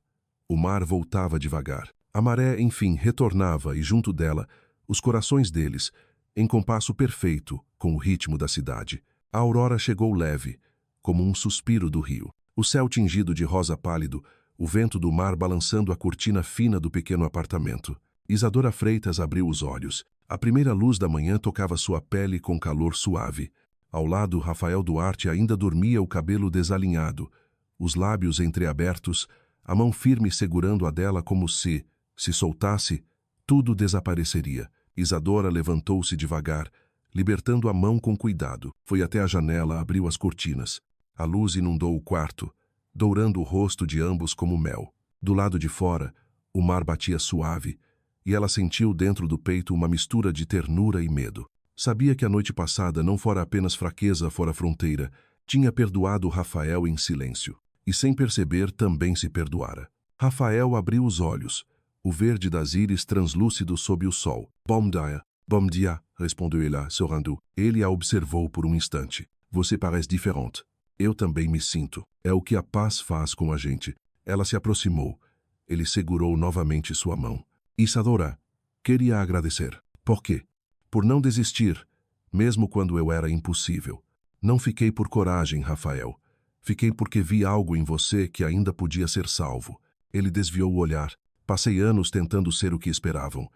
O mar voltava devagar. A maré, enfim, retornava e, junto dela, os corações deles, em compasso perfeito com o ritmo da cidade. A aurora chegou leve, como um suspiro do rio. O céu tingido de rosa pálido, o vento do mar balançando a cortina fina do pequeno apartamento. Isadora Freitas abriu os olhos. A primeira luz da manhã tocava sua pele com calor suave. Ao lado, Rafael Duarte ainda dormia, o cabelo desalinhado, os lábios entreabertos, a mão firme segurando a dela como se soltasse, tudo desapareceria. Isadora levantou-se devagar, libertando a mão com cuidado. Foi até a janela, abriu as cortinas. A luz inundou o quarto, dourando o rosto de ambos como mel. Do lado de fora, o mar batia suave, e ela sentiu dentro do peito uma mistura de ternura e medo. Sabia que a noite passada não fora apenas fraqueza fora fronteira, tinha perdoado Rafael em silêncio. E sem perceber também se perdoara. Rafael abriu os olhos, o verde das íris translúcido sob o sol. Bom dia, respondeu ela, sorrindo. Ele a observou por um instante. Você parece diferente. Eu também me sinto. É o que a paz faz com a gente. Ela se aproximou. Ele segurou novamente sua mão. Isadora, queria agradecer. Por quê? Por não desistir, mesmo quando eu era impossível. Não fiquei por coragem, Rafael. Fiquei porque vi algo em você que ainda podia ser salvo. Ele desviou o olhar. Passei anos tentando ser o que esperavam.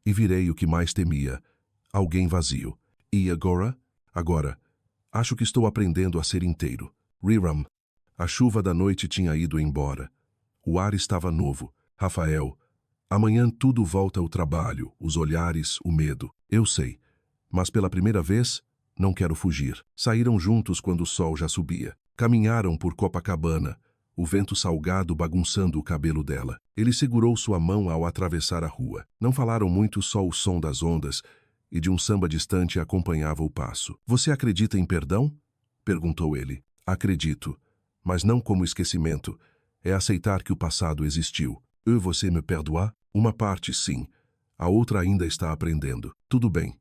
E virei o que mais temia. Alguém vazio. E agora? Agora, acho que estou aprendendo a ser inteiro. Riram. A chuva da noite tinha ido embora. O ar estava novo. Rafael, amanhã tudo volta ao trabalho, os olhares, o medo. Eu sei. Mas pela primeira vez, não quero fugir. Saíram juntos quando o sol já subia. Caminharam por Copacabana, o vento salgado bagunçando o cabelo dela. Ele segurou sua mão ao atravessar a rua. Não falaram muito, só o som das ondas, e de um samba distante acompanhava o passo. Você acredita em perdão? Perguntou ele. Acredito, mas não como esquecimento. É aceitar que o passado existiu. E você me perdoar? Uma parte, sim. A outra ainda está aprendendo. Tudo bem.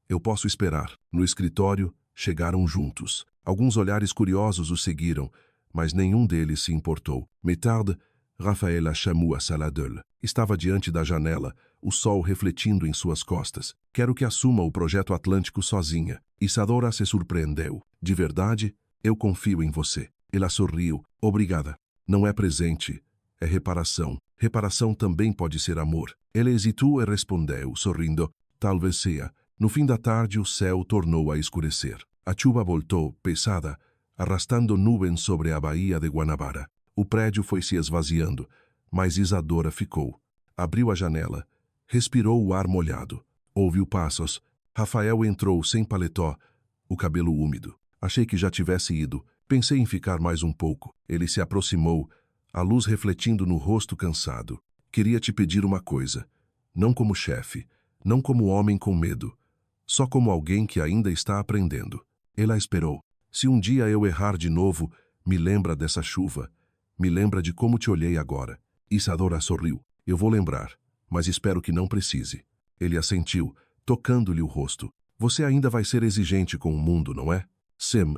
Eu posso esperar. No escritório, chegaram juntos. Alguns olhares curiosos o seguiram, mas nenhum deles se importou. Mais tarde, Rafaela chamou a sala dele. Estava diante da janela, o sol refletindo em suas costas. Quero que assuma o projeto Atlântico sozinha. Isadora se surpreendeu. De verdade, eu confio em você. Ela sorriu. Obrigada. Não é presente, é reparação. Reparação também pode ser amor. Ele hesitou e respondeu, sorrindo. Talvez seja. No fim da tarde, o céu tornou a escurecer. A chuva voltou, pesada, arrastando nuvens sobre a baía de Guanabara. O prédio foi se esvaziando, mas Isadora ficou. Abriu a janela, respirou o ar molhado. Ouviu passos. Rafael entrou sem paletó, o cabelo úmido. Achei que já tivesse ido. Pensei em ficar mais um pouco. Ele se aproximou, a luz refletindo no rosto cansado. Queria te pedir uma coisa. Não como chefe, não como homem com medo. Só como alguém que ainda está aprendendo. Ela esperou. Se um dia eu errar de novo, me lembra dessa chuva. Me lembra de como te olhei agora. Isadora sorriu. Eu vou lembrar, mas espero que não precise. Ele assentiu, tocando-lhe o rosto. Você ainda vai ser exigente com o mundo, não é? Sim.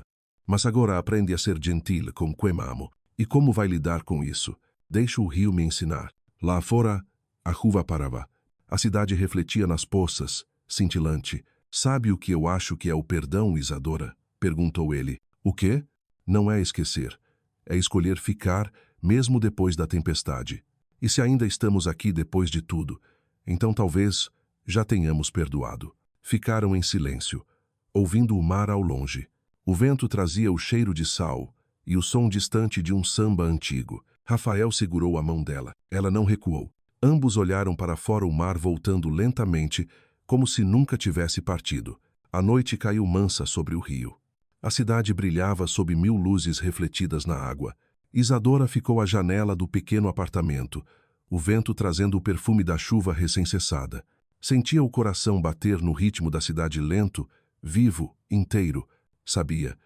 Mas agora aprende a ser gentil com quem amo. E como vai lidar com isso? Deixa o rio me ensinar. Lá fora, a chuva parava. A cidade refletia nas poças, cintilante. Sabe o que eu acho que é o perdão, Isadora? Perguntou ele. O quê? Não é esquecer. É escolher ficar, mesmo depois da tempestade. E se ainda estamos aqui depois de tudo, então talvez já tenhamos perdoado. Ficaram em silêncio, ouvindo o mar ao longe. O vento trazia o cheiro de sal e o som distante de um samba antigo. Rafael segurou a mão dela. Ela não recuou. Ambos olharam para fora, o mar voltando lentamente, como se nunca tivesse partido. A noite caiu mansa sobre o rio. A cidade brilhava sob 1000 luzes refletidas na água. Isadora ficou à janela do pequeno apartamento, o vento trazendo o perfume da chuva recém-cessada. Sentia o coração bater no ritmo da cidade lento, vivo, inteiro. Sabia.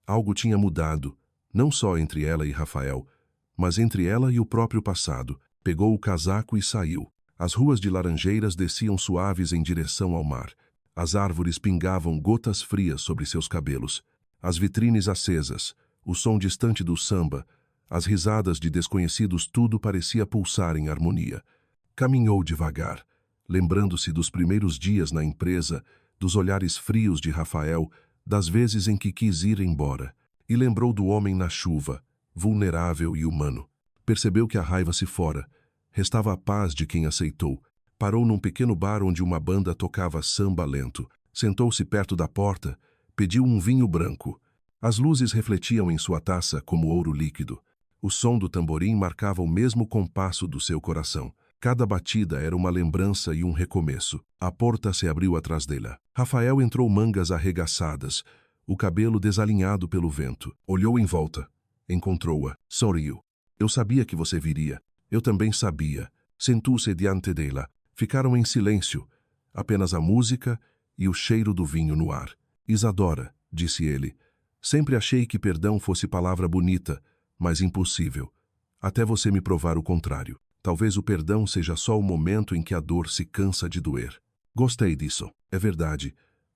Algo tinha mudado, não só entre ela e Rafael, mas entre ela e o próprio passado. Pegou o casaco e saiu. As ruas de Laranjeiras desciam suaves em direção ao mar. As árvores pingavam gotas frias sobre seus cabelos. As vitrines acesas, o som distante do samba, as risadas de desconhecidos, tudo parecia pulsar em harmonia. Caminhou devagar, lembrando-se dos primeiros dias na empresa, dos olhares frios de Rafael, das vezes em que quis ir embora. E lembrou do homem na chuva, vulnerável e humano. Percebeu que a raiva se fora. Restava a paz de quem aceitou. Parou num pequeno bar onde uma banda tocava samba lento. Sentou-se perto da porta, pediu um vinho branco. As luzes refletiam em sua taça como ouro líquido. O som do tamborim marcava o mesmo compasso do seu coração. Cada batida era uma lembrança e um recomeço. A porta se abriu atrás dela. Rafael entrou, mangas arregaçadas, o cabelo desalinhado pelo vento. Olhou em volta. Encontrou-a. Sorriu. Eu sabia que você viria. Eu também sabia. Sentou-se diante dela. Ficaram em silêncio. Apenas a música e o cheiro do vinho no ar. Isadora, disse ele. Sempre achei que perdão fosse palavra bonita, mas impossível. Até você me provar o contrário. Talvez o perdão seja só o momento em que a dor se cansa de doer. Gostei disso. É verdade.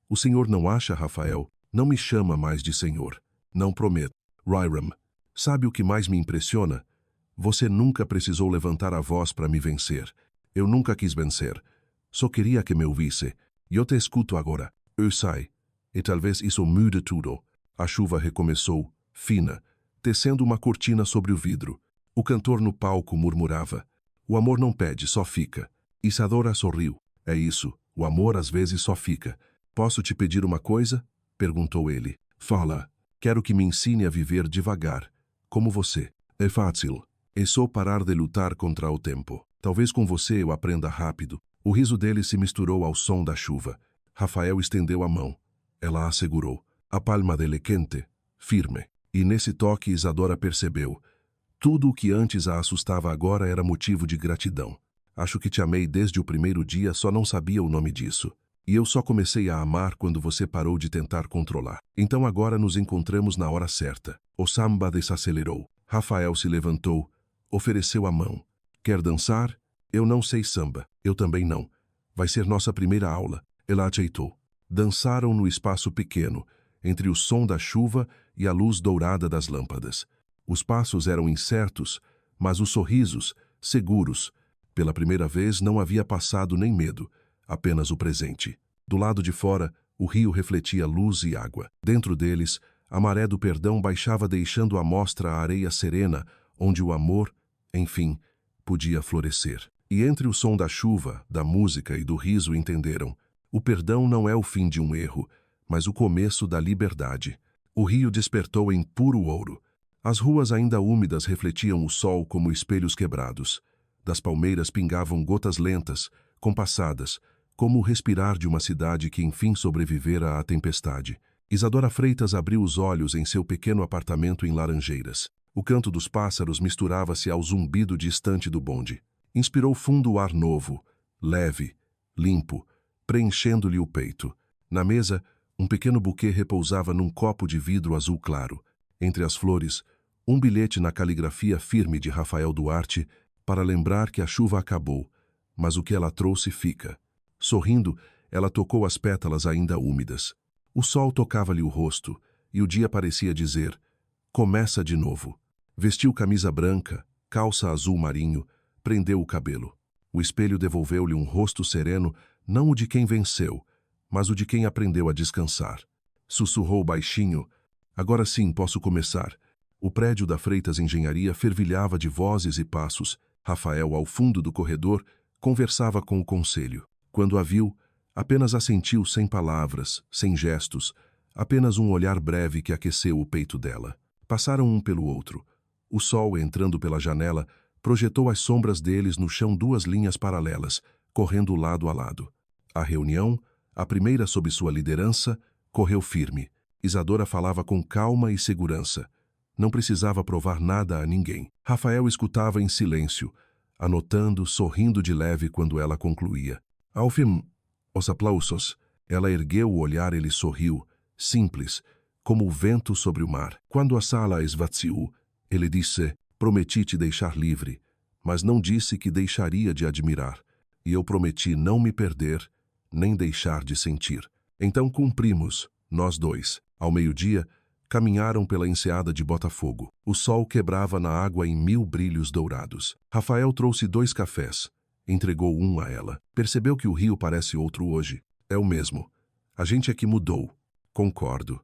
O senhor não acha, Rafael? Não me chama mais de senhor. Não prometo. Ryram, sabe o que mais me impressiona? Você nunca precisou levantar a voz para me vencer. Eu nunca quis vencer. Só queria que me ouvisse. E eu te escuto agora. Eu sei. E talvez isso mude tudo. A chuva recomeçou, fina, tecendo uma cortina sobre o vidro. O cantor no palco murmurava. O amor não pede, só fica. Isadora sorriu. É isso, o amor às vezes só fica. Posso te pedir uma coisa? Perguntou ele. Fala. Quero que me ensine a viver devagar, como você. É fácil. É só parar de lutar contra o tempo. Talvez com você eu aprenda rápido. O riso dele se misturou ao som da chuva. Rafael estendeu a mão. Ela a segurou. A palma dele quente, firme. E nesse toque Isadora percebeu. Tudo o que antes a assustava agora era motivo de gratidão. Acho que te amei desde o primeiro dia, só não sabia o nome disso. E eu só comecei a amar quando você parou de tentar controlar. Então agora nos encontramos na hora certa. O samba desacelerou. Rafael se levantou, ofereceu a mão. Quer dançar? Eu não sei samba. Eu também não. Vai ser nossa primeira aula. Ela aceitou. Dançaram no espaço pequeno, entre o som da chuva e a luz dourada das lâmpadas. Os passos eram incertos, mas os sorrisos, seguros. Pela primeira vez não havia passado nem medo, apenas o presente. Do lado de fora, o rio refletia luz e água. Dentro deles, a maré do perdão baixava, deixando à mostra a areia serena, onde o amor, enfim, podia florescer. E entre o som da chuva, da música e do riso entenderam. O perdão não é o fim de um erro, mas o começo da liberdade. O rio despertou em puro ouro. As ruas ainda úmidas refletiam o sol como espelhos quebrados. Das palmeiras pingavam gotas lentas, compassadas, como o respirar de uma cidade que enfim sobrevivera à tempestade. Isadora Freitas abriu os olhos em seu pequeno apartamento em Laranjeiras. O canto dos pássaros misturava-se ao zumbido distante do bonde. Inspirou fundo o ar novo, leve, limpo, preenchendo-lhe o peito. Na mesa, um pequeno buquê repousava num copo de vidro azul claro. Entre as flores, um bilhete na caligrafia firme de Rafael Duarte para lembrar que a chuva acabou, mas o que ela trouxe fica. Sorrindo, ela tocou as pétalas ainda úmidas. O sol tocava-lhe o rosto e o dia parecia dizer, começa de novo. Vestiu camisa branca, calça azul marinho, prendeu o cabelo. O espelho devolveu-lhe um rosto sereno, não o de quem venceu, mas o de quem aprendeu a descansar. Sussurrou baixinho, agora sim posso começar. O prédio da Freitas Engenharia fervilhava de vozes e passos. Rafael, ao fundo do corredor, conversava com o conselho. Quando a viu, apenas assentiu sem palavras, sem gestos, apenas um olhar breve que aqueceu o peito dela. Passaram um pelo outro. O sol, entrando pela janela, projetou as sombras deles no chão, duas linhas paralelas, correndo lado a lado. A reunião, a primeira sob sua liderança, correu firme. Isadora falava com calma e segurança. Não precisava provar nada a ninguém. Rafael escutava em silêncio, anotando, sorrindo de leve quando ela concluía. Ao fim, os aplausos. Ela ergueu o olhar, ele sorriu, simples, como o vento sobre o mar. Quando a sala esvaziou, ele disse: prometi te deixar livre, mas não disse que deixaria de admirar. E eu prometi não me perder, nem deixar de sentir. Então cumprimos, nós dois. Ao meio-dia, caminharam pela enseada de Botafogo. O sol quebrava na água em 1000 brilhos dourados. Rafael trouxe 2 cafés. Entregou um a ela. Percebeu que o rio parece outro hoje. É o mesmo. A gente é que mudou. Concordo.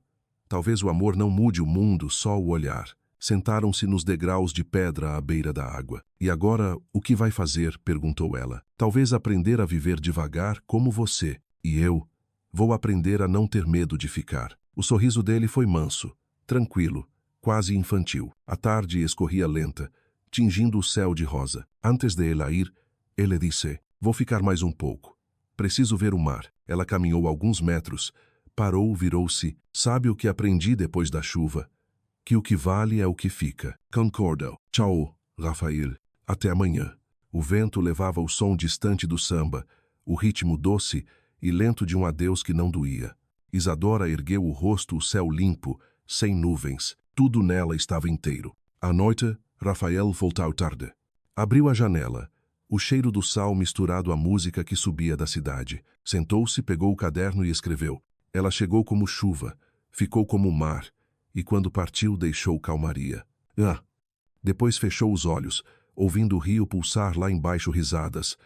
Talvez o amor não mude o mundo, só o olhar. Sentaram-se nos degraus de pedra à beira da água. E agora, o que vai fazer? Perguntou ela. Talvez aprender a viver devagar como você. E eu vou aprender a não ter medo de ficar. O sorriso dele foi manso, tranquilo, quase infantil. A tarde escorria lenta, tingindo o céu de rosa. Antes de ela ir, ele disse: vou ficar mais um pouco. Preciso ver o mar. Ela caminhou alguns metros, parou, virou-se. Sabe o que aprendi depois da chuva? Que o que vale é o que fica. Concordo. Tchau, Rafael. Até amanhã. O vento levava o som distante do samba, o ritmo doce e lento de um adeus que não doía. Isadora ergueu o rosto, o céu limpo, sem nuvens. Tudo nela estava inteiro. À noite, Rafael voltou tarde. Abriu a janela. O cheiro do sal misturado à música que subia da cidade. Sentou-se, pegou o caderno e escreveu. Ela chegou como chuva, ficou como o mar, e quando partiu deixou calmaria. Depois fechou os olhos, ouvindo o rio pulsar lá embaixo risadas.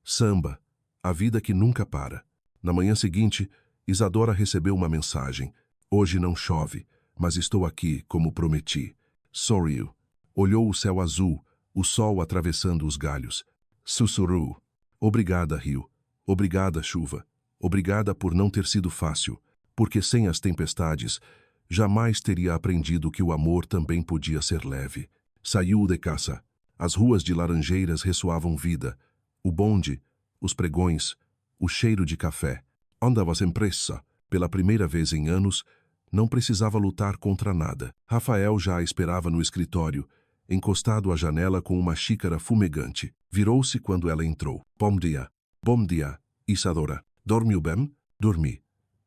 Samba, a vida que nunca para. Na manhã seguinte, Isadora recebeu uma mensagem. Hoje não chove, mas estou aqui, como prometi. Sorriu. Olhou o céu azul, o sol atravessando os galhos. Sussurrou. Obrigada, rio. Obrigada, chuva. Obrigada por não ter sido fácil, porque sem as tempestades, jamais teria aprendido que o amor também podia ser leve. Saiu de casa. As ruas de Laranjeiras ressoavam vida. O bonde, os pregões, o cheiro de café. Andava sem pressa. Pela primeira vez em anos, não precisava lutar contra nada. Rafael já a esperava no escritório, encostado à janela com uma xícara fumegante. Virou-se quando ela entrou. Bom dia. Bom dia, Isadora. Dormiu bem? Dormi.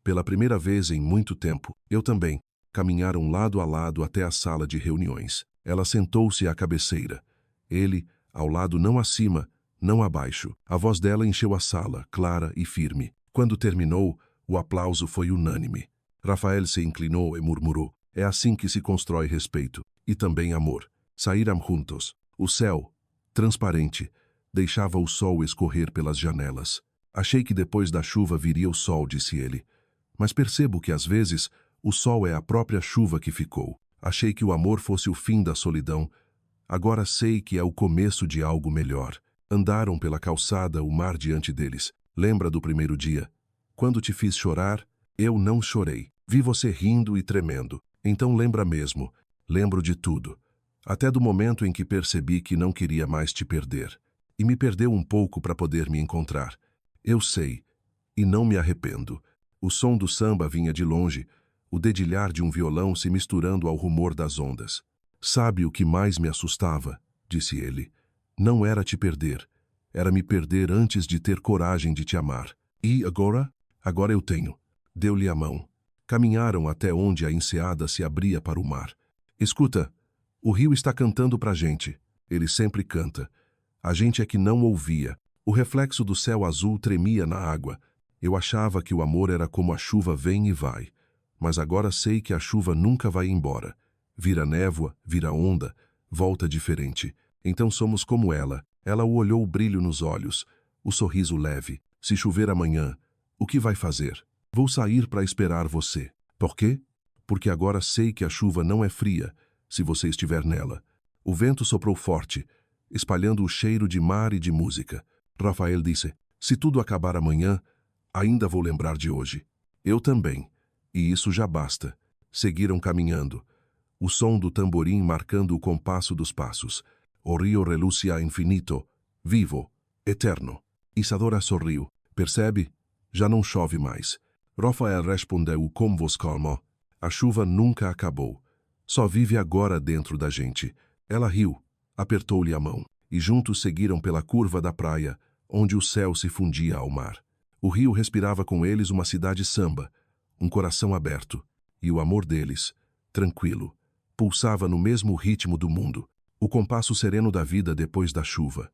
Pela primeira vez em muito tempo. Eu também. Caminharam lado a lado até a sala de reuniões. Ela sentou-se à cabeceira. Ele, ao lado, não acima, não abaixo. A voz dela encheu a sala, clara e firme. Quando terminou, o aplauso foi unânime. Rafael se inclinou e murmurou: é assim que se constrói respeito, e também amor. Saíram juntos. O céu, transparente, deixava o sol escorrer pelas janelas. Achei que depois da chuva viria o sol, disse ele. Mas percebo que às vezes o sol é a própria chuva que ficou. Achei que o amor fosse o fim da solidão. Agora sei que é o começo de algo melhor. Andaram pela calçada, o mar diante deles. Lembra do primeiro dia? Quando te fiz chorar, eu não chorei. Vi você rindo e tremendo. Então lembra mesmo. Lembro de tudo. Até do momento em que percebi que não queria mais te perder. E me perdeu um pouco para poder me encontrar. Eu sei. E não me arrependo. O som do samba vinha de longe, o dedilhar de um violão se misturando ao rumor das ondas. Sabe o que mais me assustava? Disse ele. Não era te perder. Era me perder antes de ter coragem de te amar. E agora? Agora eu tenho. Deu-lhe a mão. Caminharam até onde a enseada se abria para o mar. Escuta, o rio está cantando pra gente. Ele sempre canta. A gente é que não ouvia. O reflexo do céu azul tremia na água. Eu achava que o amor era como a chuva vem e vai. Mas agora sei que a chuva nunca vai embora. Vira névoa, vira onda, volta diferente. Então somos como ela. Ela o olhou, o brilho nos olhos, o sorriso leve. Se chover amanhã, o que vai fazer? Vou sair para esperar você. Por quê? Porque agora sei que a chuva não é fria, se você estiver nela. O vento soprou forte, espalhando o cheiro de mar e de música. Rafael disse: se tudo acabar amanhã, ainda vou lembrar de hoje. Eu também. E isso já basta. Seguiram caminhando. O som do tamborim marcando o compasso dos passos. O rio relucia infinito, vivo, eterno. Isadora sorriu. Percebe? Já não chove mais. Rafael respondeu com voz calma: A chuva nunca acabou. Só vive agora dentro da gente. Ela riu, apertou-lhe a mão, e juntos seguiram pela curva da praia, onde o céu se fundia ao mar. O rio respirava com eles uma cidade samba, um coração aberto, e o amor deles, tranquilo, pulsava no mesmo ritmo do mundo, o compasso sereno da vida depois da chuva.